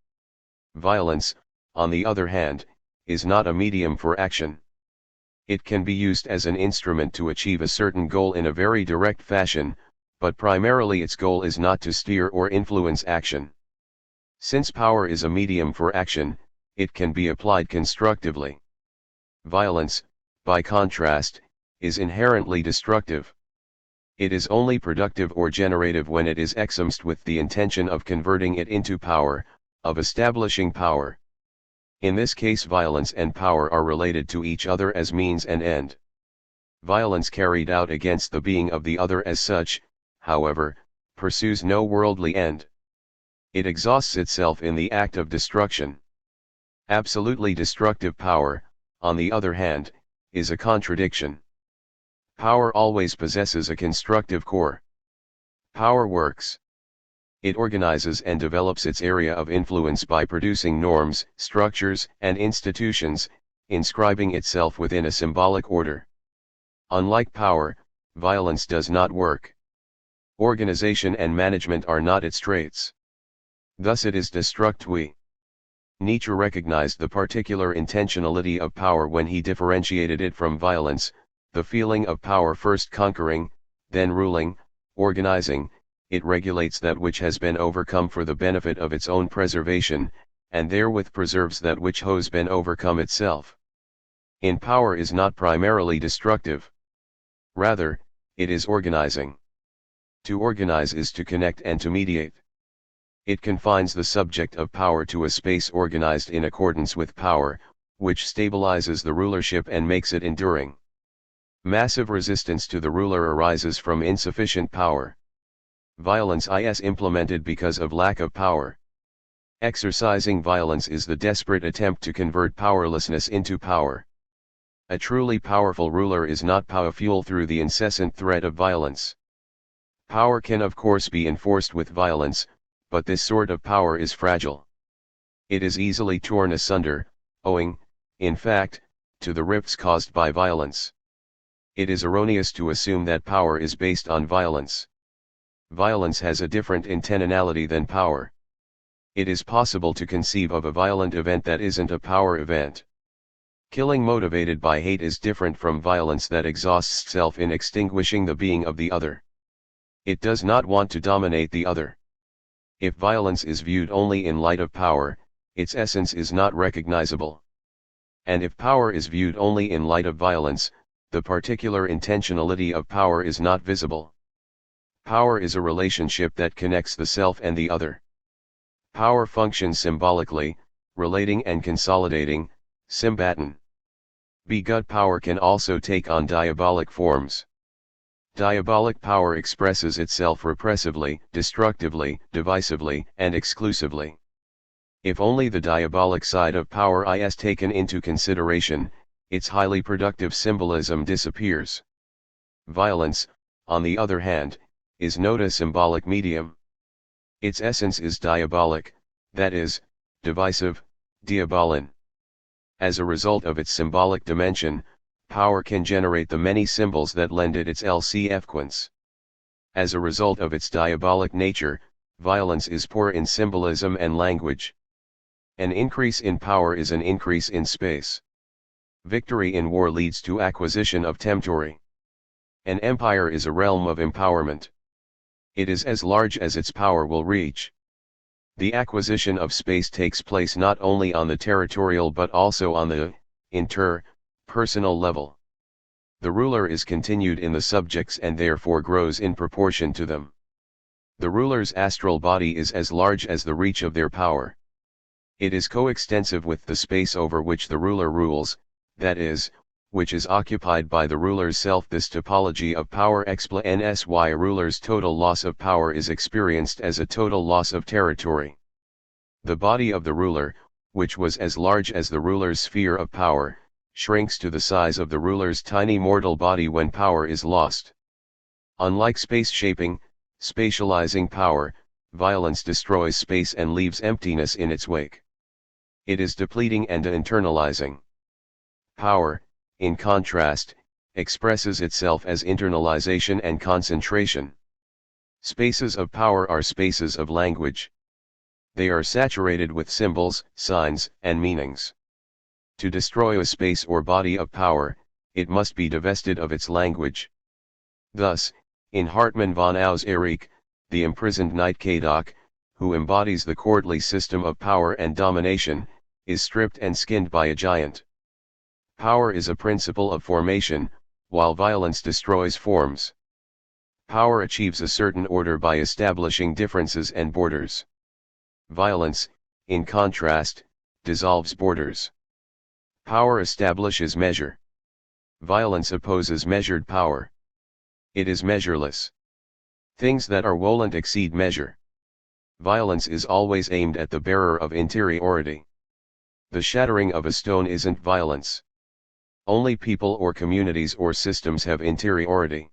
Violence, on the other hand, is not a medium for action. It can be used as an instrument to achieve a certain goal in a very direct fashion, but primarily its goal is not to steer or influence action. Since power is a medium for action, it can be applied constructively. Violence, by contrast, is inherently destructive. It is only productive or generative when it is exummed with the intention of converting it into power, of establishing power. In this case violence and power are related to each other as means and end. Violence carried out against the being of the other as such, however, pursues no worldly end. It exhausts itself in the act of destruction. Absolutely destructive power, on the other hand, is a contradiction. Power always possesses a constructive core. Power works. It organizes and develops its area of influence by producing norms, structures, and institutions, inscribing itself within a symbolic order. Unlike power, violence does not work. Organization and management are not its traits. Thus it is destructui. Nietzsche recognized the particular intentionality of power when he differentiated it from violence, the feeling of power first conquering, then ruling, organizing. It regulates that which has been overcome for the benefit of its own preservation, and therewith preserves that which has been overcome itself. In power is not primarily destructive. Rather, it is organizing. To organize is to connect and to mediate. It confines the subject of power to a space organized in accordance with power, which stabilizes the rulership and makes it enduring. Massive resistance to the ruler arises from insufficient power. Violence is implemented because of lack of power. Exercising violence is the desperate attempt to convert powerlessness into power. A truly powerful ruler is not powerful through the incessant threat of violence. Power can of course be enforced with violence, but this sort of power is fragile. It is easily torn asunder, owing, in fact, to the rifts caused by violence. It is erroneous to assume that power is based on violence. Violence has a different intentionality than power. It is possible to conceive of a violent event that isn't a power event. Killing motivated by hate is different from violence that exhausts self in extinguishing the being of the other. It does not want to dominate the other. If violence is viewed only in light of power, its essence is not recognizable. And if power is viewed only in light of violence, the particular intentionality of power is not visible. Power is a relationship that connects the self and the other. Power functions symbolically, relating and consolidating, symbatan. But power can also take on diabolic forms. Diabolic power expresses itself repressively, destructively, divisively, and exclusively. If only the diabolic side of power is taken into consideration, its highly productive symbolism disappears. Violence, on the other hand, is not a symbolic medium. Its essence is diabolic, that is, divisive, diabolin. As a result of its symbolic dimension, power can generate the many symbols that lend it its LCFquence. As a result of its diabolic nature, violence is poor in symbolism and language. An increase in power is an increase in space. Victory in war leads to acquisition of territory. An empire is a realm of empowerment. It is as large as its power will reach. The acquisition of space takes place not only on the territorial but also on the personal level. The ruler is continued in the subjects and therefore grows in proportion to them. The ruler's astral body is as large as the reach of their power. It is coextensive with the space over which the ruler rules, that is, which is occupied by the ruler's self. This topology of power explains why a ruler's total loss of power is experienced as a total loss of territory. The body of the ruler, which was as large as the ruler's sphere of power, shrinks to the size of the ruler's tiny mortal body when power is lost. Unlike space shaping, spatializing power, violence destroys space and leaves emptiness in its wake. It is depleting and internalizing. Power, in contrast, expresses itself as internalization and concentration. Spaces of power are spaces of language. They are saturated with symbols, signs, and meanings. To destroy a space or body of power, it must be divested of its language. Thus, in Hartmann von Aue's-Erich, the imprisoned knight Kadok, who embodies the courtly system of power and domination, is stripped and skinned by a giant. Power is a principle of formation, while violence destroys forms. Power achieves a certain order by establishing differences and borders. Violence, in contrast, dissolves borders. Power establishes measure. Violence opposes measured power. It is measureless. Things that are won't exceed measure. Violence is always aimed at the bearer of interiority. The shattering of a stone isn't violence. Only people or communities or systems have interiority.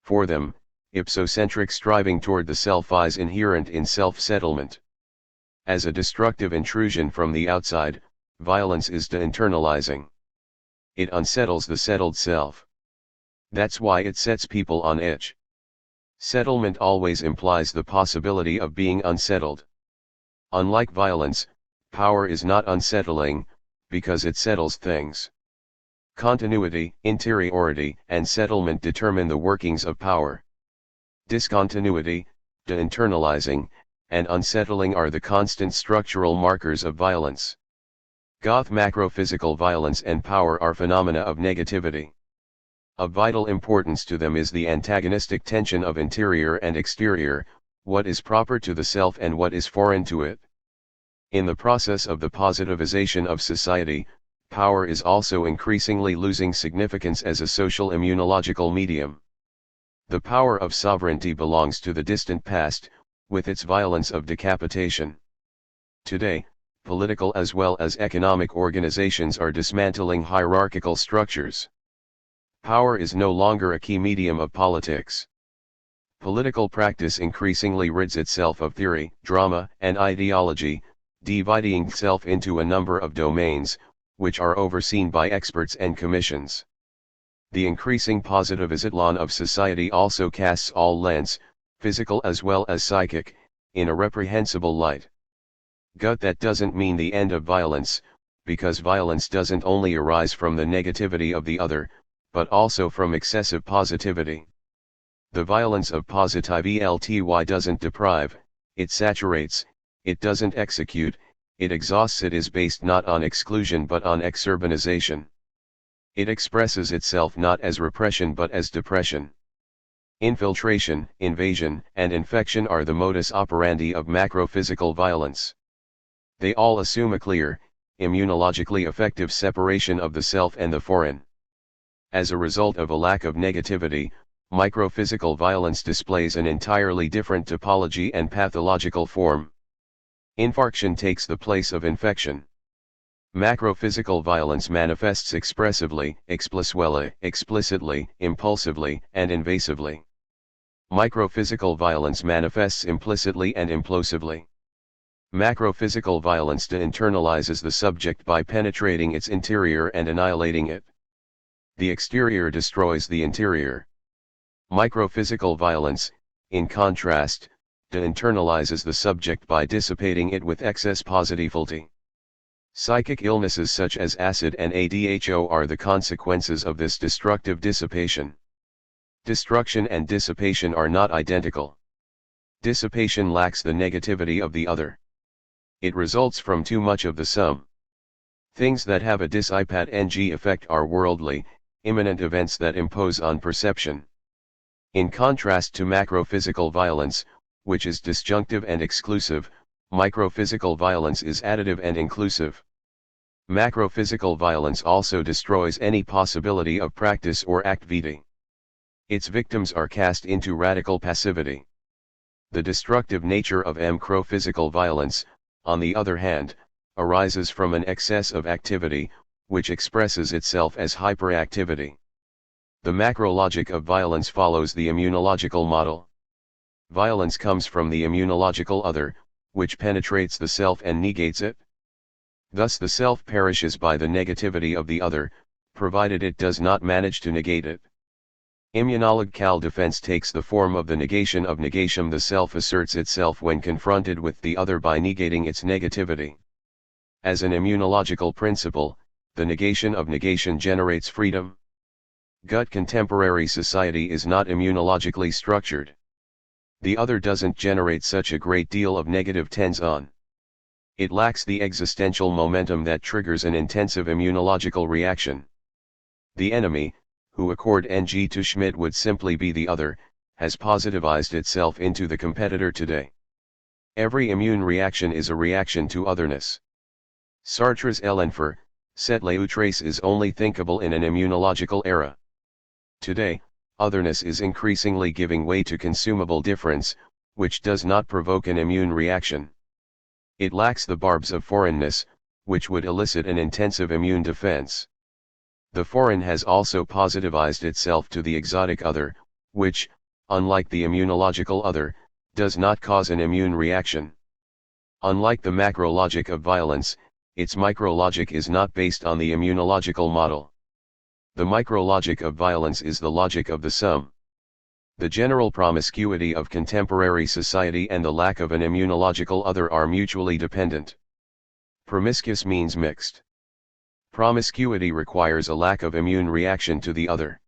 For them, ipsocentric striving toward the self is inherent in self-settlement. As a destructive intrusion from the outside, violence is de-internalizing. It unsettles the settled self. That's why it sets people on edge. Settlement always implies the possibility of being unsettled. Unlike violence, power is not unsettling, because it settles things. Continuity, interiority, and settlement determine the workings of power. Discontinuity, de-internalizing, and unsettling are the constant structural markers of violence. Goth macrophysical violence and power are phenomena of negativity. Of vital importance to them is the antagonistic tension of interior and exterior, what is proper to the self and what is foreign to it. In the process of the positivization of society, power is also increasingly losing significance as a social immunological medium. The power of sovereignty belongs to the distant past, with its violence of decapitation. Today, political as well as economic organizations are dismantling hierarchical structures. Power is no longer a key medium of politics. Political practice increasingly rids itself of theory, drama, and ideology, dividing itself into a number of domains, which are overseen by experts and commissions. The increasing positivization of society also casts all lens, physical as well as psychic, in a reprehensible light. That doesn't mean the end of violence, because violence doesn't only arise from the negativity of the other, but also from excessive positivity. The violence of positivity doesn't deprive, it saturates, it doesn't execute, it exhausts. It is based not on exclusion but on exurbanization. It expresses itself not as repression but as depression. Infiltration, invasion, and infection are the modus operandi of macrophysical violence. They all assume a clear, immunologically effective separation of the self and the foreign. As a result of a lack of negativity, microphysical violence displays an entirely different topology and pathological form. Infarction takes the place of infection. Macrophysical violence manifests expressively, explicitly, impulsively, and invasively. Microphysical violence manifests implicitly and implosively. Macrophysical violence de-internalizes the subject by penetrating its interior and annihilating it. The exterior destroys the interior. Microphysical violence, in contrast, de-internalizes the subject by dissipating it with excess positivity. Psychic illnesses such as acid and ADHO are the consequences of this destructive dissipation. Destruction and dissipation are not identical. Dissipation lacks the negativity of the other. It results from too much of the sum. Things that have a dissipate-ng effect are worldly, immanent events that impose on perception. In contrast to macrophysical violence, which is disjunctive and exclusive, microphysical violence is additive and inclusive. Macrophysical violence also destroys any possibility of practice or activity. Its victims are cast into radical passivity. The destructive nature of macrophysical violence, on the other hand, arises from an excess of activity, which expresses itself as hyperactivity. The macrologic of violence follows the immunological model. Violence comes from the immunological other, which penetrates the self and negates it. Thus the self perishes by the negativity of the other, provided it does not manage to negate it. Immunological defense takes the form of the negation of negation. The self asserts itself when confronted with the other by negating its negativity. As an immunological principle, the negation of negation generates freedom. Contemporary society is not immunologically structured. The other doesn't generate such a great deal of negative tension. It lacks the existential momentum that triggers an intensive immunological reaction. The enemy, who accord ng to Schmidt would simply be the other, has positivized itself into the competitor today. Every immune reaction is a reaction to otherness. Sartre's l'enfer, cette l'outrance is only thinkable in an immunological era. Today, otherness is increasingly giving way to consumable difference, which does not provoke an immune reaction. It lacks the barbs of foreignness, which would elicit an intensive immune defense. The foreign has also positivized itself to the exotic other, which, unlike the immunological other, does not cause an immune reaction. Unlike the macrologic of violence, its micrologic is not based on the immunological model. The micrologic of violence is the logic of the sum. The general promiscuity of contemporary society and the lack of an immunological other are mutually dependent. Promiscuous means mixed. Promiscuity requires a lack of immune reaction to the other.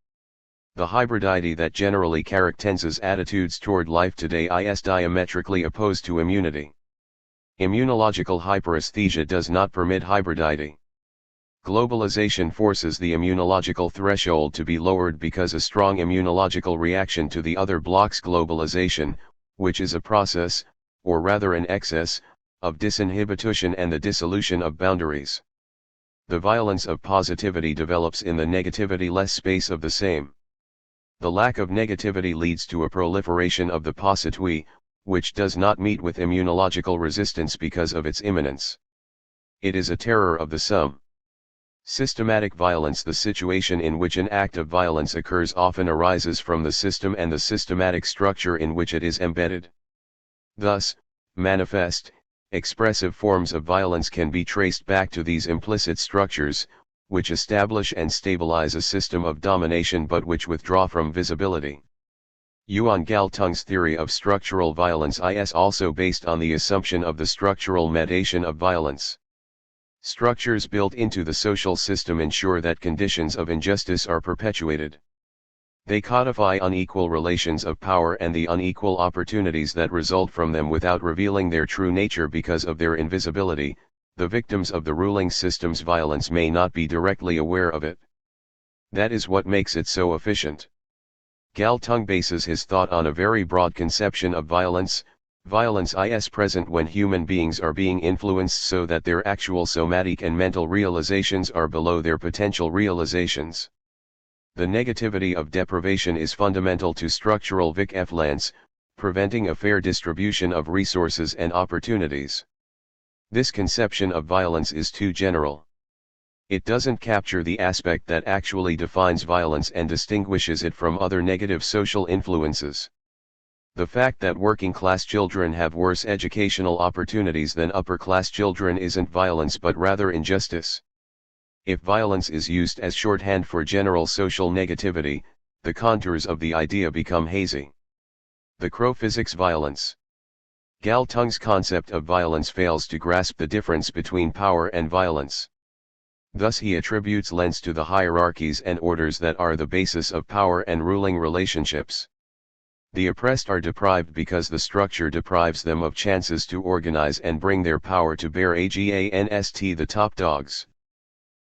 The hybridity that generally characterizes attitudes toward life today is diametrically opposed to immunity. Immunological hyperesthesia does not permit hybridity. Globalization forces the immunological threshold to be lowered because a strong immunological reaction to the other blocks globalization, which is a process, or rather an excess, of disinhibition and the dissolution of boundaries. The violence of positivity develops in the negativity-less space of the same. The lack of negativity leads to a proliferation of the positui, which does not meet with immunological resistance because of its imminence. It is a terror of the sum. Systematic violence. The situation in which an act of violence occurs often arises from the system and the systematic structure in which it is embedded. Thus, manifest, expressive forms of violence can be traced back to these implicit structures, which establish and stabilize a system of domination but which withdraw from visibility. Yuan Galtung's theory of structural violence is also based on the assumption of the structural mediation of violence. Structures built into the social system ensure that conditions of injustice are perpetuated. They codify unequal relations of power and the unequal opportunities that result from them without revealing their true nature because of their invisibility. The victims of the ruling system's violence may not be directly aware of it. That is what makes it so efficient. Galtung bases his thought on a very broad conception of violence. Violence is present when human beings are being influenced so that their actual somatic and mental realizations are below their potential realizations. The negativity of deprivation is fundamental to structural violence, preventing a fair distribution of resources and opportunities. This conception of violence is too general. It doesn't capture the aspect that actually defines violence and distinguishes it from other negative social influences. The fact that working-class children have worse educational opportunities than upper-class children isn't violence but rather injustice. If violence is used as shorthand for general social negativity, the contours of the idea become hazy. The Crow-physics violence. Galtung's concept of violence fails to grasp the difference between power and violence. Thus he attributes lengths to the hierarchies and orders that are the basis of power and ruling relationships. The oppressed are deprived because the structure deprives them of chances to organize and bring their power to bear against the top dogs.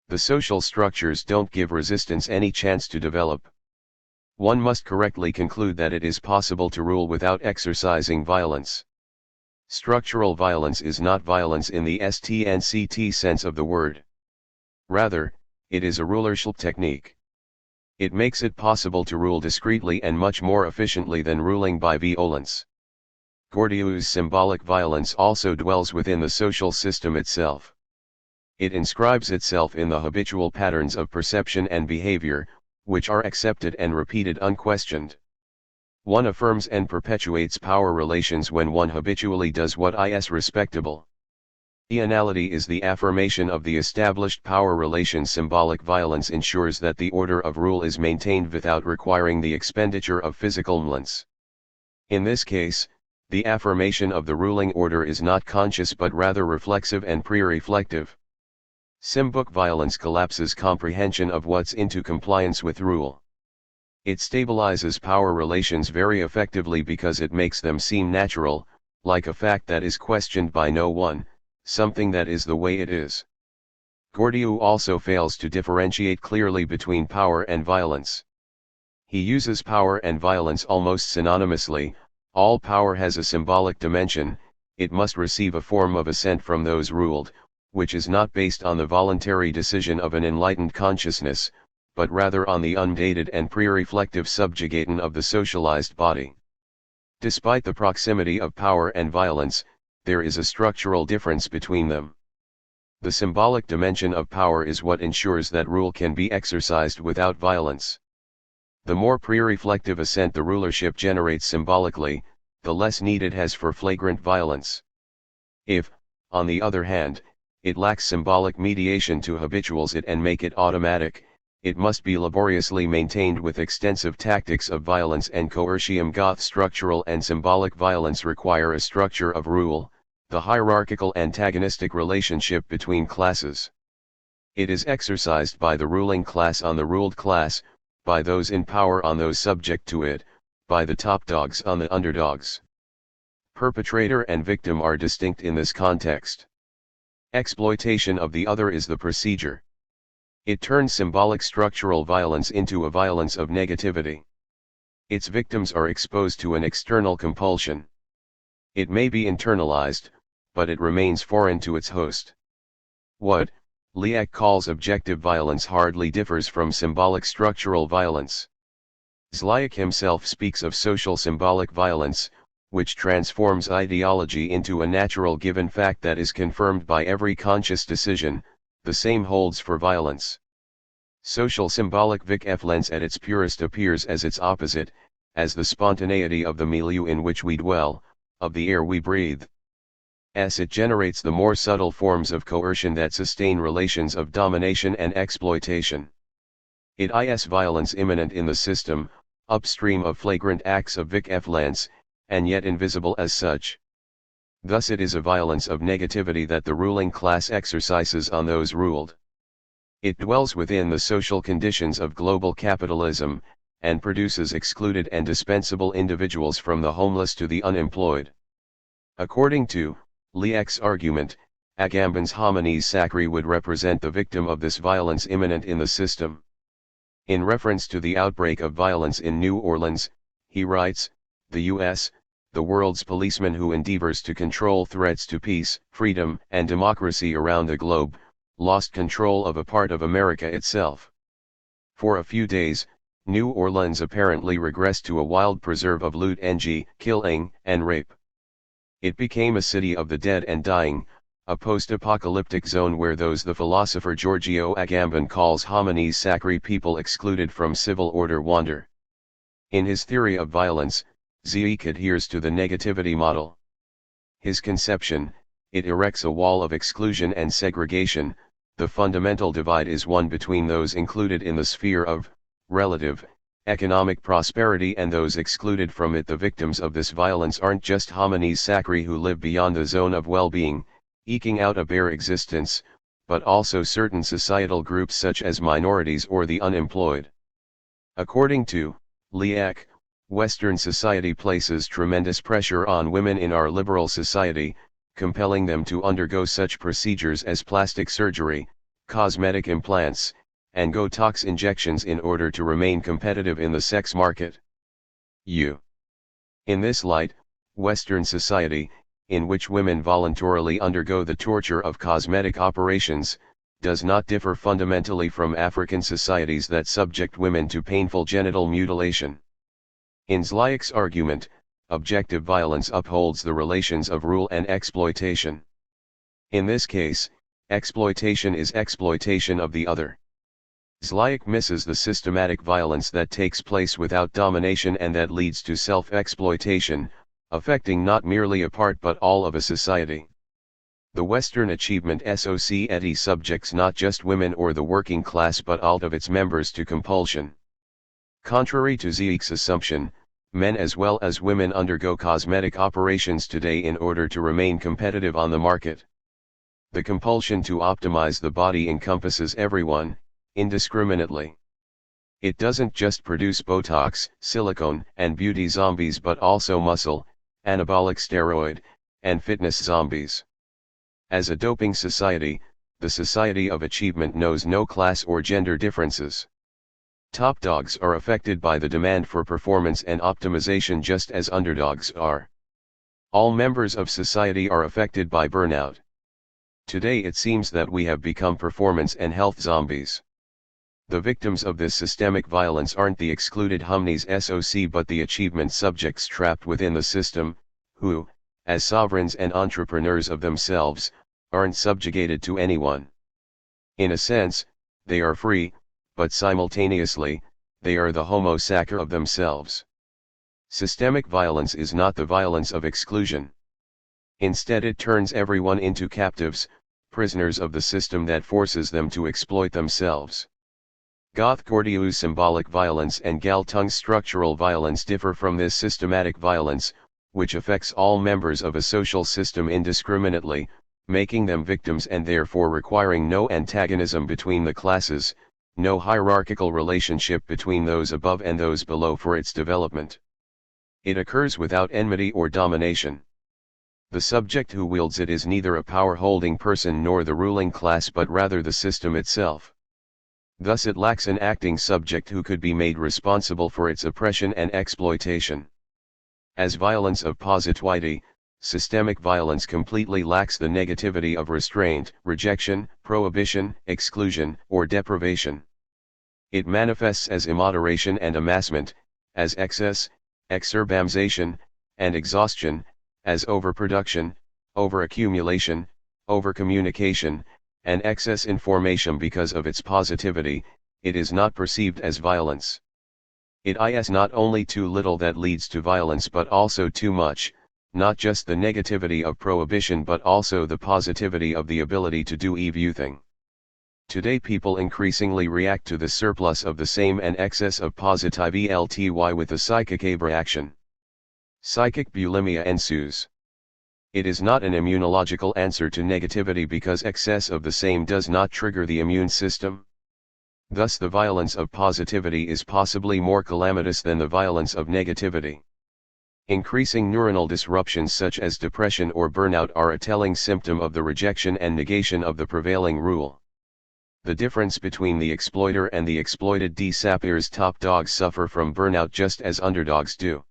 The social structures don't give resistance any chance to develop. One must correctly conclude that it is possible to rule without exercising violence. Structural violence is not violence in the STNCT sense of the word. Rather, it is a rulership technique. It makes it possible to rule discreetly and much more efficiently than ruling by violence. Bourdieu's symbolic violence also dwells within the social system itself. It inscribes itself in the habitual patterns of perception and behavior, which are accepted and repeated unquestioned. One affirms and perpetuates power relations when one habitually does what is respectable. Ionality is the affirmation of the established power relations. Symbolic violence ensures that the order of rule is maintained without requiring the expenditure of physical violence. In this case, the affirmation of the ruling order is not conscious but rather reflexive and pre-reflective. Symbolic violence collapses comprehension of what's into compliance with rule. It stabilizes power relations very effectively because it makes them seem natural, like a fact that is questioned by no one, something that is the way it is. Bourdieu also fails to differentiate clearly between power and violence. He uses power and violence almost synonymously. All power has a symbolic dimension, it must receive a form of assent from those ruled, which is not based on the voluntary decision of an enlightened consciousness, but rather on the undated and pre-reflective subjugation of the socialized body. Despite the proximity of power and violence, there is a structural difference between them. The symbolic dimension of power is what ensures that rule can be exercised without violence. The more pre-reflective assent the rulership generates symbolically, the less need it has for flagrant violence. If, on the other hand, it lacks symbolic mediation to habituals it and make it automatic, it must be laboriously maintained with extensive tactics of violence and coercium. Structural and symbolic violence require a structure of rule, the hierarchical antagonistic relationship between classes. It is exercised by the ruling class on the ruled class, by those in power on those subject to it, by the top dogs on the underdogs. Perpetrator and victim are distinct in this context. Exploitation of the other is the procedure. It turns symbolic structural violence into a violence of negativity. Its victims are exposed to an external compulsion. It may be internalized, but it remains foreign to its host. What Liak calls objective violence hardly differs from symbolic structural violence. Zlayuk himself speaks of social symbolic violence, which transforms ideology into a natural given fact that is confirmed by every conscious decision. The same holds for violence. Social symbolic violence at its purest appears as its opposite, as the spontaneity of the milieu in which we dwell, of the air we breathe. As it generates the more subtle forms of coercion that sustain relations of domination and exploitation. It is violence immanent in the system, upstream of flagrant acts of violence, and yet invisible as such. Thus it is a violence of negativity that the ruling class exercises on those ruled. It dwells within the social conditions of global capitalism, and produces excluded and dispensable individuals from the homeless to the unemployed. According to Liek's argument, Agamben's homines sacri would represent the victim of this violence immanent in the system. In reference to the outbreak of violence in New Orleans, he writes, "The U.S., the world's policeman who endeavors to control threats to peace, freedom, and democracy around the globe, lost control of a part of America itself. For a few days, New Orleans apparently regressed to a wild preserve of loot and killing and rape. It became a city of the dead and dying, a post-apocalyptic zone where those the philosopher Giorgio Agamben calls homines sacri people excluded from civil order wander." In his theory of violence, Ziyech adheres to the negativity model. His conception, it erects a wall of exclusion and segregation. The fundamental divide is one between those included in the sphere of relative economic prosperity and those excluded from it. The victims of this violence aren't just homines sacri who live beyond the zone of well-being, eking out a bare existence, but also certain societal groups such as minorities or the unemployed. According to Liek, Western society places tremendous pressure on women in our liberal society, compelling them to undergo such procedures as plastic surgery, cosmetic implants, and Botox injections in order to remain competitive in the sex market. In this light, Western society, in which women voluntarily undergo the torture of cosmetic operations, does not differ fundamentally from African societies that subject women to painful genital mutilation. In Zlayek's argument, objective violence upholds the relations of rule and exploitation. In this case, exploitation is exploitation of the other. Zlayek misses the systematic violence that takes place without domination and that leads to self-exploitation, affecting not merely a part but all of a society. The Western achievement society subjects not just women or the working class but all of its members to compulsion. Contrary to Ziyech's assumption, men as well as women undergo cosmetic operations today in order to remain competitive on the market. The compulsion to optimize the body encompasses everyone, indiscriminately. It doesn't just produce Botox, silicone, and beauty zombies but also muscle, anabolic steroid, and fitness zombies. As a doping society, the society of achievement knows no class or gender differences. Top dogs are affected by the demand for performance and optimization just as underdogs are. All members of society are affected by burnout. Today it seems that we have become performance and health zombies. The victims of this systemic violence aren't the excluded homines soc but the achievement subjects trapped within the system, who, as sovereigns and entrepreneurs of themselves, aren't subjugated to anyone. In a sense, they are free, but simultaneously, they are the homo sacer of themselves. Systemic violence is not the violence of exclusion. Instead it turns everyone into captives, prisoners of the system that forces them to exploit themselves. Goth Gordieu's symbolic violence and Galtung's structural violence differ from this systematic violence, which affects all members of a social system indiscriminately, making them victims and therefore requiring no antagonism between the classes, no hierarchical relationship between those above and those below for its development. It occurs without enmity or domination. The subject who wields it is neither a power-holding person nor the ruling class but rather the system itself. Thus it lacks an acting subject who could be made responsible for its oppression and exploitation. As violence of positivity, systemic violence completely lacks the negativity of restraint, rejection, prohibition, exclusion, or deprivation. It manifests as immoderation and amassment, as excess, exurbamation, and exhaustion, as overproduction, overaccumulation, overcommunication, and excess information. Because of its positivity, it is not perceived as violence. It is not only too little that leads to violence but also too much, not just the negativity of prohibition but also the positivity of the ability to do everything. Today people increasingly react to the surplus of the same and excess of positivity with a psychic reaction. Psychic bulimia ensues. It is not an immunological answer to negativity because excess of the same does not trigger the immune system. Thus the violence of positivity is possibly more calamitous than the violence of negativity. Increasing neuronal disruptions such as depression or burnout are a telling symptom of the rejection and negation of the prevailing rule. The difference between the exploiter and the exploited disappears. Top dogs suffer from burnout just as underdogs do.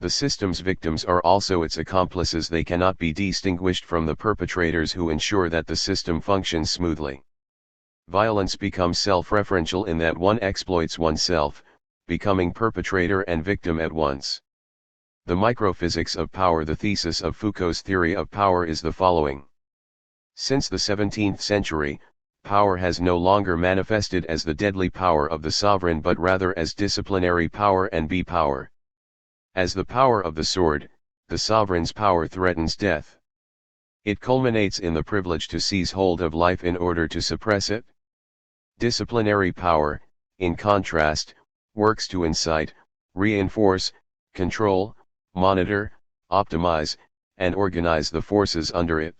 The system's victims are also its accomplices. They cannot be distinguished from the perpetrators who ensure that the system functions smoothly. Violence becomes self-referential in that one exploits oneself, becoming perpetrator and victim at once. The microphysics of power. The thesis of Foucault's theory of power is the following. Since the 17th century, power has no longer manifested as the deadly power of the sovereign but rather as disciplinary power and power. As the power of the sword, the sovereign's power threatens death. It culminates in the privilege to seize hold of life in order to suppress it. Disciplinary power, in contrast, works to incite, reinforce, control, monitor, optimize, and organize the forces under it.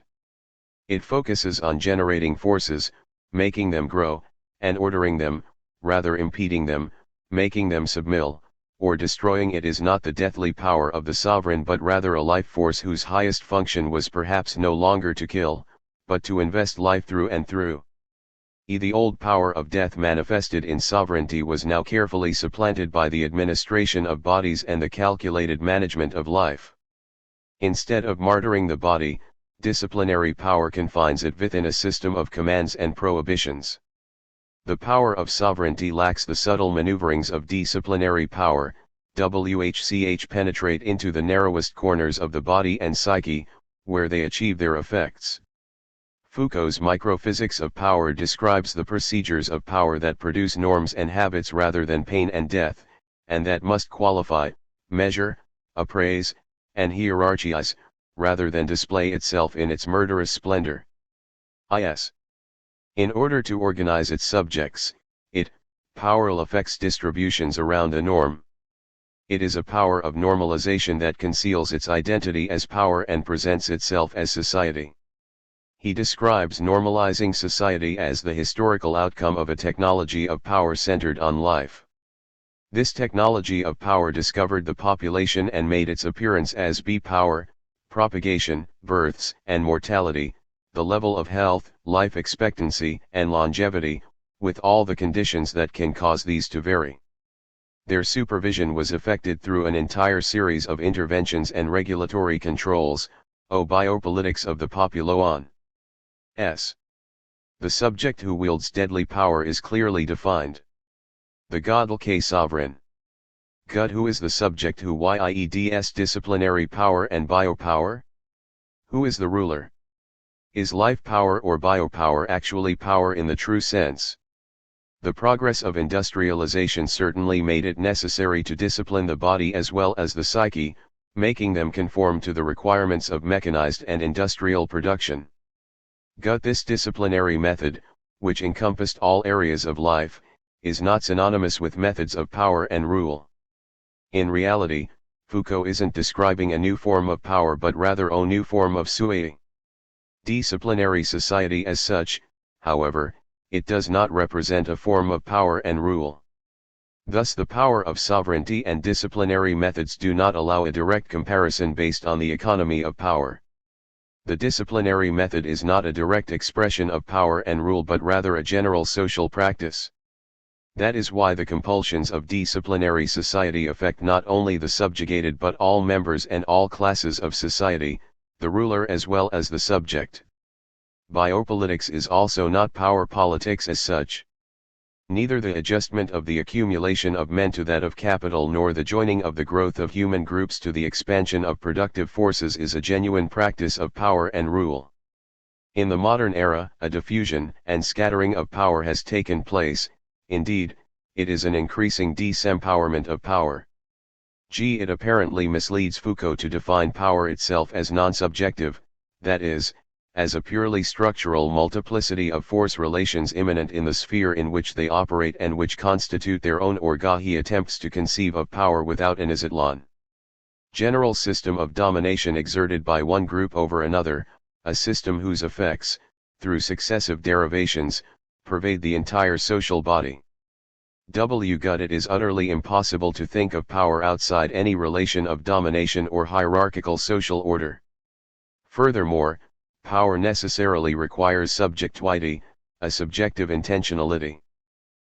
It focuses on generating forces, making them grow, and ordering them, rather impeding them, making them submit, or destroying. It is not the deathly power of the sovereign but rather a life force whose highest function was perhaps no longer to kill, but to invest life through and through. The old power of death manifested in sovereignty was now carefully supplanted by the administration of bodies and the calculated management of life. Instead of martyring the body, disciplinary power confines it within a system of commands and prohibitions. The power of sovereignty lacks the subtle maneuverings of disciplinary power, which penetrate into the narrowest corners of the body and psyche, where they achieve their effects. Foucault's microphysics of power describes the procedures of power that produce norms and habits rather than pain and death, and that must qualify, measure, appraise, and hierarchize, rather than display itself in its murderous splendor. In order to organize its subjects, power affects distributions around a norm. It is a power of normalization that conceals its identity as power and presents itself as society. He describes normalizing society as the historical outcome of a technology of power centered on life. This technology of power discovered the population and made its appearance as power, propagation, births and mortality, the level of health, life expectancy and longevity, with all the conditions that can cause these to vary. Their supervision was effected through an entire series of interventions and regulatory controls, biopolitics of the population. The subject who wields deadly power is clearly defined. The godlike sovereign. God. Who is the subject who wields disciplinary power and biopower? Who is the ruler? Is life power or biopower actually power in the true sense? The progress of industrialization certainly made it necessary to discipline the body as well as the psyche, making them conform to the requirements of mechanized and industrial production. This disciplinary method, which encompassed all areas of life, is not synonymous with methods of power and rule. In reality, Foucault isn't describing a new form of power but rather a new form of sui. Disciplinary society as such, however, it does not represent a form of power and rule. Thus the power of sovereignty and disciplinary methods do not allow a direct comparison based on the economy of power. The disciplinary method is not a direct expression of power and rule but rather a general social practice. That is why the compulsions of disciplinary society affect not only the subjugated but all members and all classes of society, the ruler as well as the subject. Biopolitics is also not power politics as such. Neither the adjustment of the accumulation of men to that of capital nor the joining of the growth of human groups to the expansion of productive forces is a genuine practice of power and rule. In the modern era, a diffusion and scattering of power has taken place. Indeed, it is an increasing disempowerment of power. It apparently misleads Foucault to define power itself as non-subjective, that is, as a purely structural multiplicity of force relations immanent in the sphere in which they operate and which constitute their own orga. He attempts to conceive of power without an isotlan general system of domination exerted by one group over another, a system whose effects, through successive derivations, pervade the entire social body. It is utterly impossible to think of power outside any relation of domination or hierarchical social order. Furthermore, power necessarily requires subjectivity, a subjective intentionality.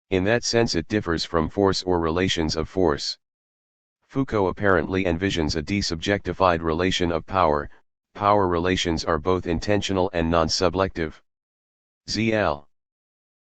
In that sense it differs from force or relations of force. Foucault apparently envisions a desubjectified relation of power. Power relations are both intentional and non-subjective. ZL.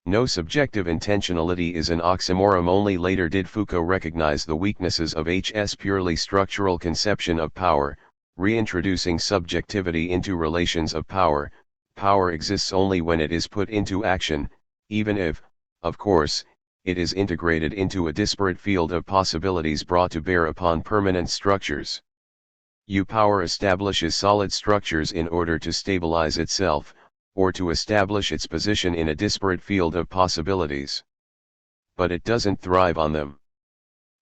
No subjective intentionality is an oxymoron. Only later did Foucault recognize the weaknesses of H's purely structural conception of power, reintroducing subjectivity into relations of power. Power exists only when it is put into action, even if, of course, it is integrated into a disparate field of possibilities brought to bear upon permanent structures. Power establishes solid structures in order to stabilize itself, or to establish its position in a disparate field of possibilities. But it doesn't thrive on them.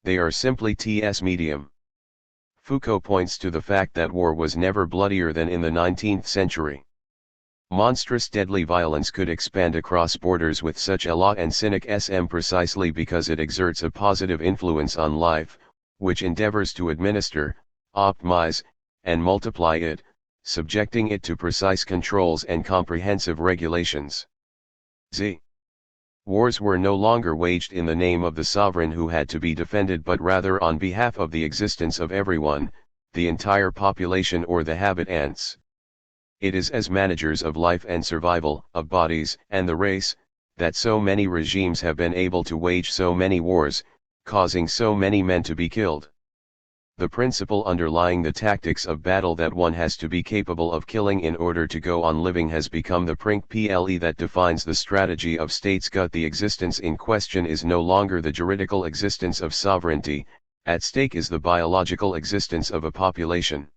They are simply T's medium. Foucault points to the fact that war was never bloodier than in the 19th century. Monstrous deadly violence could expand across borders with such a law and cynic sm precisely because it exerts a positive influence on life, which endeavors to administer, optimize, and multiply it, subjecting it to precise controls and comprehensive regulations. Wars were no longer waged in the name of the sovereign who had to be defended but rather on behalf of the existence of everyone, the entire population or the habitants. It is as managers of life and survival, of bodies and the race, that so many regimes have been able to wage so many wars, causing so many men to be killed. The principle underlying the tactics of battle that one has to be capable of killing in order to go on living has become the principle that defines the strategy of states. The existence in question is no longer the juridical existence of sovereignty, at stake is the biological existence of a population.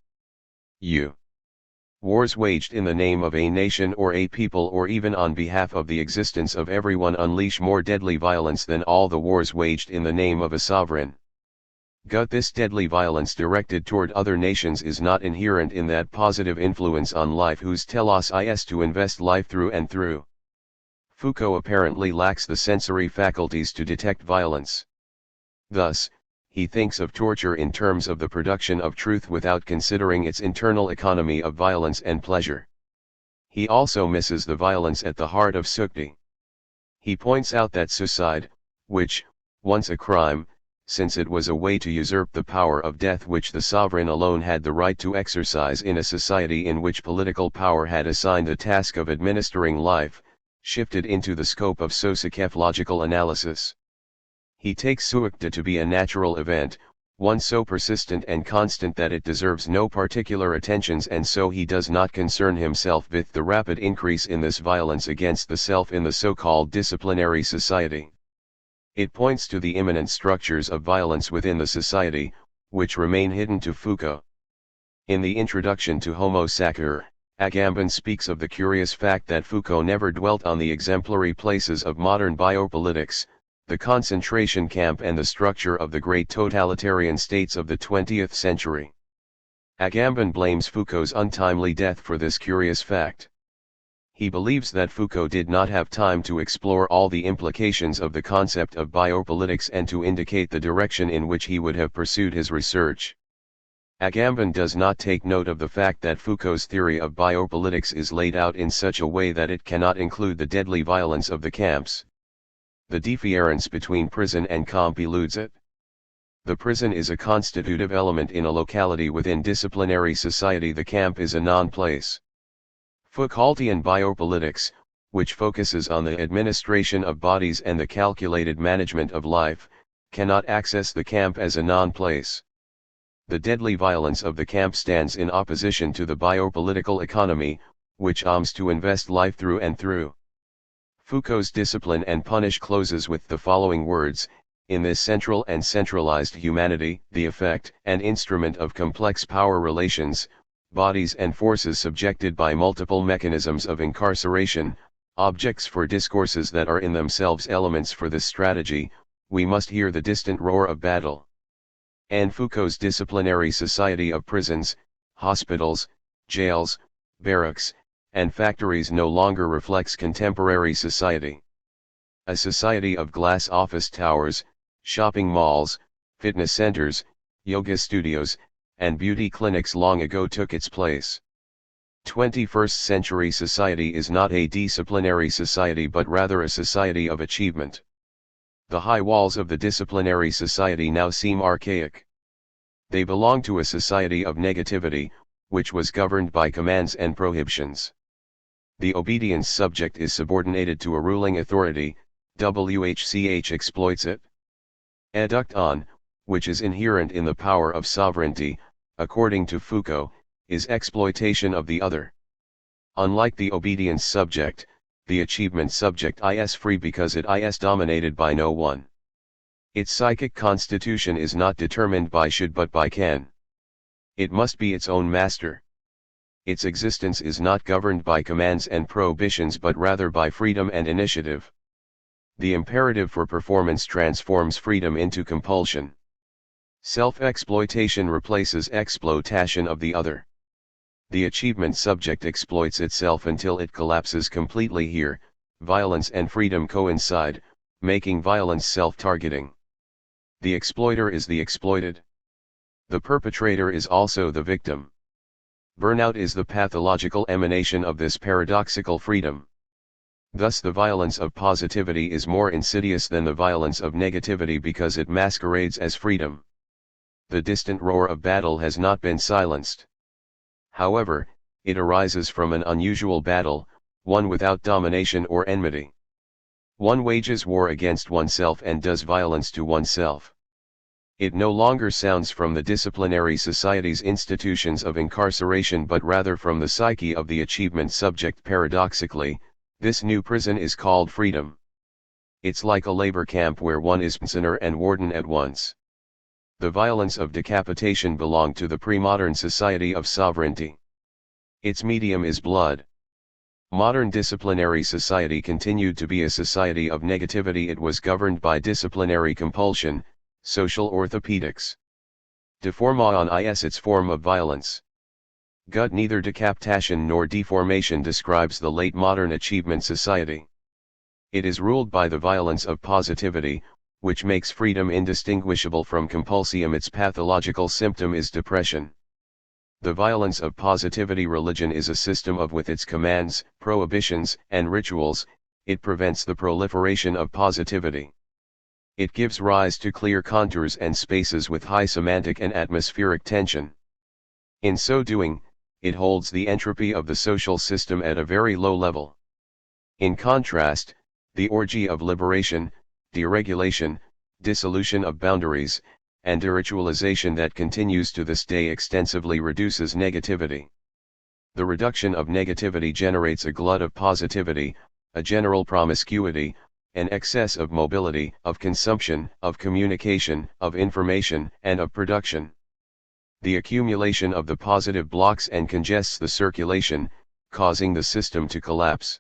Wars waged in the name of a nation or a people or even on behalf of the existence of everyone unleash more deadly violence than all the wars waged in the name of a sovereign. This deadly violence directed toward other nations is not inherent in that positive influence on life whose telos is to invest life through and through. Foucault apparently lacks the sensory faculties to detect violence. Thus, he thinks of torture in terms of the production of truth without considering its internal economy of violence and pleasure. He also misses the violence at the heart of sukti. He points out that suicide, which, once a crime, since it was a way to usurp the power of death which the sovereign alone had the right to exercise in a society in which political power had assigned the task of administering life, shifted into the scope of sociopathological analysis. He takes suicide to be a natural event, one so persistent and constant that it deserves no particular attentions, and so he does not concern himself with the rapid increase in this violence against the self in the so-called disciplinary society. It points to the immanent structures of violence within the society, which remain hidden to Foucault. In the introduction to Homo Sacer, Agamben speaks of the curious fact that Foucault never dwelt on the exemplary places of modern biopolitics, the concentration camp and the structure of the great totalitarian states of the 20th century. Agamben blames Foucault's untimely death for this curious fact. He believes that Foucault did not have time to explore all the implications of the concept of biopolitics and to indicate the direction in which he would have pursued his research. Agamben does not take note of the fact that Foucault's theory of biopolitics is laid out in such a way that it cannot include the deadly violence of the camps. The difference between prison and camp eludes it. The prison is a constitutive element in a locality within disciplinary society. The camp is a non-place. Foucaultian biopolitics, which focuses on the administration of bodies and the calculated management of life, cannot access the camp as a non-place. The deadly violence of the camp stands in opposition to the biopolitical economy, which aims to invest life through and through. Foucault's Discipline and Punish closes with the following words: in this central and centralized humanity, the effect and instrument of complex power relations, bodies and forces subjected by multiple mechanisms of incarceration, objects for discourses that are in themselves elements for this strategy, we must hear the distant roar of battle. And Foucault's disciplinary society of prisons, hospitals, jails, barracks, and factories no longer reflects contemporary society. A society of glass office towers, shopping malls, fitness centers, yoga studios, and beauty clinics long ago took its place. 21st century society is not a disciplinary society but rather a society of achievement. The high walls of the disciplinary society now seem archaic. They belong to a society of negativity, which was governed by commands and prohibitions. The obedience subject is subordinated to a ruling authority, WHCH exploits it. Educt on, which is inherent in the power of sovereignty, according to Foucault, is exploitation of the other. Unlike the obedience subject, the achievement subject is free because it is dominated by no one. Its psychic constitution is not determined by should but by can. It must be its own master. Its existence is not governed by commands and prohibitions but rather by freedom and initiative. The imperative for performance transforms freedom into compulsion. Self-exploitation replaces exploitation of the other. The achievement subject exploits itself until it collapses completely. Here, violence and freedom coincide, making violence self-targeting. The exploiter is the exploited. The perpetrator is also the victim. Burnout is the pathological emanation of this paradoxical freedom. Thus the violence of positivity is more insidious than the violence of negativity because it masquerades as freedom. The distant roar of battle has not been silenced. However, it arises from an unusual battle, one without domination or enmity. One wages war against oneself and does violence to oneself. It no longer sounds from the disciplinary society's institutions of incarceration but rather from the psyche of the achievement subject. Paradoxically, this new prison is called freedom. It's like a labor camp where one is prisoner and warden at once. The violence of decapitation belonged to the pre-modern society of sovereignty. Its medium is blood. Modern disciplinary society continued to be a society of negativity. It was governed by disciplinary compulsion, social orthopedics. Deformation is its form of violence. Gut neither decapitation nor deformation describes the late modern achievement society. It is ruled by the violence of positivity, which makes freedom indistinguishable from compulsium. Its pathological symptom is depression. The violence of positivity. Religion is a system of with its commands, prohibitions, and rituals, it prevents the proliferation of positivity. It gives rise to clear contours and spaces with high semantic and atmospheric tension. In so doing, it holds the entropy of the social system at a very low level. In contrast, the orgy of liberation, deregulation, dissolution of boundaries, and deritualization that continues to this day extensively reduces negativity. The reduction of negativity generates a glut of positivity, a general promiscuity, an excess of mobility, of consumption, of communication, of information, and of production. The accumulation of the positive blocks and congests the circulation, causing the system to collapse.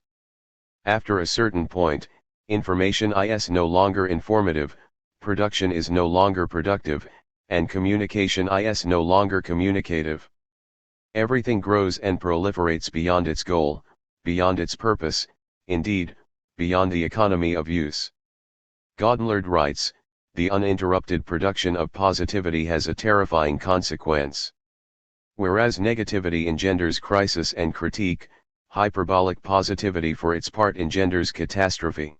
After a certain point, information is no longer informative, production is no longer productive, and communication is no longer communicative. Everything grows and proliferates beyond its goal, beyond its purpose, indeed, beyond the economy of use. Godlard writes, the uninterrupted production of positivity has a terrifying consequence. Whereas negativity engenders crisis and critique, hyperbolic positivity for its part engenders catastrophe.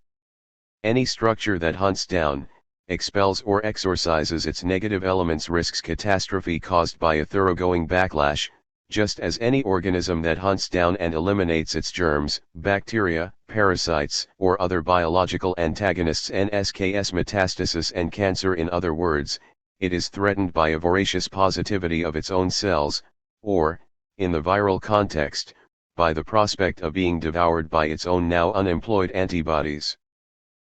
Any structure that hunts down, expels or exorcises its negative elements risks catastrophe caused by a thoroughgoing backlash, Just as any organism that hunts down and eliminates its germs, bacteria, parasites, or other biological antagonists NSKS metastasis and cancer, in other words, it is threatened by a voracious positivity of its own cells, or, in the viral context, by the prospect of being devoured by its own now unemployed antibodies.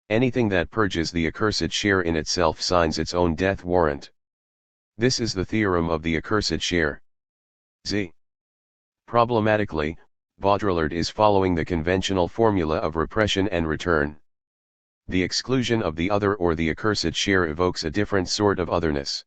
Anything that purges the accursed share in itself signs its own death warrant. This is the theorem of the accursed share. Z. Problematically, Baudrillard is following the conventional formula of repression and return. The exclusion of the other or the accursed share evokes a different sort of otherness.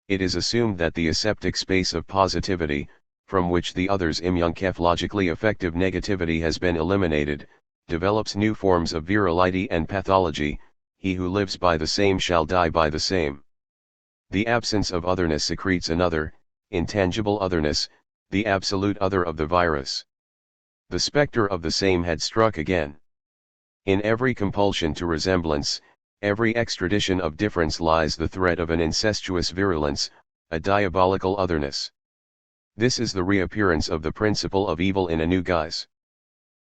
It is assumed that the aseptic space of positivity, from which the other's immuncaphlogically effective negativity has been eliminated, develops new forms of virility and pathology. He who lives by the same shall die by the same. The absence of otherness secretes another, intangible otherness, the absolute other of the virus. The specter of the same had struck again. In every compulsion to resemblance, every extradition of difference lies the threat of an incestuous virulence, a diabolical otherness. This is the reappearance of the principle of evil in a new guise.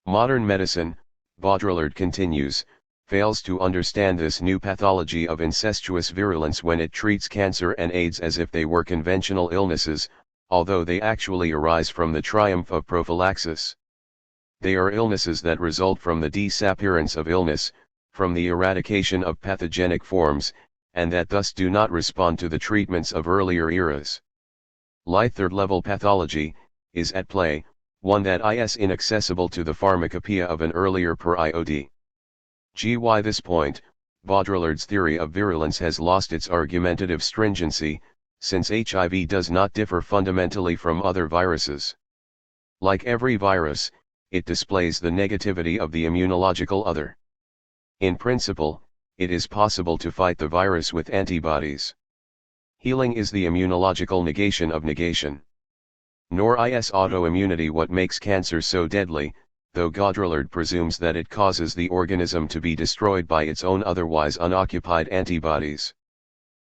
Modern medicine, Baudrillard continues, fails to understand this new pathology of incestuous virulence when it treats cancer and AIDS as if they were conventional illnesses, although they actually arise from the triumph of prophylaxis. They are illnesses that result from the disappearance of illness, from the eradication of pathogenic forms, and that thus do not respond to the treatments of earlier eras. Third-level pathology is at play, one that is inaccessible to the pharmacopoeia of an earlier period. By this point, Baudrillard's theory of virulence has lost its argumentative stringency, since HIV does not differ fundamentally from other viruses. Like every virus, it displays the negativity of the immunological other. In principle, it is possible to fight the virus with antibodies. Healing is the immunological negation of negation. Nor is autoimmunity what makes cancer so deadly, though Baudrillard presumes that it causes the organism to be destroyed by its own otherwise unoccupied antibodies.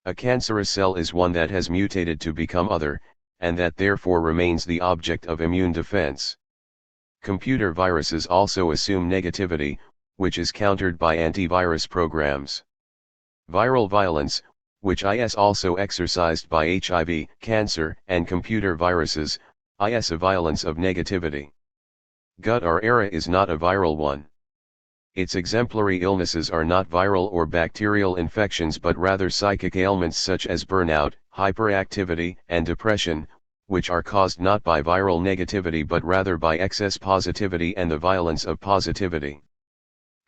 A cancerous cell is one that has mutated to become other, and that therefore remains the object of immune defense. Computer viruses also assume negativity, which is countered by antivirus programs. Viral violence, which is also exercised by HIV, cancer, and computer viruses, is a violence of negativity. Our era is not a viral one. Its exemplary illnesses are not viral or bacterial infections but rather psychic ailments such as burnout, hyperactivity, and depression, which are caused not by viral negativity but rather by excess positivity and the violence of positivity.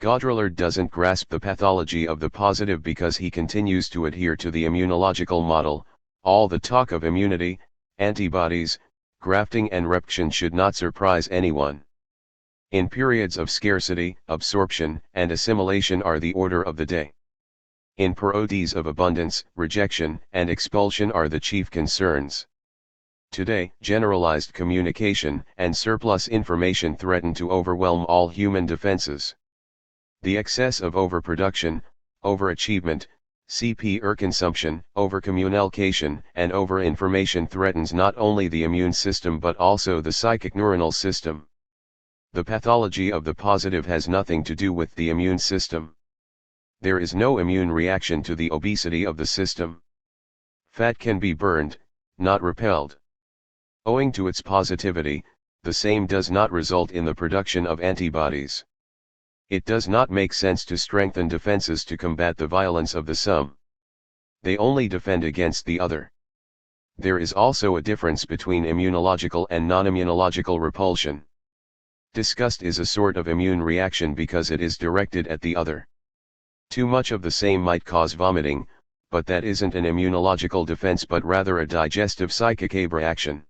Baudrillard doesn't grasp the pathology of the positive because he continues to adhere to the immunological model. All the talk of immunity, antibodies, grafting and repction should not surprise anyone. In periods of scarcity, absorption and assimilation are the order of the day. In periods of abundance, rejection and expulsion are the chief concerns. Today, generalized communication and surplus information threaten to overwhelm all human defenses. The excess of overproduction, overachievement, consumption, overcommunication, and overinformation threatens not only the immune system but also the psychic neuronal system. The pathology of the positive has nothing to do with the immune system. There is no immune reaction to the obesity of the system. Fat can be burned, not repelled. Owing to its positivity, the same does not result in the production of antibodies. It does not make sense to strengthen defenses to combat the violence of the some. They only defend against the other. There is also a difference between immunological and non-immunological repulsion. Disgust is a sort of immune reaction because it is directed at the other. Too much of the same might cause vomiting, but that isn't an immunological defense but rather a digestive psychic reaction.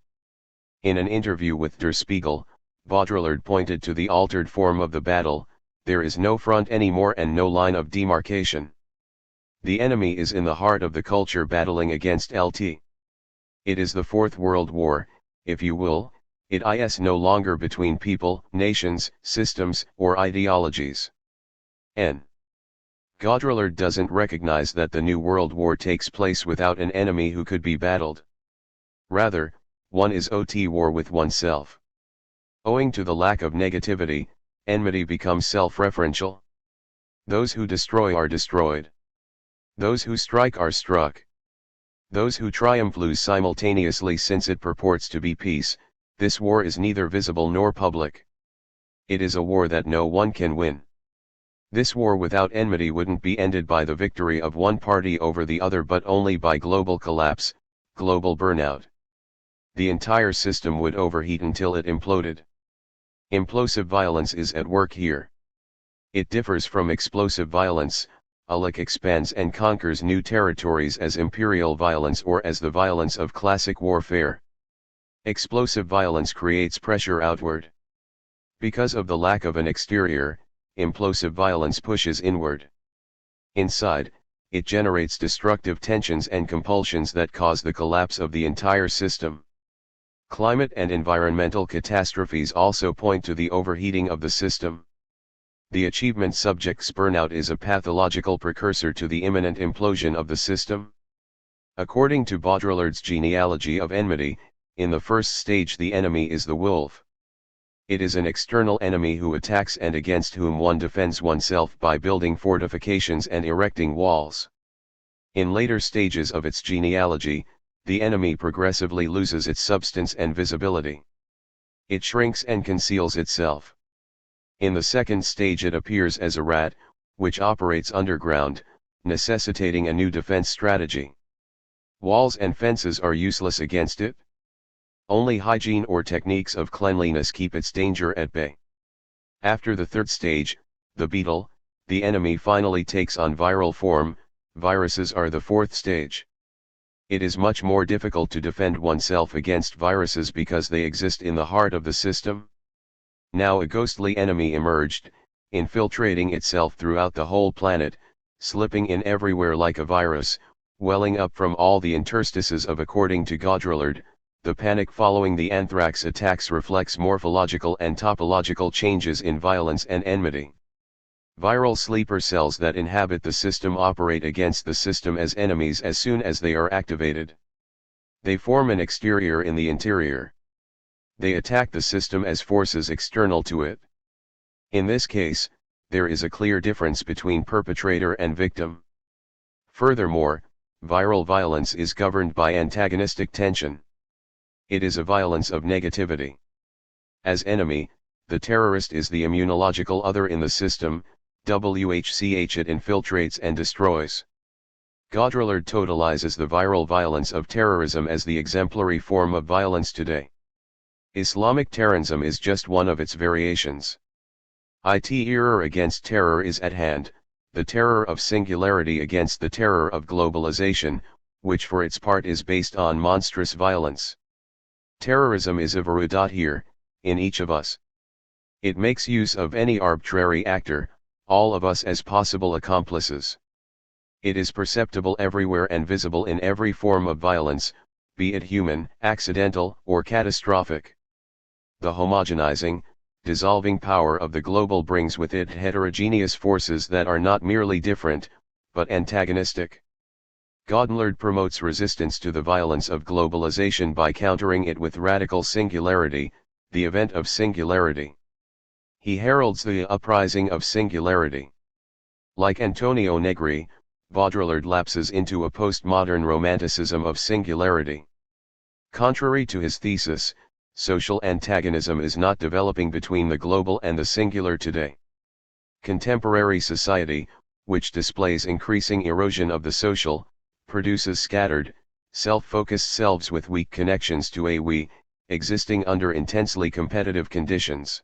In an interview with Der Spiegel, Baudrillard pointed to the altered form of the battle. There is no front anymore and no line of demarcation. The enemy is in the heart of the culture battling against LT. It is the Fourth World War, if you will. It is no longer between people, nations, systems, or ideologies. N. Baudrillard doesn't recognize that the New World War takes place without an enemy who could be battled. Rather, One is OT war with oneself. Owing to the lack of negativity, enmity becomes self-referential. Those who destroy are destroyed. Those who strike are struck. Those who triumph lose simultaneously. Since it purports to be peace, this war is neither visible nor public. It is a war that no one can win. This war without enmity wouldn't be ended by the victory of one party over the other but only by global collapse, global burnout. The entire system would overheat until it imploded. Implosive violence is at work here. It differs from explosive violence. Alec expands and conquers new territories as imperial violence or as the violence of classic warfare. Explosive violence creates pressure outward. Because of the lack of an exterior, implosive violence pushes inward. Inside, it generates destructive tensions and compulsions that cause the collapse of the entire system. Climate and environmental catastrophes also point to the overheating of the system. The achievement subject's burnout is a pathological precursor to the imminent implosion of the system. According to Baudrillard's genealogy of enmity, in the first stage the enemy is the wolf. It is an external enemy who attacks and against whom one defends oneself by building fortifications and erecting walls. In later stages of its genealogy, the enemy progressively loses its substance and visibility. It shrinks and conceals itself. In the second stage it appears as a rat, which operates underground, necessitating a new defense strategy. Walls and fences are useless against it. Only hygiene or techniques of cleanliness keep its danger at bay. After the third stage, the beetle, the enemy finally takes on viral form. Viruses are the fourth stage. It is much more difficult to defend oneself against viruses because they exist in the heart of the system. Now a ghostly enemy emerged, infiltrating itself throughout the whole planet, slipping in everywhere like a virus, welling up from all the interstices of. According to Baudrillard, the panic following the anthrax attacks reflects morphological and topological changes in violence and enmity. Viral sleeper cells that inhabit the system operate against the system as enemies as soon as they are activated. They form an exterior in the interior. They attack the system as forces external to it. In this case, there is a clear difference between perpetrator and victim. Furthermore, viral violence is governed by antagonistic tension. It is a violence of negativity. As enemy, the terrorist is the immunological other in the system. WHCH it infiltrates and destroys. Baudrillard totalizes the viral violence of terrorism as the exemplary form of violence today. Islamic terrorism is just one of its variations. Terror against terror is at hand, the terror of singularity against the terror of globalization, which for its part is based on monstrous violence. Terrorism is a verudat here, in each of us. It makes use of any arbitrary actor, all of us as possible accomplices. It is perceptible everywhere and visible in every form of violence, be it human, accidental, or catastrophic. The homogenizing, dissolving power of the global brings with it heterogeneous forces that are not merely different, but antagonistic. Baudrillard promotes resistance to the violence of globalization by countering it with radical singularity, the event of singularity. He heralds the uprising of singularity. Like Antonio Negri, Baudrillard lapses into a postmodern romanticism of singularity. Contrary to his thesis, social antagonism is not developing between the global and the singular today. Contemporary society, which displays increasing erosion of the social, produces scattered, self-focused selves with weak connections to a we, existing under intensely competitive conditions.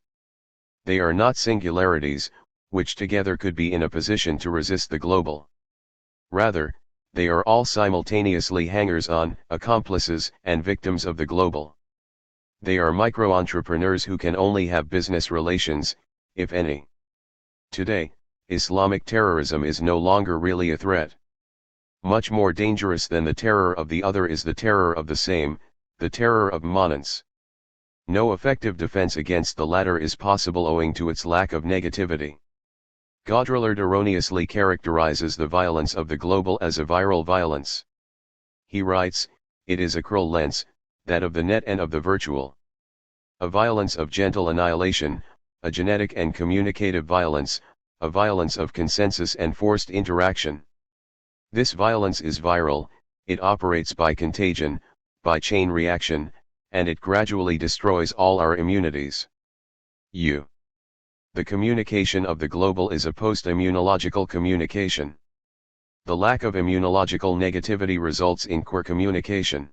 They are not singularities, which together could be in a position to resist the global. Rather, they are all simultaneously hangers-on, accomplices, and victims of the global. They are micro-entrepreneurs who can only have business relations, if any. Today, Islamic terrorism is no longer really a threat. Much more dangerous than the terror of the other is the terror of the same, the terror of immanence. No effective defense against the latter is possible owing to its lack of negativity. Baudrillard erroneously characterizes the violence of the global as a viral violence. He writes, "It is a cruel lens, that of the net and of the virtual. A violence of gentle annihilation, a genetic and communicative violence, a violence of consensus and forced interaction. This violence is viral, it operates by contagion, by chain reaction, and it gradually destroys all our immunities. The communication of the global is a post-immunological communication. The lack of immunological negativity results in queer communication.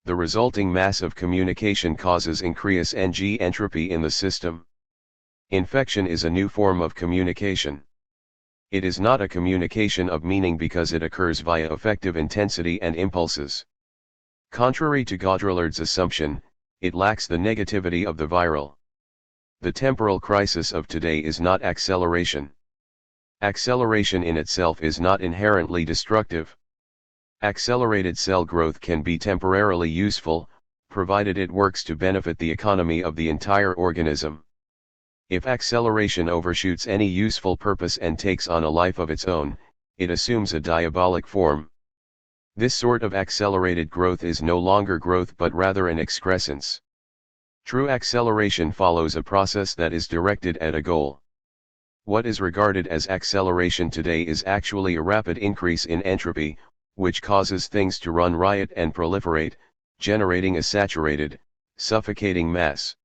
The resulting mass of communication causes increased entropy in the system. Infection is a new form of communication. It is not a communication of meaning because it occurs via affective intensity and impulses. Contrary to Gaudrillard's assumption, it lacks the negativity of the viral. The temporal crisis of today is not acceleration. Acceleration in itself is not inherently destructive. Accelerated cell growth can be temporarily useful, provided it works to benefit the economy of the entire organism. If acceleration overshoots any useful purpose and takes on a life of its own, it assumes a diabolic form. This sort of accelerated growth is no longer growth but rather an excrescence. True acceleration follows a process that is directed at a goal. What is regarded as acceleration today is actually a rapid increase in entropy, which causes things to run riot and proliferate, generating a saturated, suffocating mass.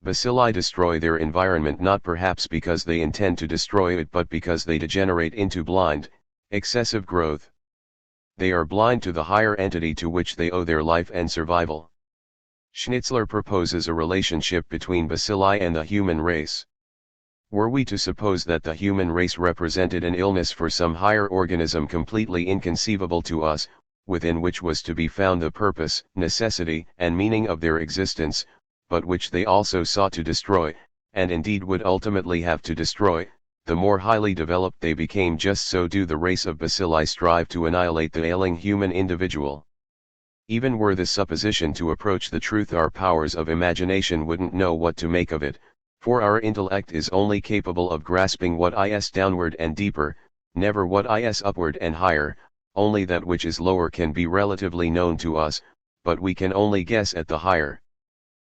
Bacilli destroy their environment not perhaps because they intend to destroy it but because they degenerate into blind, excessive growth. They are blind to the higher entity to which they owe their life and survival. Schnitzler proposes a relationship between bacilli and the human race. Were we to suppose that the human race represented an illness for some higher organism completely inconceivable to us, within which was to be found the purpose, necessity, and meaning of their existence, but which they also sought to destroy, and indeed would ultimately have to destroy, the more highly developed they became, just so do the race of bacilli strive to annihilate the ailing human individual. Even were this supposition to approach the truth, our powers of imagination wouldn't know what to make of it, for our intellect is only capable of grasping what is downward and deeper, never what is upward and higher. Only that which is lower can be relatively known to us, but we can only guess at the higher.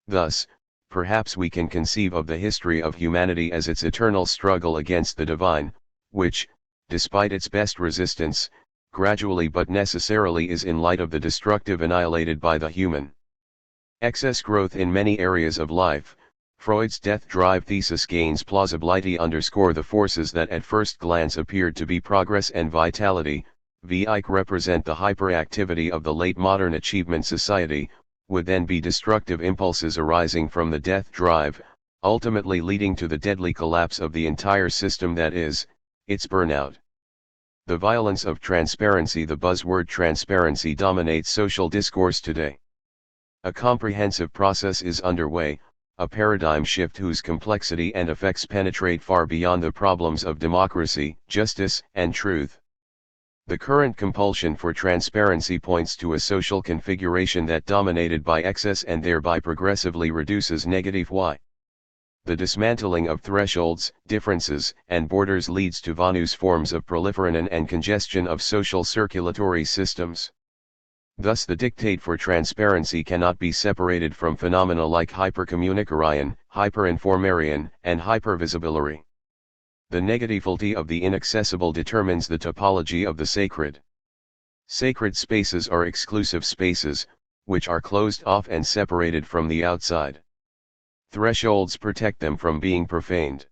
Thus, perhaps we can conceive of the history of humanity as its eternal struggle against the divine, which, despite its best resistance, gradually but necessarily is in light of the destructive annihilated by the human. Excess growth in many areas of life. Freud's death drive thesis gains plausibility underscore the forces that at first glance appeared to be progress and vitality, VIC represent the hyperactivity of the late modern achievement society, would then be destructive impulses arising from the death drive, ultimately leading to the deadly collapse of the entire system, that is, its burnout. The violence of transparency. The buzzword transparency dominates social discourse today. A comprehensive process is underway, a paradigm shift whose complexity and effects penetrate far beyond the problems of democracy, justice, and truth. The current compulsion for transparency points to a social configuration that dominated by excess and thereby progressively reduces negative Y. The dismantling of thresholds, differences, and borders leads to venous forms of proliferation and congestion of social circulatory systems. Thus the dictate for transparency cannot be separated from phenomena like hypercommunicarian, hyperinformarian, and hypervisibility. The negativity of the inaccessible determines the topology of the sacred. Sacred spaces are exclusive spaces, which are closed off and separated from the outside. Thresholds protect them from being profaned.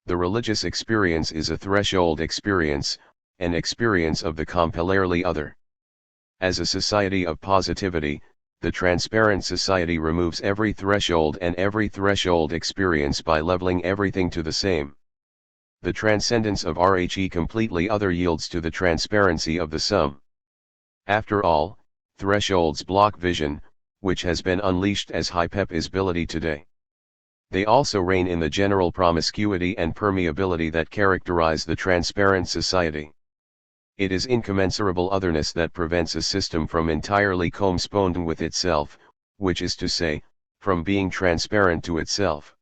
The religious experience is a threshold experience, an experience of the compellarily other. As a society of positivity, the transparent society removes every threshold and every threshold experience by leveling everything to the same. The transcendence of RHE completely other yields to the transparency of the sum. After all, thresholds block vision, which has been unleashed as hypervisibility today. They also reign in the general promiscuity and permeability that characterize the transparent society. It is incommensurable otherness that prevents a system from entirely corresponding with itself, which is to say, from being transparent to itself.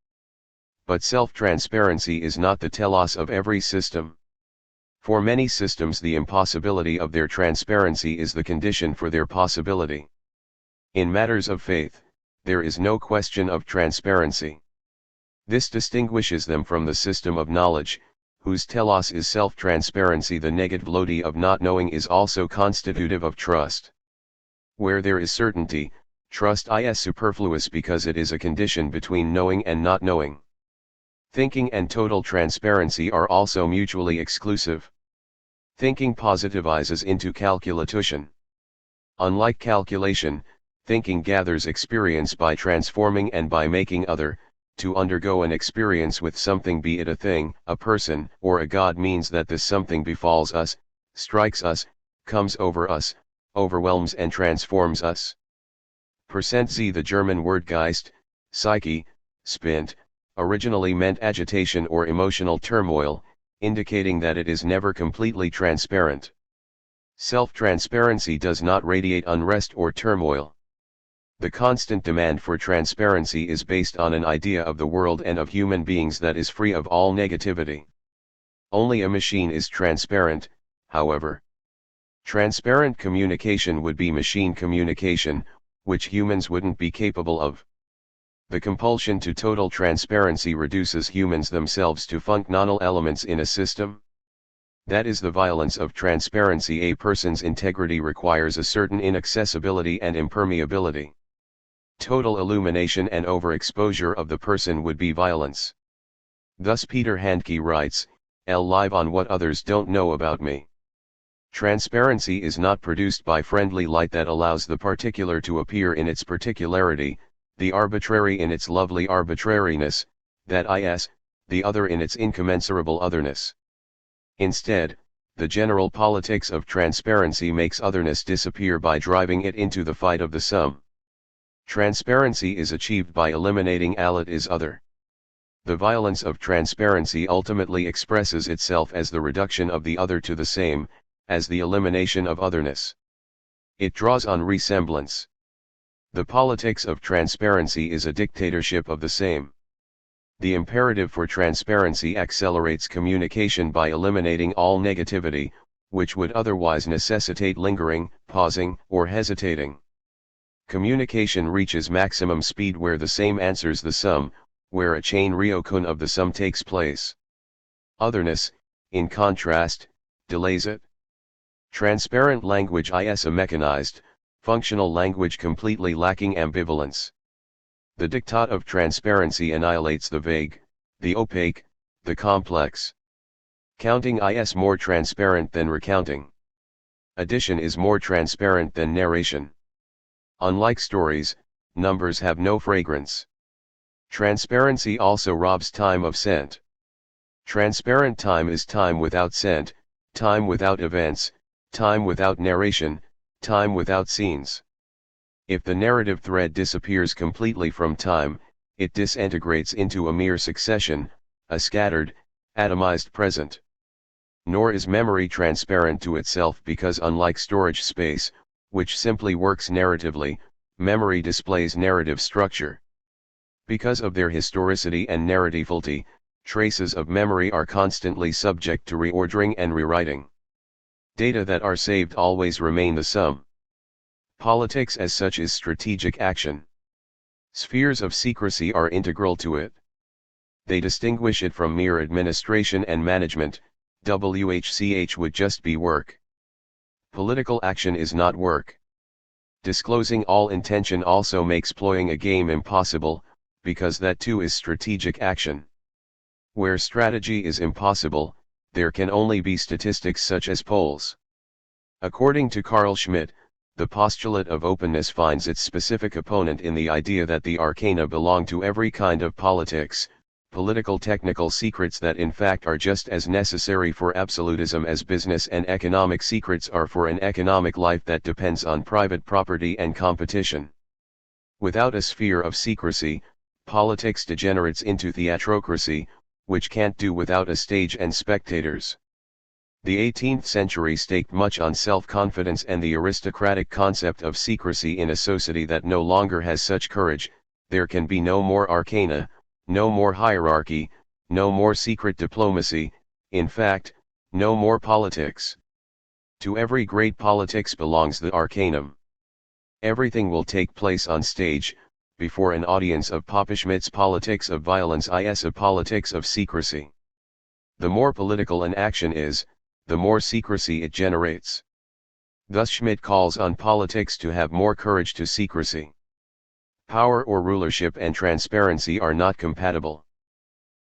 But self-transparency is not the telos of every system. For many systems the impossibility of their transparency is the condition for their possibility. In matters of faith, there is no question of transparency. This distinguishes them from the system of knowledge, whose telos is self-transparency. The negativity of not knowing is also constitutive of trust. Where there is certainty, trust is superfluous because it is a condition between knowing and not knowing. Thinking and total transparency are also mutually exclusive. Thinking positivizes into calculation. Unlike calculation, thinking gathers experience by transforming and by making other. To undergo an experience with something, be it a thing, a person, or a god, means that this something befalls us, strikes us, comes over us, overwhelms and transforms us. %Z. The German word Geist, psyche, spint, originally meant agitation or emotional turmoil, indicating that it is never completely transparent. Self-transparency does not radiate unrest or turmoil. The constant demand for transparency is based on an idea of the world and of human beings that is free of all negativity. Only a machine is transparent, however. Transparent communication would be machine communication, which humans wouldn't be capable of. The compulsion to total transparency reduces humans themselves to functional elements in a system. That is the violence of transparency. A person's integrity requires a certain inaccessibility and impermeability. Total illumination and overexposure of the person would be violence. Thus Peter Handke writes, live on what others don't know about me. Transparency is not produced by friendly light that allows the particular to appear in its particularity, the arbitrary in its lovely arbitrariness, that is, the other in its incommensurable otherness. Instead, the general politics of transparency makes otherness disappear by driving it into the fight of the sum. Transparency is achieved by eliminating all it is other. The violence of transparency ultimately expresses itself as the reduction of the other to the same, as the elimination of otherness. It draws on resemblance. The politics of transparency is a dictatorship of the same. The imperative for transparency accelerates communication by eliminating all negativity, which would otherwise necessitate lingering, pausing, or hesitating. Communication reaches maximum speed where the same answers the sum, where a chain reaction of the sum takes place. Otherness, in contrast, delays it. Transparent language is a mechanized, functional language completely lacking ambivalence. The diktat of transparency annihilates the vague, the opaque, the complex. Counting is more transparent than recounting. Addition is more transparent than narration. Unlike stories, numbers have no fragrance. Transparency also robs time of scent. Transparent time is time without scent, time without events, time without narration, time without scenes. If the narrative thread disappears completely from time, it disintegrates into a mere succession, a scattered, atomized present. Nor is memory transparent to itself because unlike storage space, which simply works narratively, memory displays narrative structure. Because of their historicity and narrativity, traces of memory are constantly subject to reordering and rewriting. Data that are saved always remain the sum. Politics as such is strategic action. Spheres of secrecy are integral to it. They distinguish it from mere administration and management. WHCH would just be work. Political action is not work. Disclosing all intention also makes playing a game impossible, because that too is strategic action. Where strategy is impossible, there can only be statistics such as polls. According to Carl Schmitt, the postulate of openness finds its specific opponent in the idea that the arcana belong to every kind of politics, political technical secrets that in fact are just as necessary for absolutism as business and economic secrets are for an economic life that depends on private property and competition. Without a sphere of secrecy, politics degenerates into theatrocracy, which can't do without a stage and spectators. The 18th century staked much on self-confidence and the aristocratic concept of secrecy in a society that no longer has such courage. There can be no more arcana, no more hierarchy, no more secret diplomacy, in fact, no more politics. To every great politics belongs the arcanum. Everything will take place on stage, before an audience of Schmidt's politics of violence is a politics of secrecy. The more political an action is, the more secrecy it generates. Thus Schmidt calls on politics to have more courage to secrecy. Power or rulership and transparency are not compatible.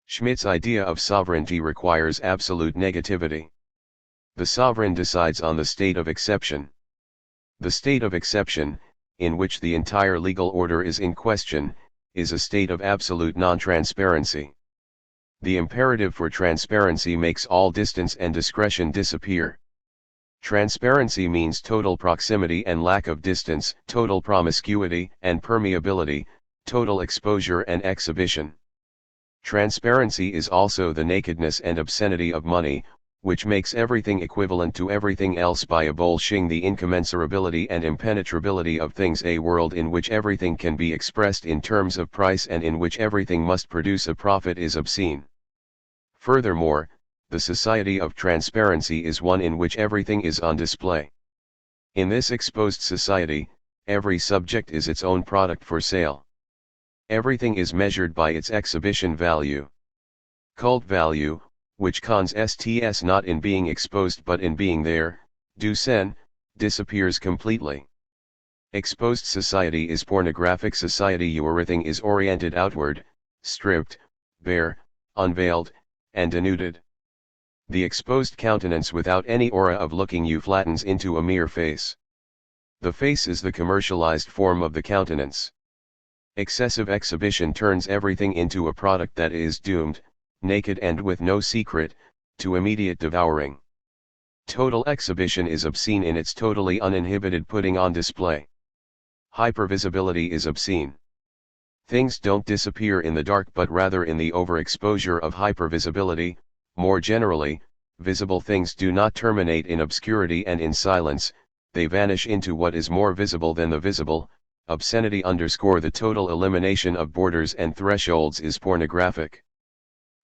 Schmidt's idea of sovereignty requires absolute negativity. The sovereign decides on the state of exception. The state of exception, in which the entire legal order is in question, is a state of absolute non-transparency. The imperative for transparency makes all distance and discretion disappear. Transparency means total proximity and lack of distance, total promiscuity and permeability, total exposure and exhibition. Transparency is also the nakedness and obscenity of money, which makes everything equivalent to everything else by abolishing the incommensurability and impenetrability of things, a world in which everything can be expressed in terms of price and in which everything must produce a profit is obscene. Furthermore, the society of transparency is one in which everything is on display. In this exposed society, every subject is its own product for sale. Everything is measured by its exhibition value. Cult value, which consists not in being exposed but in being there, disappears completely. Exposed society is pornographic society. Everything is oriented outward, stripped, bare, unveiled, and denuded. The exposed countenance without any aura of looking you flattens into a mere face. The face is the commercialized form of the countenance. Excessive exhibition turns everything into a product that is doomed, naked and with no secret, to immediate devouring. Total exhibition is obscene in its totally uninhibited putting on display. Hypervisibility is obscene. Things don't disappear in the dark but rather in the overexposure of hypervisibility. More generally, visible things do not terminate in obscurity and in silence, they vanish into what is more visible than the visible. Obscenity _ the total elimination of borders and thresholds is pornographic.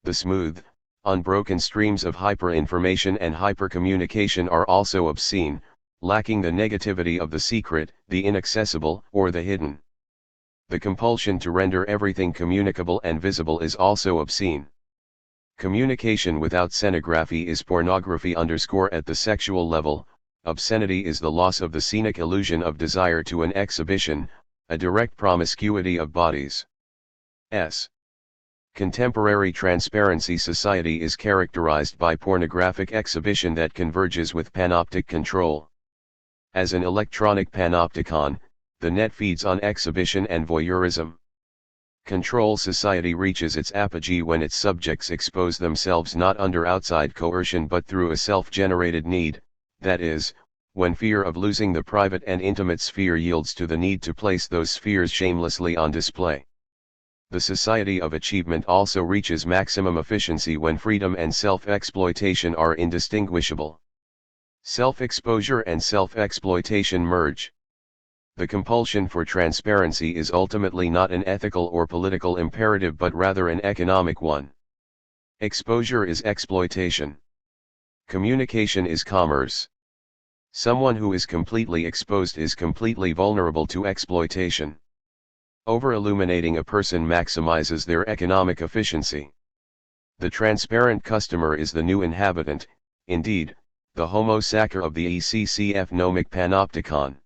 The smooth, unbroken streams of hyper-information and hyper-communication are also obscene, lacking the negativity of the secret, the inaccessible, or the hidden. The compulsion to render everything communicable and visible is also obscene. Communication without scenography is pornography _ at the sexual level. Obscenity is the loss of the scenic illusion of desire to an exhibition, a direct promiscuity of bodies. Contemporary transparency society is characterized by pornographic exhibition that converges with panoptic control. As an electronic panopticon, the net feeds on exhibition and voyeurism. Control society reaches its apogee when its subjects expose themselves not under outside coercion but through a self-generated need, that is, when fear of losing the private and intimate sphere yields to the need to place those spheres shamelessly on display. The society of achievement also reaches maximum efficiency when freedom and self-exploitation are indistinguishable. Self-exposure and self-exploitation merge. The compulsion for transparency is ultimately not an ethical or political imperative but rather an economic one. Exposure is exploitation. Communication is commerce. Someone who is completely exposed is completely vulnerable to exploitation. Over-illuminating a person maximizes their economic efficiency. The transparent customer is the new inhabitant, indeed, the homo sacer of the ECCF-nomic panopticon.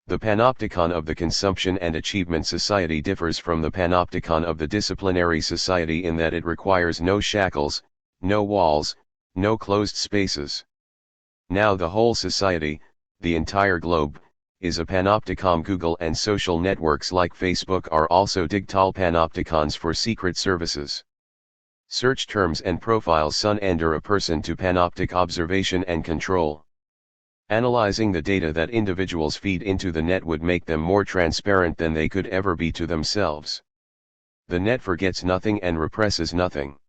The panopticon of the consumption and achievement society differs from the panopticon of the disciplinary society in that it requires no shackles, no walls, no closed spaces. Now the whole society, the entire globe, is a panopticon. Google and social networks like Facebook are also digital panopticons for secret services. Search terms and profiles under a person to panoptic observation and control. Analyzing the data that individuals feed into the net would make them more transparent than they could ever be to themselves. The net forgets nothing and represses nothing.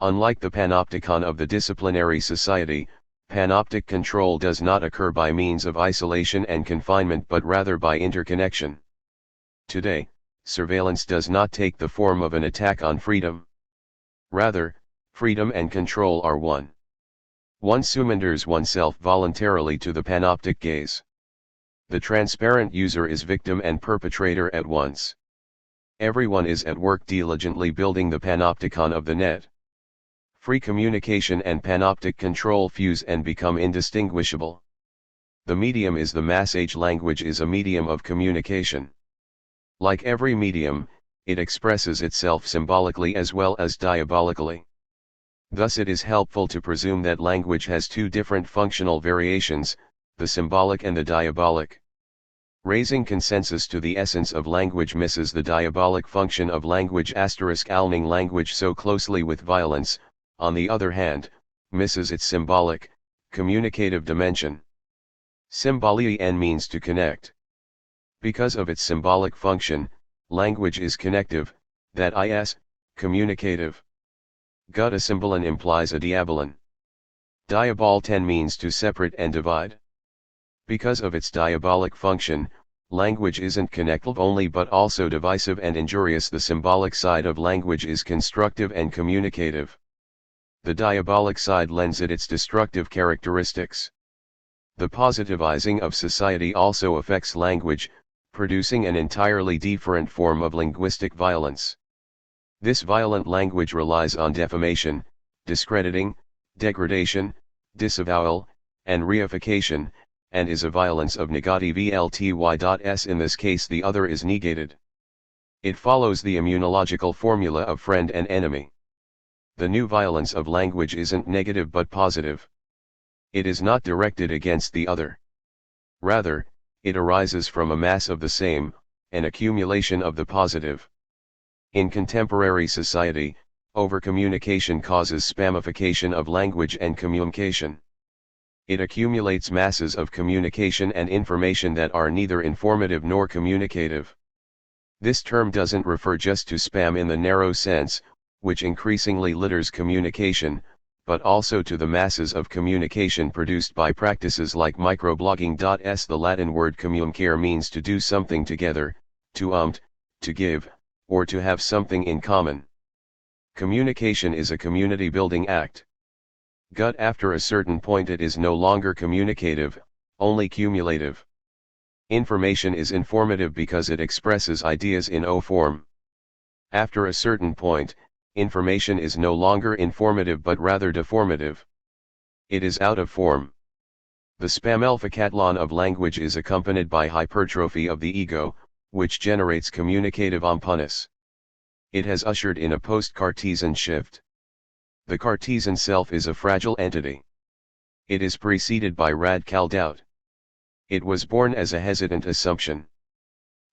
Unlike the panopticon of the disciplinary society, panoptic control does not occur by means of isolation and confinement but rather by interconnection. Today, surveillance does not take the form of an attack on freedom. Rather, freedom and control are one. One surrenders oneself voluntarily to the panoptic gaze. The transparent user is victim and perpetrator at once. Everyone is at work diligently building the panopticon of the net. Free communication and panoptic control fuse and become indistinguishable. The medium is the mass. Language is a medium of communication. Like every medium, it expresses itself symbolically as well as diabolically. Thus it is helpful to presume that language has two different functional variations, the symbolic and the diabolic. Raising consensus to the essence of language misses the diabolic function of language. Aligning language so closely with violence, on the other hand, misses its symbolic, communicative dimension. Symbolia means to connect. Because of its symbolic function, language is connective, that is, communicative. Gut a symbolon implies a diabolon. Diabol means to separate and divide. Because of its diabolic function, language isn't connective only but also divisive and injurious. The symbolic side of language is constructive and communicative. The diabolic side lends it its destructive characteristics. The positivizing of society also affects language, producing an entirely different form of linguistic violence. This violent language relies on defamation, discrediting, degradation, disavowal, and reification, and is a violence of negativity. In this case the other is negated. It follows the immunological formula of friend and enemy. The new violence of language isn't negative but positive. It is not directed against the other. Rather, it arises from a mass of the same, an accumulation of the positive. In contemporary society, overcommunication causes spamification of language and communication. It accumulates masses of communication and information that are neither informative nor communicative. This term doesn't refer just to spam in the narrow sense, which increasingly litters communication, but also to the masses of communication produced by practices like microblogging. The Latin word communicare means to do something together, to give, or to have something in common. Communication is a community-building act. Gut after a certain point it is no longer communicative, only cumulative. Information is informative because it expresses ideas in O form. After a certain point, information is no longer informative but rather deformative. It is out of form. The spamelification of language is accompanied by hypertrophy of the ego, which generates communicative openness. It has ushered in a post-Cartesian shift. The Cartesian self is a fragile entity. It is preceded by radical doubt. It was born as a hesitant assumption.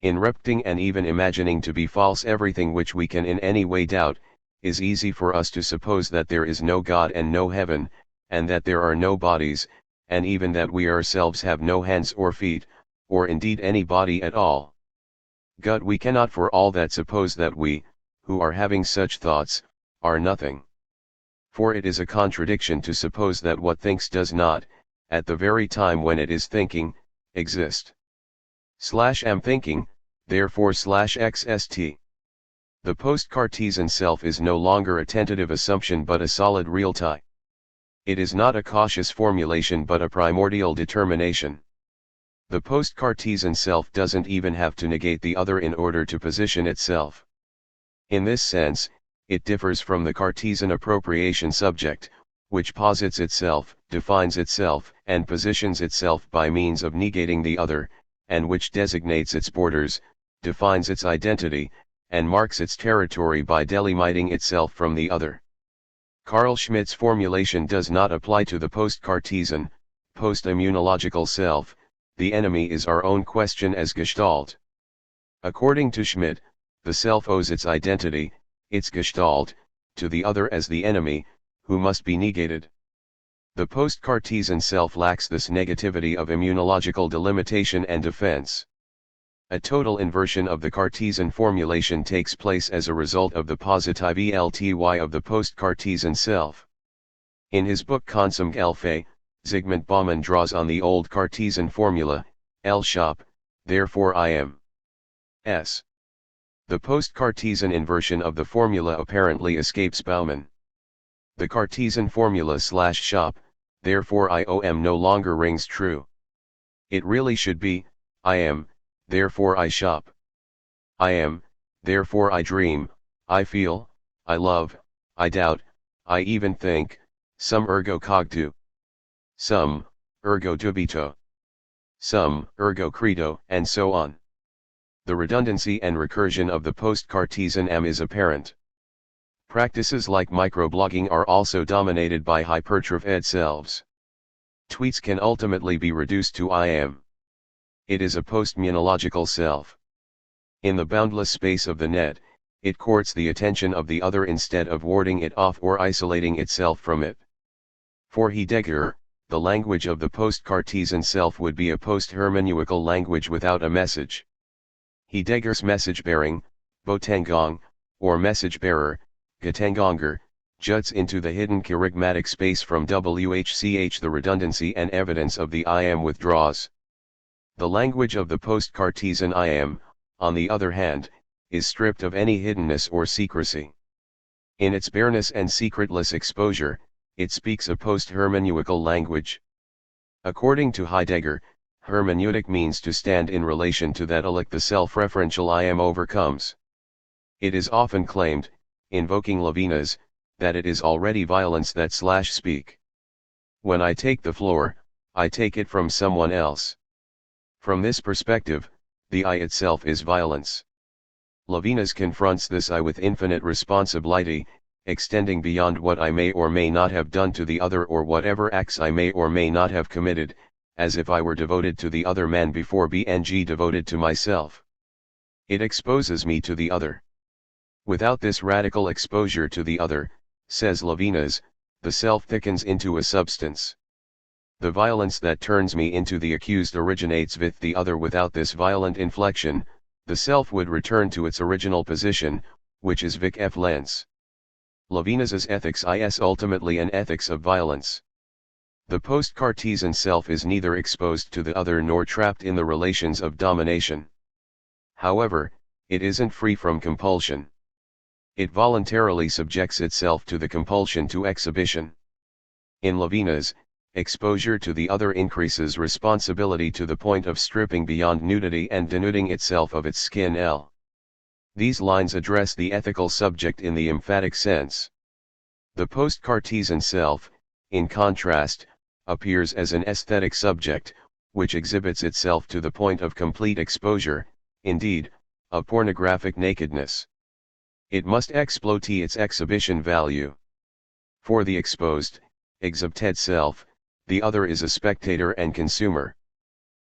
In repeating and even imagining to be false everything which we can in any way doubt, is easy for us to suppose that there is no God and no heaven, and that there are no bodies, and even that we ourselves have no hands or feet, or indeed any body at all. Gut we cannot for all that suppose that we, who are having such thoughts, are nothing. For it is a contradiction to suppose that what thinks does not, at the very time when it is thinking, exist. /am thinking, therefore /xst. The post-Cartesian self is no longer a tentative assumption but a solid reality. It is not a cautious formulation but a primordial determination. The post-Cartesian self doesn't even have to negate the other in order to position itself. In this sense, it differs from the Cartesian appropriation subject, which posits itself, defines itself, and positions itself by means of negating the other, and which designates its borders, defines its identity, and marks its territory by delimiting itself from the other. Carl Schmitt's formulation does not apply to the post-Cartesian, post-immunological self. The enemy is our own question as Gestalt. According to Schmitt, the self owes its identity, its Gestalt, to the other as the enemy, who must be negated. The post-Cartesian self lacks this negativity of immunological delimitation and defense. A total inversion of the Cartesian formulation takes place as a result of the positivity of the post-Cartesian self. In his book Konsumgelfe, Zygmunt Bauman draws on the old Cartesian formula, L shop, therefore I am. S. The post-Cartesian inversion of the formula apparently escapes Bauman. The Cartesian formula /shop, therefore I am no longer rings true. It really should be, I am, therefore I shop. I am, therefore I dream, I feel, I love, I doubt, I even think, sum ergo cogito. Sum, ergo dubito. Sum, ergo credo, and so on. The redundancy and recursion of the post-Cartesian am is apparent. Practices like microblogging are also dominated by hypertrophed selves. Tweets can ultimately be reduced to I am. It is a post-monological self. In the boundless space of the net, it courts the attention of the other instead of warding it off or isolating itself from it. For Heidegger, the language of the post-Cartesian self would be a post-hermeneutical language without a message. Heidegger's message-bearing, Botangong, or message-bearer, Getangonger, juts into the hidden kerygmatic space from WHCH. The redundancy and evidence of the I am withdraws. The language of the post-Cartesian I am, on the other hand, is stripped of any hiddenness or secrecy. In its bareness and secretless exposure, it speaks a post-hermeneutical language. According to Heidegger, hermeneutic means to stand in relation to that the self-referential I am overcomes. It is often claimed, invoking Levinas, that it is already violence that speak. When I take the floor, I take it from someone else. From this perspective, the I itself is violence. Levinas confronts this I with infinite responsibility, extending beyond what I may or may not have done to the other or whatever acts I may or may not have committed, as if I were devoted to the other man before being devoted to myself. It exposes me to the other. Without this radical exposure to the other, says Levinas, the self thickens into a substance. The violence that turns me into the accused originates with the other. Without this violent inflection, the self would return to its original position, which is Vic F. Lens. Levinas's ethics is ultimately an ethics of violence. The post-Cartesian self is neither exposed to the other nor trapped in the relations of domination. However, it isn't free from compulsion. It voluntarily subjects itself to the compulsion to exhibition. In Levinas, exposure to the other increases responsibility to the point of stripping beyond nudity and denuding itself of its skin. These lines address the ethical subject in the emphatic sense. The post-Cartesian self, in contrast, appears as an aesthetic subject, which exhibits itself to the point of complete exposure, indeed, of pornographic nakedness. It must exploit its exhibition value. For the exposed, exhibited self, the other is a spectator and consumer.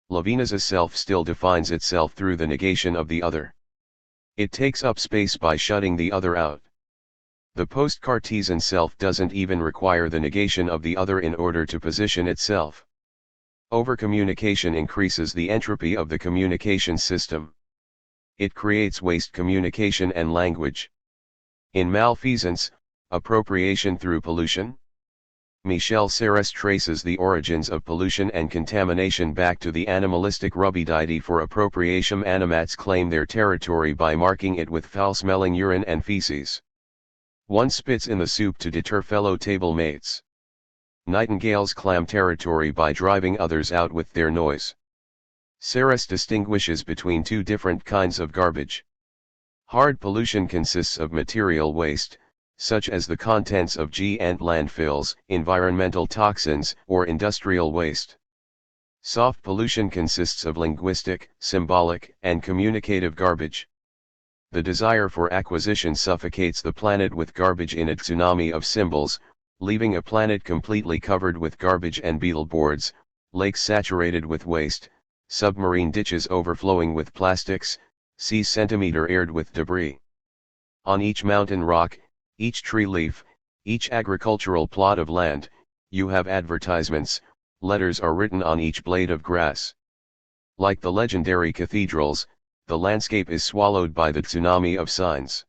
Levinas's self still defines itself through the negation of the other. It takes up space by shutting the other out. The post-Cartesian self doesn't even require the negation of the other in order to position itself. Overcommunication increases the entropy of the communication system. It creates waste communication and language. In Malfeasance, appropriation through pollution? Michel Serres traces the origins of pollution and contamination back to the animalistic rubidity. For appropriation, animats claim their territory by marking it with foul-smelling urine and feces. One spits in the soup to deter fellow table mates. Nightingales claim territory by driving others out with their noise. Serres distinguishes between two different kinds of garbage. Hard pollution consists of material waste, such as the contents of and landfills, environmental toxins, or industrial waste. Soft pollution consists of linguistic, symbolic, and communicative garbage. The desire for acquisition suffocates the planet with garbage in a tsunami of symbols, leaving a planet completely covered with garbage and beetleboards, lakes saturated with waste, submarine ditches overflowing with plastics, seas centimeter-aired with debris. On each mountain rock, each tree leaf, each agricultural plot of land, you have advertisements, letters are written on each blade of grass. Like the legendary cathedrals, the landscape is swallowed by the tsunami of signs.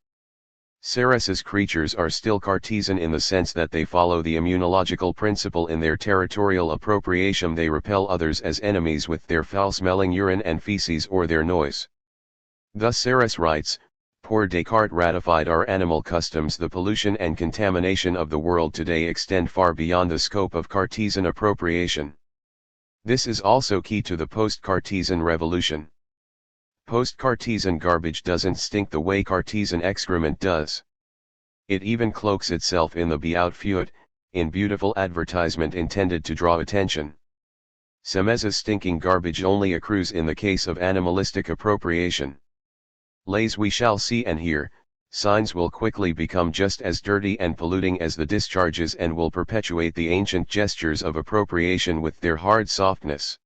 Serres's creatures are still Cartesian in the sense that they follow the immunological principle in their territorial appropriation. They repel others as enemies with their foul-smelling urine and feces or their noise. Thus Serres writes, poor Descartes ratified our animal customs. The pollution and contamination of the world today extend far beyond the scope of Cartesian appropriation. This is also key to the post-Cartesian revolution. Post-Cartesian garbage doesn't stink the way Cartesian excrement does. It even cloaks itself in the Beaufort, in beautiful advertisement intended to draw attention. Semeza's stinking garbage only accrues in the case of animalistic appropriation. Lays we shall see and hear, signs will quickly become just as dirty and polluting as the discharges and will perpetuate the ancient gestures of appropriation with their hard softness.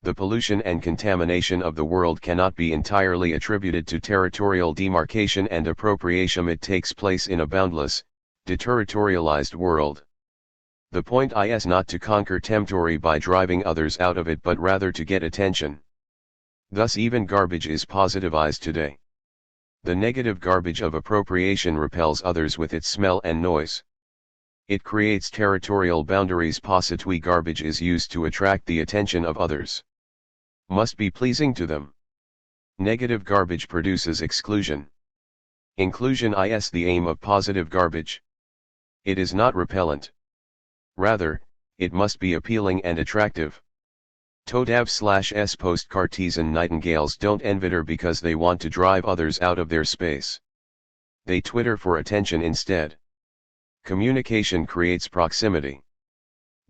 The pollution and contamination of the world cannot be entirely attributed to territorial demarcation and appropriation. It takes place in a boundless, deterritorialized world. The point is not to conquer territory by driving others out of it but rather to get attention. Thus even garbage is positivized today. The negative garbage of appropriation repels others with its smell and noise. It creates territorial boundaries. Positive garbage is used to attract the attention of others. Must be pleasing to them. Negative garbage produces exclusion. Inclusion is the aim of positive garbage. It is not repellent. Rather, it must be appealing and attractive. Todav/s post-Cartesian nightingales don't envitter because they want to drive others out of their space. They twitter for attention instead. Communication creates proximity.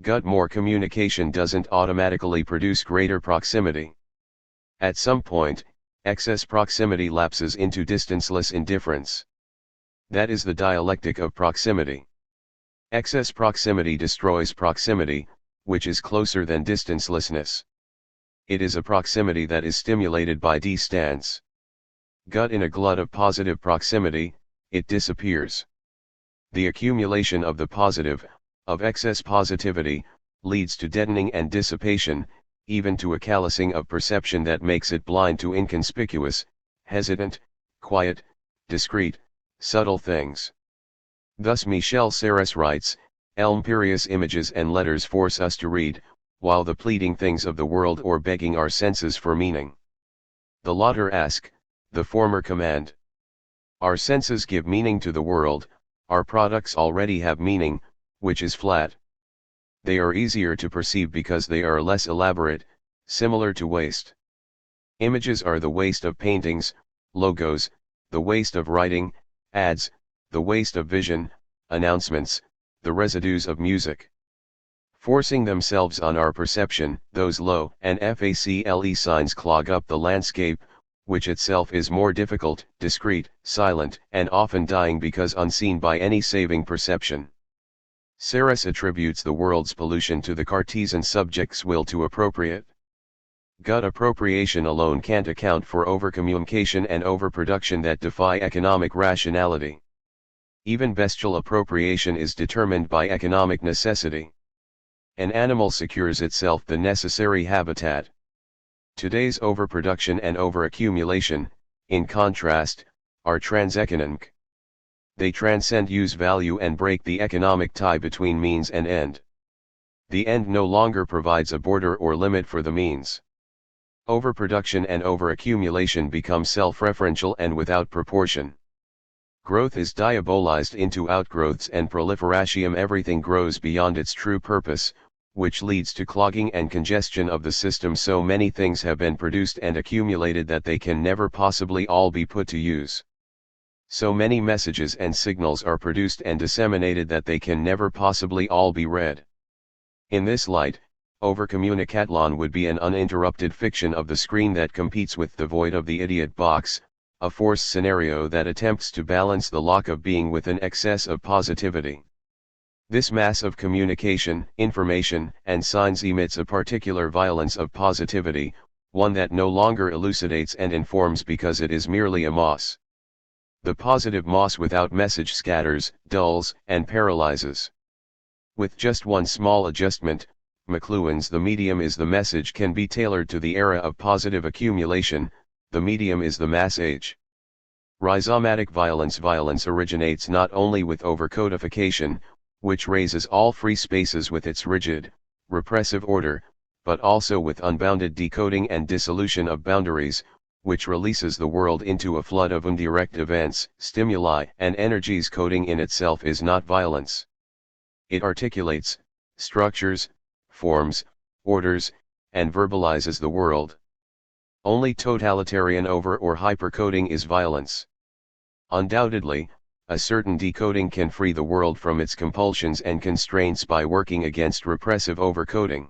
Gut more communication doesn't automatically produce greater proximity. At some point, excess proximity lapses into distanceless indifference. That is the dialectic of proximity. Excess proximity destroys proximity, which is closer than distancelessness. It is a proximity that is stimulated by distance. Gut in a glut of positive proximity, it disappears. The accumulation of the positive, of excess positivity, leads to deadening and dissipation, even to a callousing of perception that makes it blind to inconspicuous, hesitant, quiet, discreet, subtle things. Thus Michel Serres writes, imperious images and letters force us to read, while the pleading things of the world or begging our senses for meaning. The latter ask, the former command. Our senses give meaning to the world, our products already have meaning, which is flat. They are easier to perceive because they are less elaborate, similar to waste. Images are the waste of paintings, logos, the waste of writing, ads, the waste of vision, announcements, the residues of music. Forcing themselves on our perception, those low and facle signs clog up the landscape, which itself is more difficult, discreet, silent, and often dying because unseen by any saving perception. Serres attributes the world's pollution to the Cartesian subject's will to appropriate. Gut appropriation alone can't account for overcommunication and overproduction that defy economic rationality. Even bestial appropriation is determined by economic necessity. An animal secures itself the necessary habitat. Today's overproduction and overaccumulation, in contrast, are transeconomic. They transcend use value and break the economic tie between means and end. The end no longer provides a border or limit for the means. Overproduction and overaccumulation become self-referential and without proportion. Growth is diabolized into outgrowths and proliferation. Everything grows beyond its true purpose, which leads to clogging and congestion of the system. So many things have been produced and accumulated that they can never possibly all be put to use. So many messages and signals are produced and disseminated that they can never possibly all be read. In this light, overcommunicatlon would be an uninterrupted fiction of the screen that competes with the void of the idiot box, a force scenario that attempts to balance the lock of being with an excess of positivity. This mass of communication, information, and signs emits a particular violence of positivity, one that no longer elucidates and informs because it is merely a moss. The positive moss without message scatters, dulls, and paralyzes. With just one small adjustment, McLuhan's "the medium is the message" can be tailored to the era of positive accumulation. The medium is the mass age. Rhizomatic violence. Violence originates not only with overcodification, which raises all free spaces with its rigid, repressive order, but also with unbounded decoding and dissolution of boundaries, which releases the world into a flood of indirect events, stimuli, and energies. Coding in itself is not violence. It articulates, structures, forms, orders, and verbalizes the world. Only totalitarian over or hypercoding is violence. Undoubtedly, a certain decoding can free the world from its compulsions and constraints by working against repressive overcoding.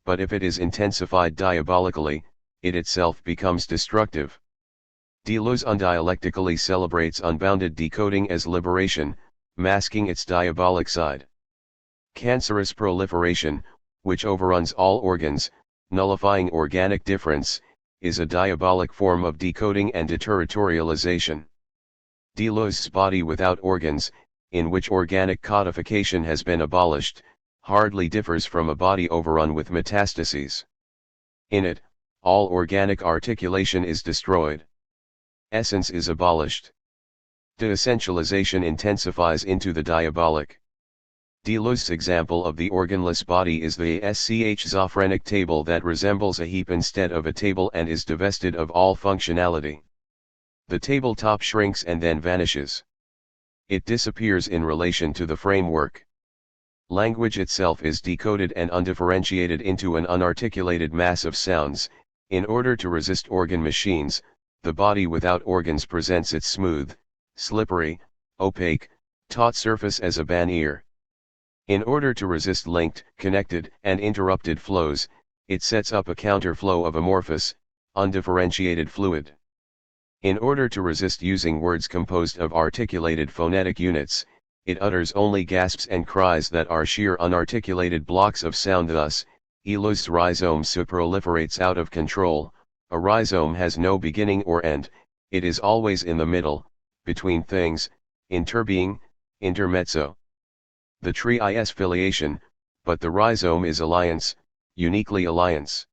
But if it is intensified diabolically, it itself becomes destructive. Deleuze undialectically celebrates unbounded decoding as liberation, masking its diabolic side. Cancerous proliferation, which overruns all organs, nullifying organic difference, is a diabolic form of decoding and deterritorialization. Deleuze's body without organs, in which organic codification has been abolished, hardly differs from a body overrun with metastases. In it, all organic articulation is destroyed. Essence is abolished. De-essentialization intensifies into the diabolic. Deleuze's example of the organless body is the schizophrenic table that resembles a heap instead of a table and is divested of all functionality. The tabletop shrinks and then vanishes. It disappears in relation to the framework. Language itself is decoded and undifferentiated into an unarticulated mass of sounds. In order to resist organ machines, the body without organs presents its smooth, slippery, opaque, taut surface as a ban-ear. In order to resist linked, connected, and interrupted flows, it sets up a counterflow of amorphous, undifferentiated fluid. In order to resist using words composed of articulated phonetic units, it utters only gasps and cries that are sheer unarticulated blocks of sound. Thus, Deleuze's rhizome proliferates out of control. A rhizome has no beginning or end, it is always in the middle, between things, interbeing, intermezzo. The tree is filiation, but the rhizome is alliance, uniquely alliance.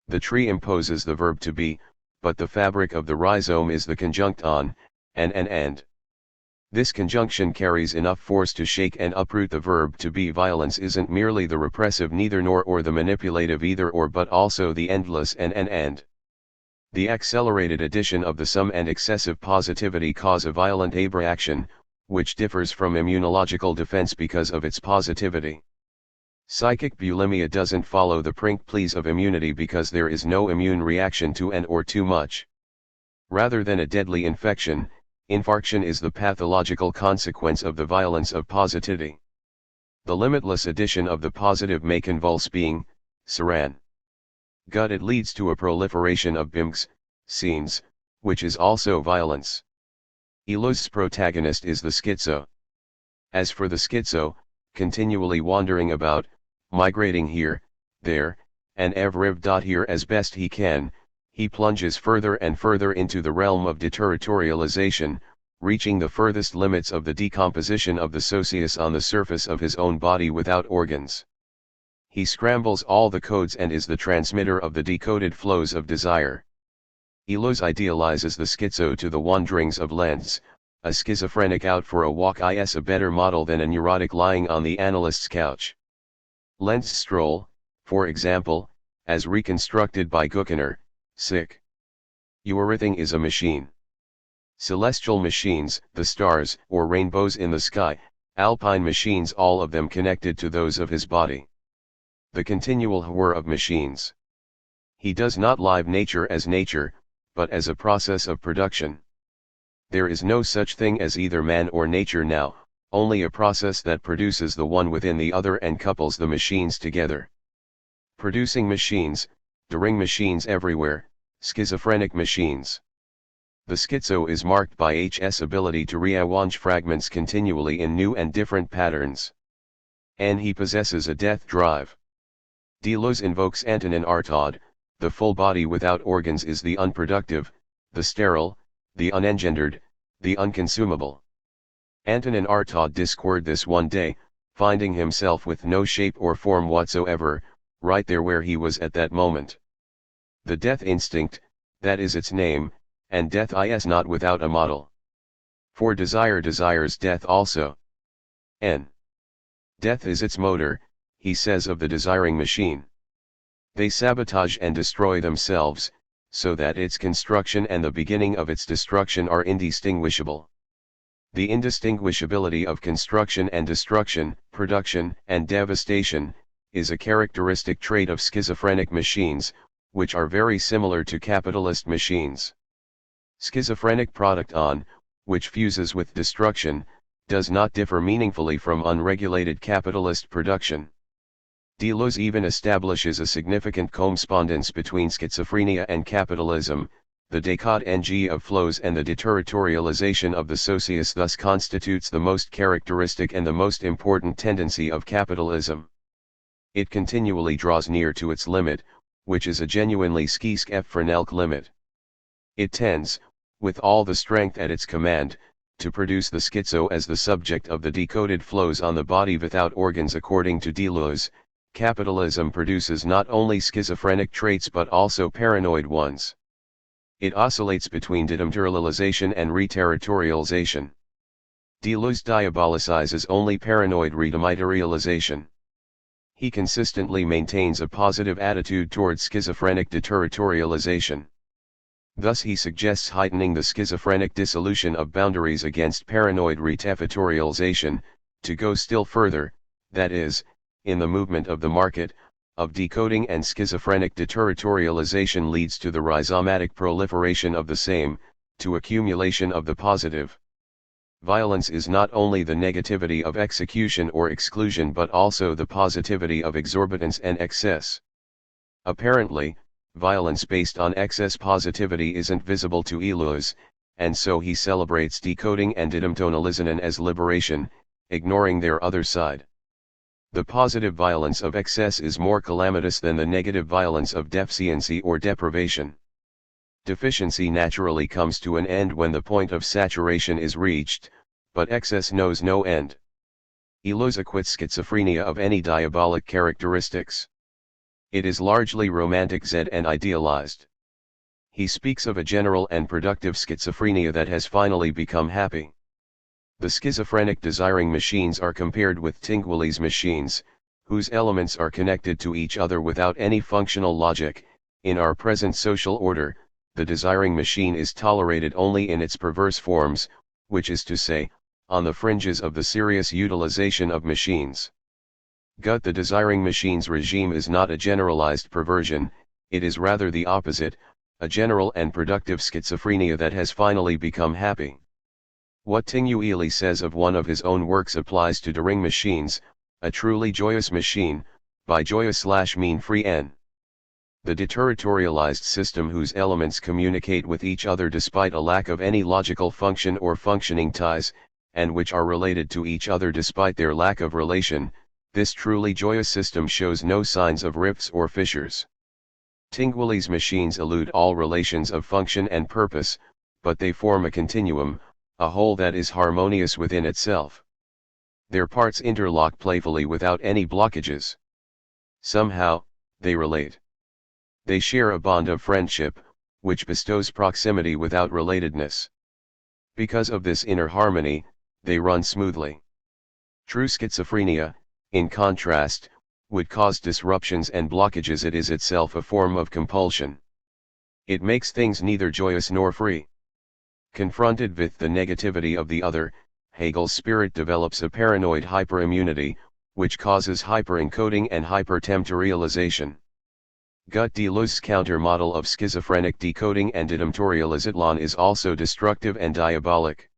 The tree imposes the verb to be, but the fabric of the rhizome is the conjunct on, and. This conjunction carries enough force to shake and uproot the verb to be. Violence isn't merely the repressive neither nor or the manipulative either or but also the endless and. The accelerated addition of the sum and excessive positivity cause a violent abreaction, which differs from immunological defense because of its positivity. Psychic bulimia doesn't follow the prink please of immunity because there is no immune reaction to and or too much. Rather than a deadly infection, infarction is the pathological consequence of the violence of positivity. The limitless addition of the positive may convulse being, saran. Gut it leads to a proliferation of bimgs, scenes, which is also violence. Deleuze's protagonist is the schizo. As for the schizo, continually wandering about, migrating here, there, and here as best he can, he plunges further and further into the realm of deterritorialization, reaching the furthest limits of the decomposition of the socius on the surface of his own body without organs. He scrambles all the codes and is the transmitter of the decoded flows of desire. Deleuze idealizes the schizo to the wanderings of Lenz, a schizophrenic out for a walk is a better model than a neurotic lying on the analyst's couch. Lenz's stroll, for example, as reconstructed by Guckner, sick. Everything is a machine. Celestial machines, the stars or rainbows in the sky, alpine machines, all of them connected to those of his body. The continual whir of machines. He does not live nature as nature, but as a process of production. There is no such thing as either man or nature now, only a process that produces the one within the other and couples the machines together. Producing machines, doing machines everywhere, schizophrenic machines. The schizo is marked by his ability to rearrange fragments continually in new and different patterns. And he possesses a death drive. Deleuze invokes Antonin Artaud, the full body without organs is the unproductive, the sterile, the unengendered, the unconsumable. Antonin Artaud discoursed this one day, finding himself with no shape or form whatsoever, right there where he was at that moment. The death instinct, that is its name, and death is not without a model. For desire desires death also. N. Death is its motor, he says of the desiring machine. They sabotage and destroy themselves, so that its construction and the beginning of its destruction are indistinguishable. The indistinguishability of construction and destruction, production and devastation, is a characteristic trait of schizophrenic machines, which are very similar to capitalist machines. Schizophrenic product on, which fuses with destruction, does not differ meaningfully from unregulated capitalist production. Deleuze even establishes a significant correspondence between schizophrenia and capitalism. The décade of flows and the deterritorialization of the socius thus constitutes the most characteristic and the most important tendency of capitalism. It continually draws near to its limit, which is a genuinely schizophrenic limit. It tends, with all the strength at its command, to produce the schizo as the subject of the decoded flows on the body without organs. According to Deleuze, capitalism produces not only schizophrenic traits but also paranoid ones. It oscillates between deterritorialization and reterritorialization. Deleuze diabolicizes only paranoid redematerialization. He consistently maintains a positive attitude towards schizophrenic deterritorialization. Thus he suggests heightening the schizophrenic dissolution of boundaries against paranoid reterritorialization, to go still further, that is, in the movement of the market, of decoding and schizophrenic deterritorialization leads to the rhizomatic proliferation of the same, to accumulation of the positive. Violence is not only the negativity of execution or exclusion but also the positivity of exorbitance and excess. Apparently, violence based on excess positivity isn't visible to Deleuze, and so he celebrates decoding and detonalization as liberation, ignoring their other side. The positive violence of excess is more calamitous than the negative violence of deficiency or deprivation. Deficiency naturally comes to an end when the point of saturation is reached, but excess knows no end. Deleuze acquits schizophrenia of any diabolic characteristics. It is largely romanticized and idealized. He speaks of a general and productive schizophrenia that has finally become happy. The schizophrenic desiring machines are compared with Tinguely's machines, whose elements are connected to each other without any functional logic. In our present social order, the desiring machine is tolerated only in its perverse forms, which is to say, on the fringes of the serious utilization of machines. The desiring machines regime is not a generalized perversion, it is rather the opposite, a general and productive schizophrenia that has finally become happy. What Tinguely says of one of his own works applies to desiring machines, a truly joyous machine, by joyous/mean free n. The deterritorialized system whose elements communicate with each other despite a lack of any logical function or functioning ties, and which are related to each other despite their lack of relation, this truly joyous system shows no signs of rifts or fissures. Tinguely's machines elude all relations of function and purpose, but they form a continuum, a whole that is harmonious within itself. Their parts interlock playfully without any blockages. Somehow, they relate. They share a bond of friendship, which bestows proximity without relatedness. Because of this inner harmony, they run smoothly. True schizophrenia, in contrast, would cause disruptions and blockages. It is itself a form of compulsion. It makes things neither joyous nor free. Confronted with the negativity of the other, Hegel's spirit develops a paranoid hyperimmunity, which causes hyperencoding and hypertemporalization. Deleuze's counter-model of schizophrenic decoding and detemporalization is also destructive and diabolic.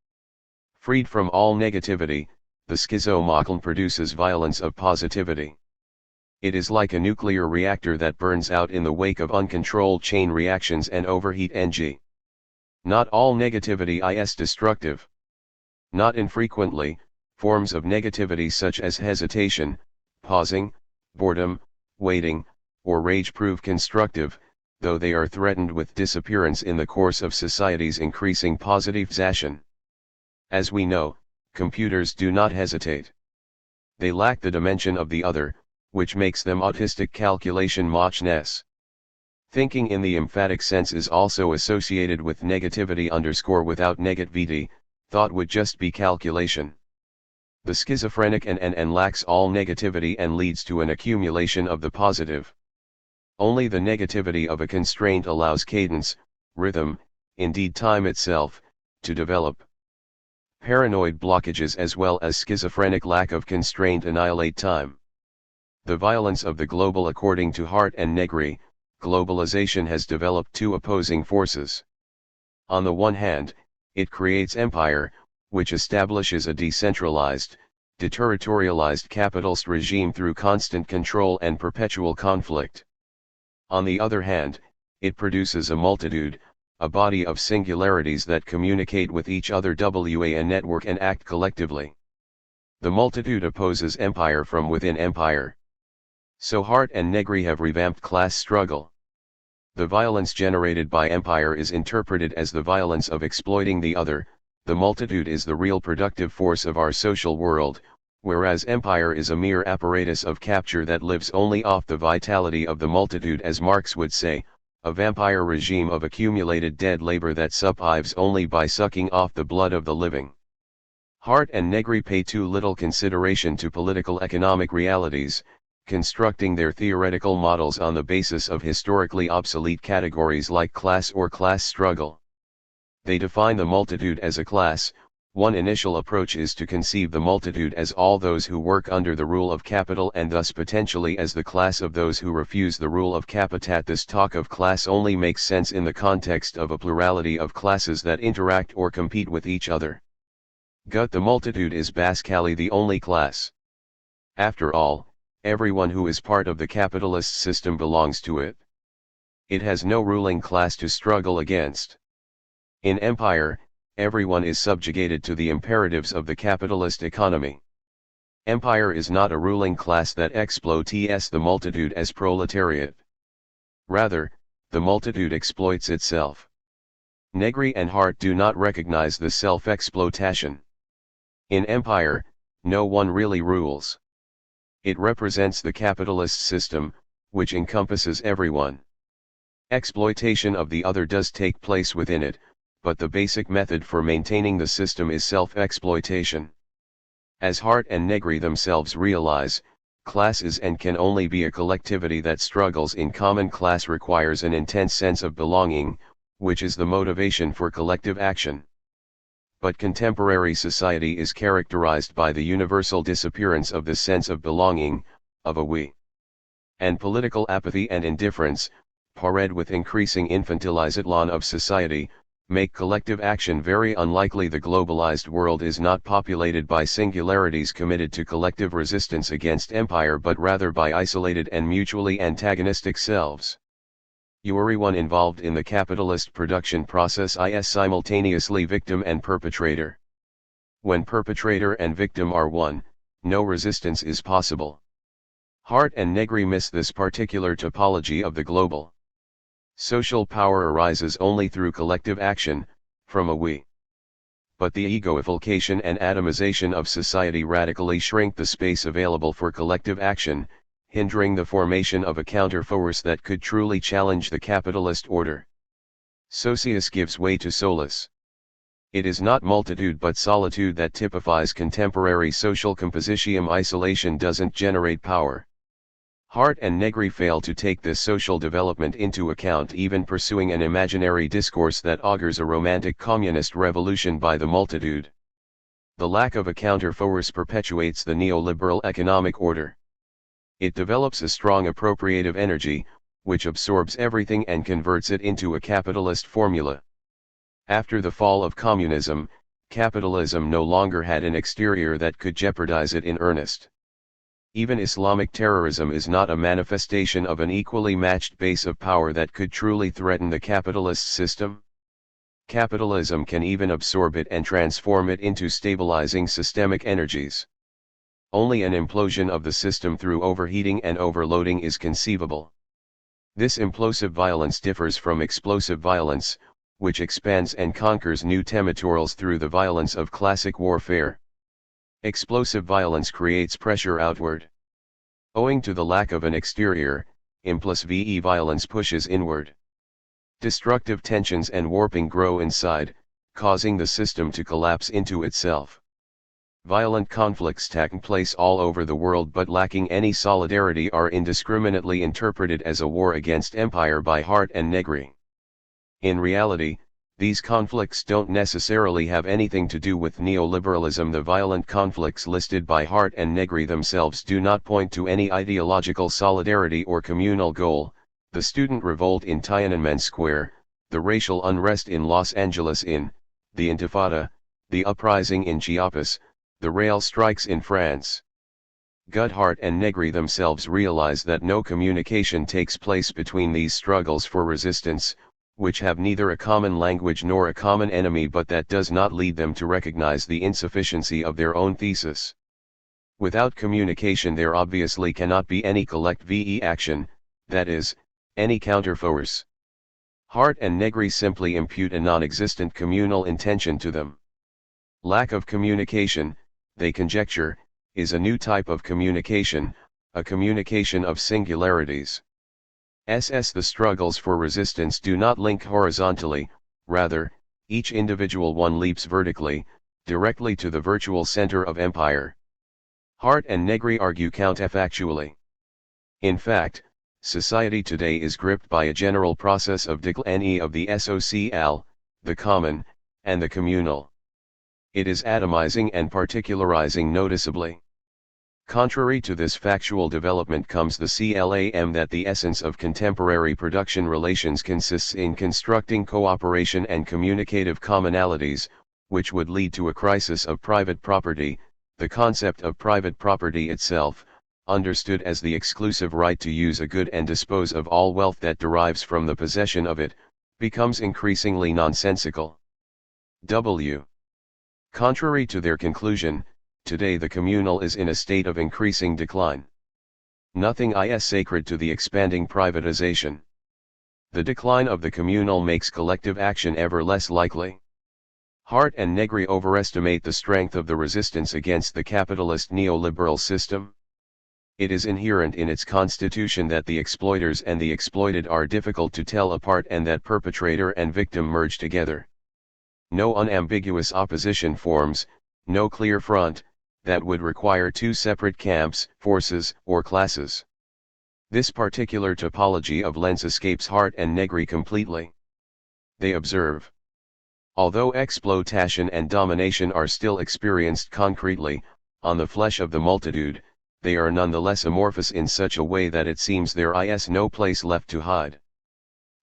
Freed from all negativity, the schizomodel produces violence of positivity. It is like a nuclear reactor that burns out in the wake of uncontrolled chain reactions and overheat ng. Not all negativity is destructive. Not infrequently, forms of negativity such as hesitation, pausing, boredom, waiting, or rage prove constructive, though they are threatened with disappearance in the course of society's increasing positivization. As we know, computers do not hesitate. They lack the dimension of the other, which makes them autistic calculation machness. Thinking in the emphatic sense is also associated with negativity without negativity, thought would just be calculation. The schizophrenic and lacks all negativity and leads to an accumulation of the positive. Only the negativity of a constraint allows cadence, rhythm, indeed time itself, to develop. Paranoid blockages as well as schizophrenic lack of constraint annihilate time. The violence of the global. According to Hart and Negri, globalization has developed two opposing forces. On the one hand, it creates empire, which establishes a decentralized, deterritorialized capitalist regime through constant control and perpetual conflict. On the other hand, it produces a multitude, a body of singularities that communicate with each other via a network and act collectively. The multitude opposes empire from within empire. So Hart and Negri have revamped class struggle. The violence generated by empire is interpreted as the violence of exploiting the other. The multitude is the real productive force of our social world, whereas empire is a mere apparatus of capture that lives only off the vitality of the multitude, as Marx would say, a vampire regime of accumulated dead labor that survives only by sucking off the blood of the living. Hart and Negri pay too little consideration to political economic realities, constructing their theoretical models on the basis of historically obsolete categories like class or class struggle. They define the multitude as a class. One initial approach is to conceive the multitude as all those who work under the rule of capital, and thus potentially as the class of those who refuse the rule of capital. This talk of class only makes sense in the context of a plurality of classes that interact or compete with each other. The multitude is basically the only class. After all, everyone who is part of the capitalist system belongs to it. It has no ruling class to struggle against. In empire, everyone is subjugated to the imperatives of the capitalist economy. Empire is not a ruling class that exploits the multitude as proletariat. Rather, the multitude exploits itself. Negri and Hart do not recognize the self-exploitation. In empire, no one really rules. It represents the capitalist system, which encompasses everyone. Exploitation of the other does take place within it, but the basic method for maintaining the system is self-exploitation. As Hart and Negri themselves realize, class is and can only be a collectivity that struggles in common. Class requires an intense sense of belonging, which is the motivation for collective action. But contemporary society is characterized by the universal disappearance of this sense of belonging, of a we. And political apathy and indifference, paired with increasing infantilization of society, make collective action very unlikely. The globalized world is not populated by singularities committed to collective resistance against empire, but rather by isolated and mutually antagonistic selves. Everyone involved in the capitalist production process is simultaneously victim and perpetrator. When perpetrator and victim are one, no resistance is possible. Hart and Negri miss this particular topology of the global. Social power arises only through collective action, from a we. But the egoification and atomization of society radically shrink the space available for collective action, hindering the formation of a counterforce that could truly challenge the capitalist order. Socius gives way to solus. It is not multitude but solitude that typifies contemporary social composition. Isolation doesn't generate power. Hart and Negri fail to take this social development into account, even pursuing an imaginary discourse that augurs a romantic communist revolution by the multitude. The lack of a counterforce perpetuates the neoliberal economic order. It develops a strong appropriative energy, which absorbs everything and converts it into a capitalist formula. After the fall of communism, capitalism no longer had an exterior that could jeopardize it in earnest. Even Islamic terrorism is not a manifestation of an equally matched base of power that could truly threaten the capitalist system. Capitalism can even absorb it and transform it into stabilizing systemic energies. Only an implosion of the system through overheating and overloading is conceivable. This implosive violence differs from explosive violence, which expands and conquers new territories through the violence of classic warfare. Explosive violence creates pressure outward. Owing to the lack of an exterior, impulsive violence pushes inward. Destructive tensions and warping grow inside, causing the system to collapse into itself. Violent conflicts take place all over the world, but lacking any solidarity, are indiscriminately interpreted as a war against empire by Hart and Negri. In reality, These conflicts don't necessarily have anything to do with neoliberalism. The violent conflicts listed by Hart and Negri themselves do not point to any ideological solidarity or communal goal: the student revolt in Tiananmen Square, the racial unrest in Los Angeles the Intifada, the uprising in Chiapas, the rail strikes in France. Hart and Negri themselves realize that no communication takes place between these struggles for resistance, which have neither a common language nor a common enemy, but that does not lead them to recognize the insufficiency of their own thesis. Without communication there obviously cannot be any collective action, that is, any counterforce. Hart and Negri simply impute a non-existent communal intention to them. Lack of communication, they conjecture, is a new type of communication, a communication of singularities. The struggles for resistance do not link horizontally, rather, each individual one leaps vertically, directly to the virtual center of empire. Hart and Negri argue counterfactually. In fact, society today is gripped by a general process of decline of the social, the common, and the communal. It is atomizing and particularizing noticeably. Contrary to this factual development comes the claim that the essence of contemporary production relations consists in constructing cooperation and communicative commonalities, which would lead to a crisis of private property. The concept of private property itself, understood as the exclusive right to use a good and dispose of all wealth that derives from the possession of it, becomes increasingly nonsensical. Contrary to their conclusion, today the communal is in a state of increasing decline. Nothing is sacred to the expanding privatization. The decline of the communal makes collective action ever less likely. Hart and Negri overestimate the strength of the resistance against the capitalist neoliberal system. It is inherent in its constitution that the exploiters and the exploited are difficult to tell apart and that perpetrator and victim merge together. No unambiguous opposition forms, no clear front, that would require two separate camps, forces, or classes. This particular topology of lens escapes Hart and Negri completely. They observe: although exploitation and domination are still experienced concretely, on the flesh of the multitude, they are nonetheless amorphous in such a way that it seems there is no place left to hide.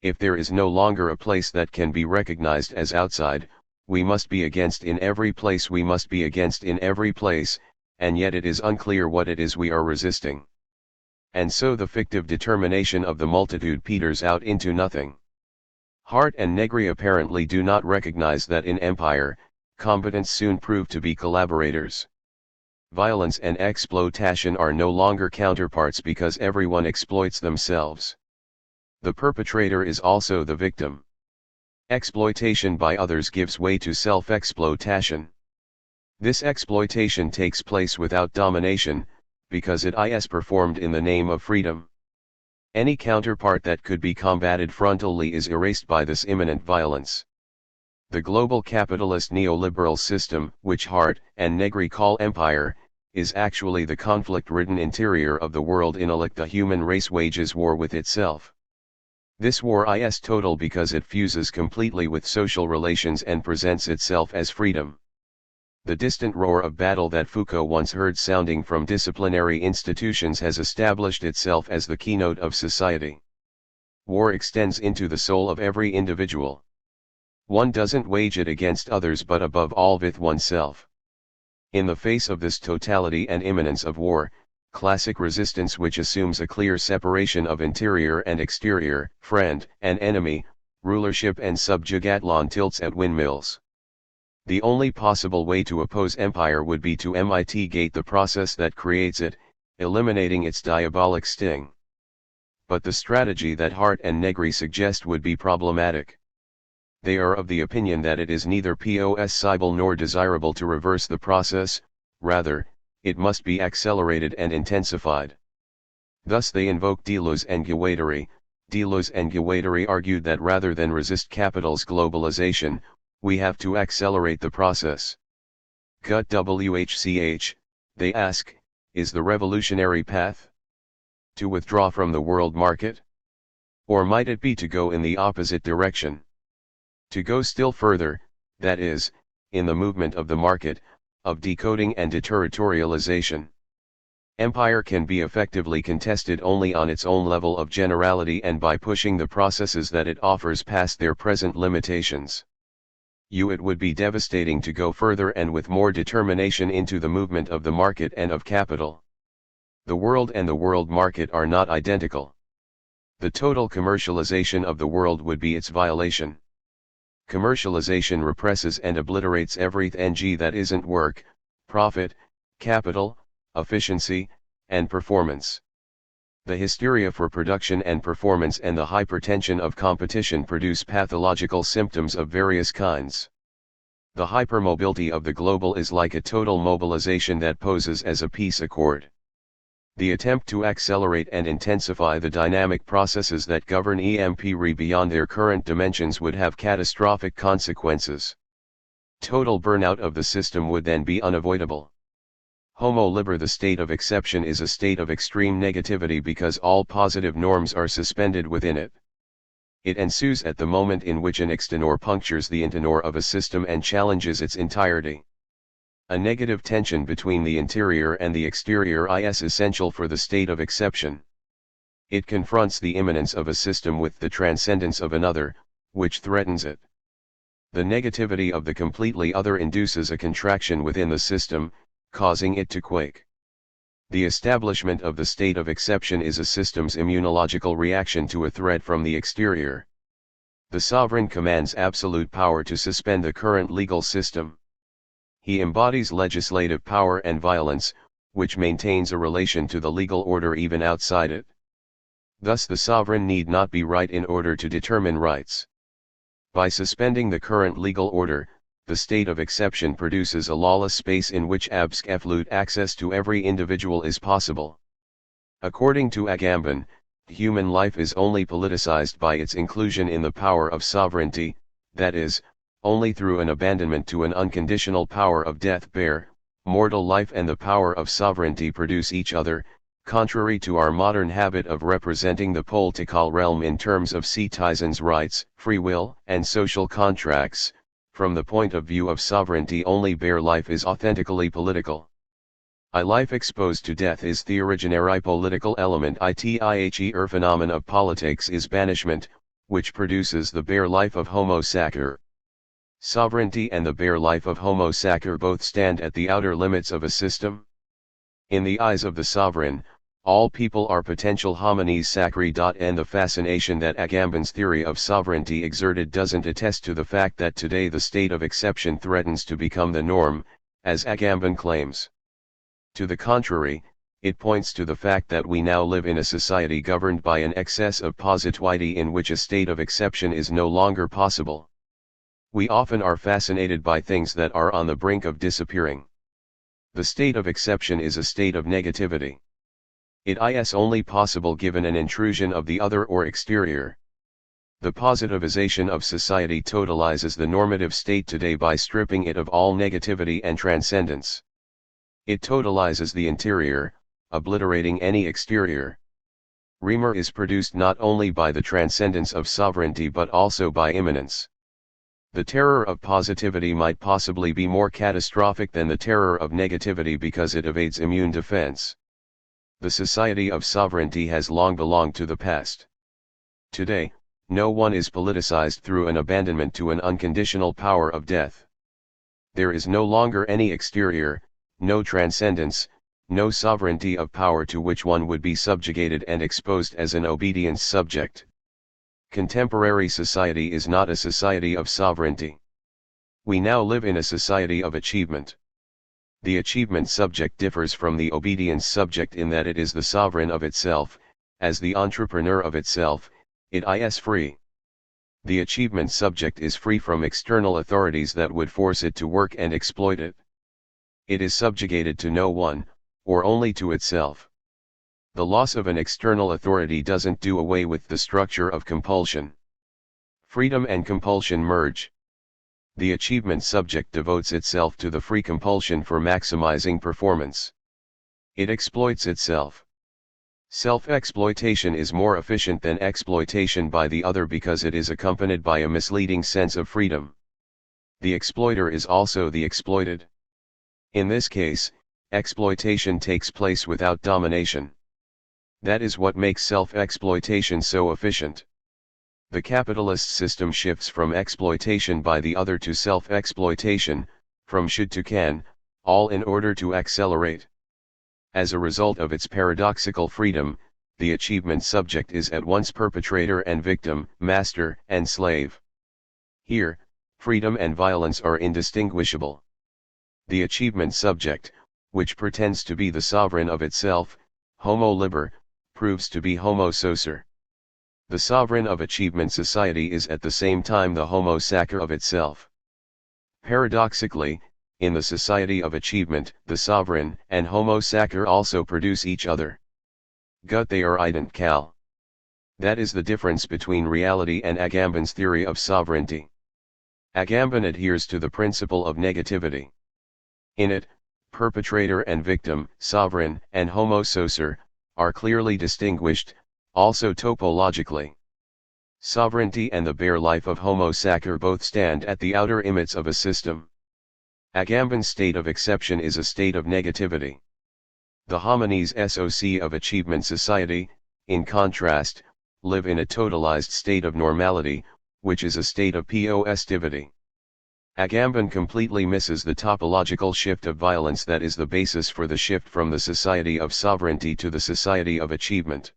If there is no longer a place that can be recognized as outside, we must be against in every place, we must be against in every place, and yet it is unclear what it is we are resisting. And so the fictive determination of the multitude peters out into nothing. Hart and Negri apparently do not recognize that in empire, combatants soon prove to be collaborators. Violence and exploitation are no longer counterparts because everyone exploits themselves. The perpetrator is also the victim. Exploitation by others gives way to self-exploitation. This exploitation takes place without domination, because it is performed in the name of freedom. Any counterpart that could be combated frontally is erased by this imminent violence. The global capitalist neoliberal system, which Hart and Negri call empire, is actually the conflict-ridden interior of the world in which the human race wages war with itself. This war is total because it fuses completely with social relations and presents itself as freedom. The distant roar of battle that Foucault once heard sounding from disciplinary institutions has established itself as the keynote of society. War extends into the soul of every individual. One doesn't wage it against others but above all with oneself. In the face of this totality and imminence of war, classic resistance, which assumes a clear separation of interior and exterior, friend and enemy, rulership and subjugatlon, tilts at windmills. The only possible way to oppose empire would be to mitigate the process that creates it, eliminating its diabolic sting. But the strategy that Hart and Negri suggest would be problematic. They are of the opinion that it is neither possible nor desirable to reverse the process, rather, it must be accelerated and intensified. Thus they invoke Deleuze and Guattari. Deleuze and Guattari argued that rather than resist capital's globalization, we have to accelerate the process. WHCH, they ask, is the revolutionary path to withdraw from the world market? Or might it be to go in the opposite direction? To go still further, that is, in the movement of the market, of decoding and deterritorialization. Empire can be effectively contested only on its own level of generality and by pushing the processes that it offers past their present limitations. It would be devastating to go further and with more determination into the movement of the market and of capital. The world and the world market are not identical. The total commercialization of the world would be its violation. Commercialization represses and obliterates everything that isn't work, profit, capital, efficiency, and performance. The hysteria for production and performance and the hypertension of competition produce pathological symptoms of various kinds. The hypermobility of the global is like a total mobilization that poses as a peace accord. The attempt to accelerate and intensify the dynamic processes that govern EMPRE beyond their current dimensions would have catastrophic consequences. Total burnout of the system would then be unavoidable. Homo liber, the state of exception, is a state of extreme negativity because all positive norms are suspended within it. It ensues at the moment in which an extenor punctures the intenor of a system and challenges its entirety. A negative tension between the interior and the exterior is essential for the state of exception. It confronts the immanence of a system with the transcendence of another, which threatens it. The negativity of the completely other induces a contraction within the system, causing it to quake. The establishment of the state of exception is a system's immunological reaction to a threat from the exterior. The sovereign commands absolute power to suspend the current legal system. He embodies legislative power and violence, which maintains a relation to the legal order even outside it. Thus the sovereign need not be right in order to determine rights. By suspending the current legal order, the state of exception produces a lawless space in which absolute access to every individual is possible. According to Agamben, human life is only politicized by its inclusion in the power of sovereignty, that is, only through an abandonment to an unconditional power of death. Mortal life and the power of sovereignty produce each other, contrary to our modern habit of representing the political realm in terms of citizens' rights, free will, and social contracts. From the point of view of sovereignty, only bare life is authentically political. A life exposed to death is the originary political element. The phenomenon of politics is banishment, which produces the bare life of Homo sacer. Sovereignty and the bare life of Homo sacer both stand at the outer limits of a system. In the eyes of the sovereign, all people are potential homines sacri. And the fascination that Agamben's theory of sovereignty exerted doesn't attest to the fact that today the state of exception threatens to become the norm, as Agamben claims. To the contrary, it points to the fact that we now live in a society governed by an excess of positivity in which a state of exception is no longer possible. We often are fascinated by things that are on the brink of disappearing. The state of exception is a state of negativity. It is only possible given an intrusion of the other or exterior. The positivization of society totalizes the normative state today by stripping it of all negativity and transcendence. It totalizes the interior, obliterating any exterior. Rumor is produced not only by the transcendence of sovereignty but also by immanence. The terror of positivity might possibly be more catastrophic than the terror of negativity because it evades immune defense. The society of sovereignty has long belonged to the past. Today, no one is politicized through an abandonment to an unconditional power of death. There is no longer any exterior, no transcendence, no sovereignty of power to which one would be subjugated and exposed as an obedience subject. Contemporary society is not a society of sovereignty. We now live in a society of achievement. The achievement subject differs from the obedience subject in that it is the sovereign of itself, as the entrepreneur of itself. It is free. The achievement subject is free from external authorities that would force it to work and exploit it. It is subjugated to no one, or only to itself. The loss of an external authority doesn't do away with the structure of compulsion. Freedom and compulsion merge. The achievement subject devotes itself to the free compulsion for maximizing performance. It exploits itself. Self-exploitation is more efficient than exploitation by the other because it is accompanied by a misleading sense of freedom. The exploiter is also the exploited. In this case, exploitation takes place without domination. That is what makes self-exploitation so efficient. The capitalist system shifts from exploitation by the other to self-exploitation, from should to can, all in order to accelerate. As a result of its paradoxical freedom, the achievement subject is at once perpetrator and victim, master and slave. Here, freedom and violence are indistinguishable. The achievement subject, which pretends to be the sovereign of itself, homo liber, proves to be homo saucer. The sovereign of achievement society is at the same time the homo sacer of itself. Paradoxically, in the society of achievement, the sovereign and homo sacer also produce each other. Gut they are identical. That is the difference between reality and Agamben's theory of sovereignty. Agamben adheres to the principle of negativity. In it, perpetrator and victim, sovereign and homo saucer, are clearly distinguished, also topologically. Sovereignty and the bare life of homo sacer both stand at the outer limits of a system. Agamben's state of exception is a state of negativity. The homines SOC of achievement society, in contrast, live in a totalized state of normality, which is a state of positivity. Agamben completely misses the topological shift of violence that is the basis for the shift from the society of sovereignty to the society of achievement.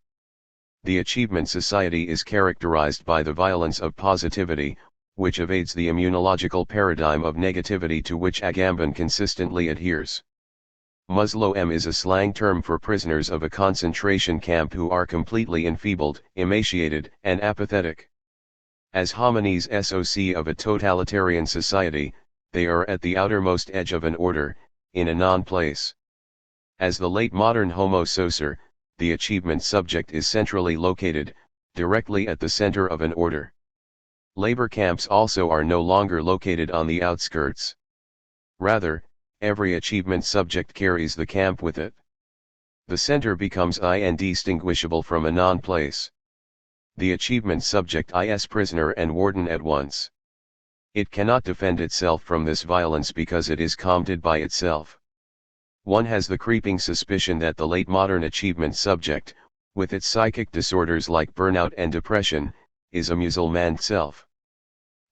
The achievement society is characterized by the violence of positivity, which evades the immunological paradigm of negativity to which Agamben consistently adheres. Muslim is a slang term for prisoners of a concentration camp who are completely enfeebled, emaciated, and apathetic. As homines SOC of a totalitarian society, they are at the outermost edge of an order, in a non-place. As the late modern homo saucer, the achievement subject is centrally located, directly at the center of an order. Labor camps also are no longer located on the outskirts. Rather, every achievement subject carries the camp with it. The center becomes indistinguishable from a non-place. The achievement subject is prisoner and warden at once. It cannot defend itself from this violence because it is combated by itself. One has the creeping suspicion that the late modern achievement subject, with its psychic disorders like burnout and depression, is a Musulman self.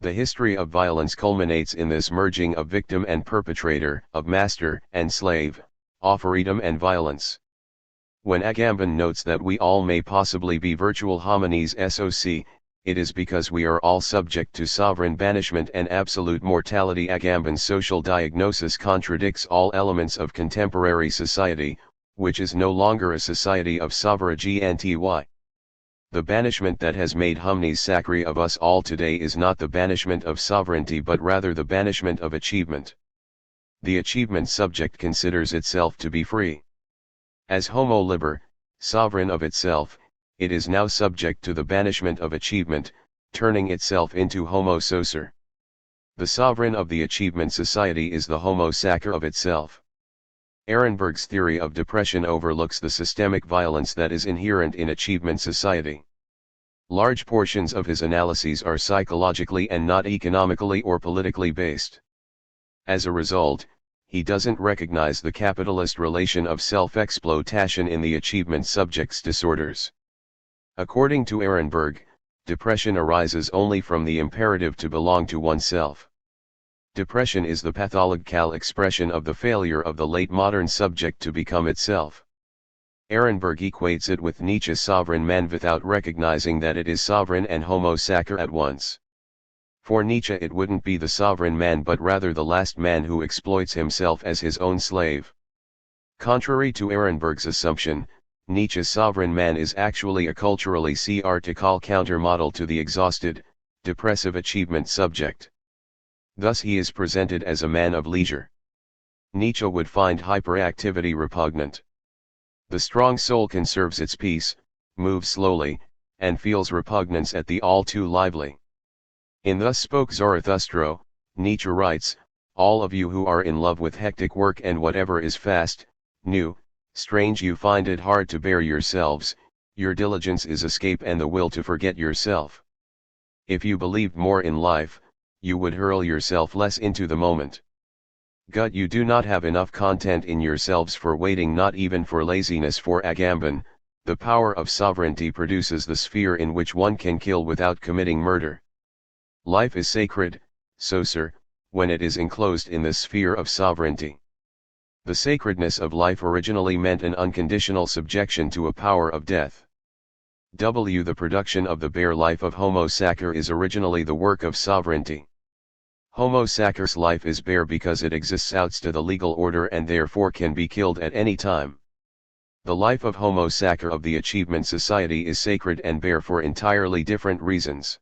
The history of violence culminates in this merging of victim and perpetrator, of master and slave, of freedom and violence. When Agamben notes that we all may possibly be virtual homines SOC, it is because we are all subject to sovereign banishment and absolute mortality. Agamben's social diagnosis contradicts all elements of contemporary society, which is no longer a society of sovereignty. The banishment that has made homines sacri of us all today is not the banishment of sovereignty but rather the banishment of achievement. The achievement subject considers itself to be free. As homo liber, sovereign of itself, it is now subject to the banishment of achievement, turning itself into homo saucer. The sovereign of the achievement society is the homo sacer of itself. Ehrenberg's theory of depression overlooks the systemic violence that is inherent in achievement society. Large portions of his analyses are psychologically and not economically or politically based. As a result, he doesn't recognize the capitalist relation of self-exploitation in the achievement subject's disorders. According to Ehrenberg, depression arises only from the imperative to belong to oneself. Depression is the pathological expression of the failure of the late modern subject to become itself. Ehrenberg equates it with Nietzsche's sovereign man without recognizing that it is sovereign and homo sacer at once. For Nietzsche it wouldn't be the sovereign man but rather the last man who exploits himself as his own slave. Contrary to Ehrenberg's assumption, Nietzsche's sovereign man is actually a culturally article counter-model to the exhausted, depressive achievement subject. Thus he is presented as a man of leisure. Nietzsche would find hyperactivity repugnant. The strong soul conserves its peace, moves slowly, and feels repugnance at the all too lively. In Thus Spoke Zarathustra, Nietzsche writes, "All of you who are in love with hectic work and whatever is fast, new, Strange you find it hard to bear yourselves, your diligence is escape and the will to forget yourself. If you believed more in life, you would hurl yourself less into the moment. Gut you do not have enough content in yourselves for waiting, not even for laziness. For Agamben, the power of sovereignty produces the sphere in which one can kill without committing murder. Life is sacred, so sir, when it is enclosed in the sphere of sovereignty. The sacredness of life originally meant an unconditional subjection to a power of death. The production of the bare life of Homo sacer is originally the work of sovereignty. Homo sacer's life is bare because it exists outside the legal order and therefore can be killed at any time. The life of Homo sacer of the Achievement Society is sacred and bare for entirely different reasons.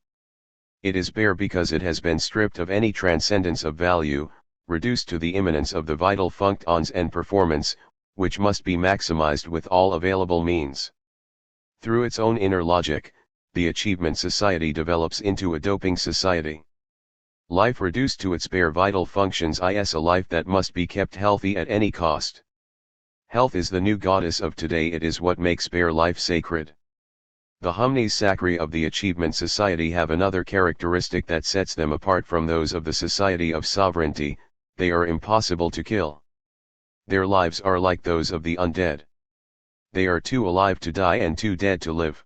It is bare because it has been stripped of any transcendence of value, reduced to the immanence of the vital functions and performance, which must be maximized with all available means. Through its own inner logic, the Achievement Society develops into a doping society. Life reduced to its bare vital functions is a life that must be kept healthy at any cost. Health is the new goddess of today. It is what makes bare life sacred. The Humnes Sacri of the Achievement Society have another characteristic that sets them apart from those of the Society of Sovereignty: they are impossible to kill. Their lives are like those of the undead. They are too alive to die and too dead to live.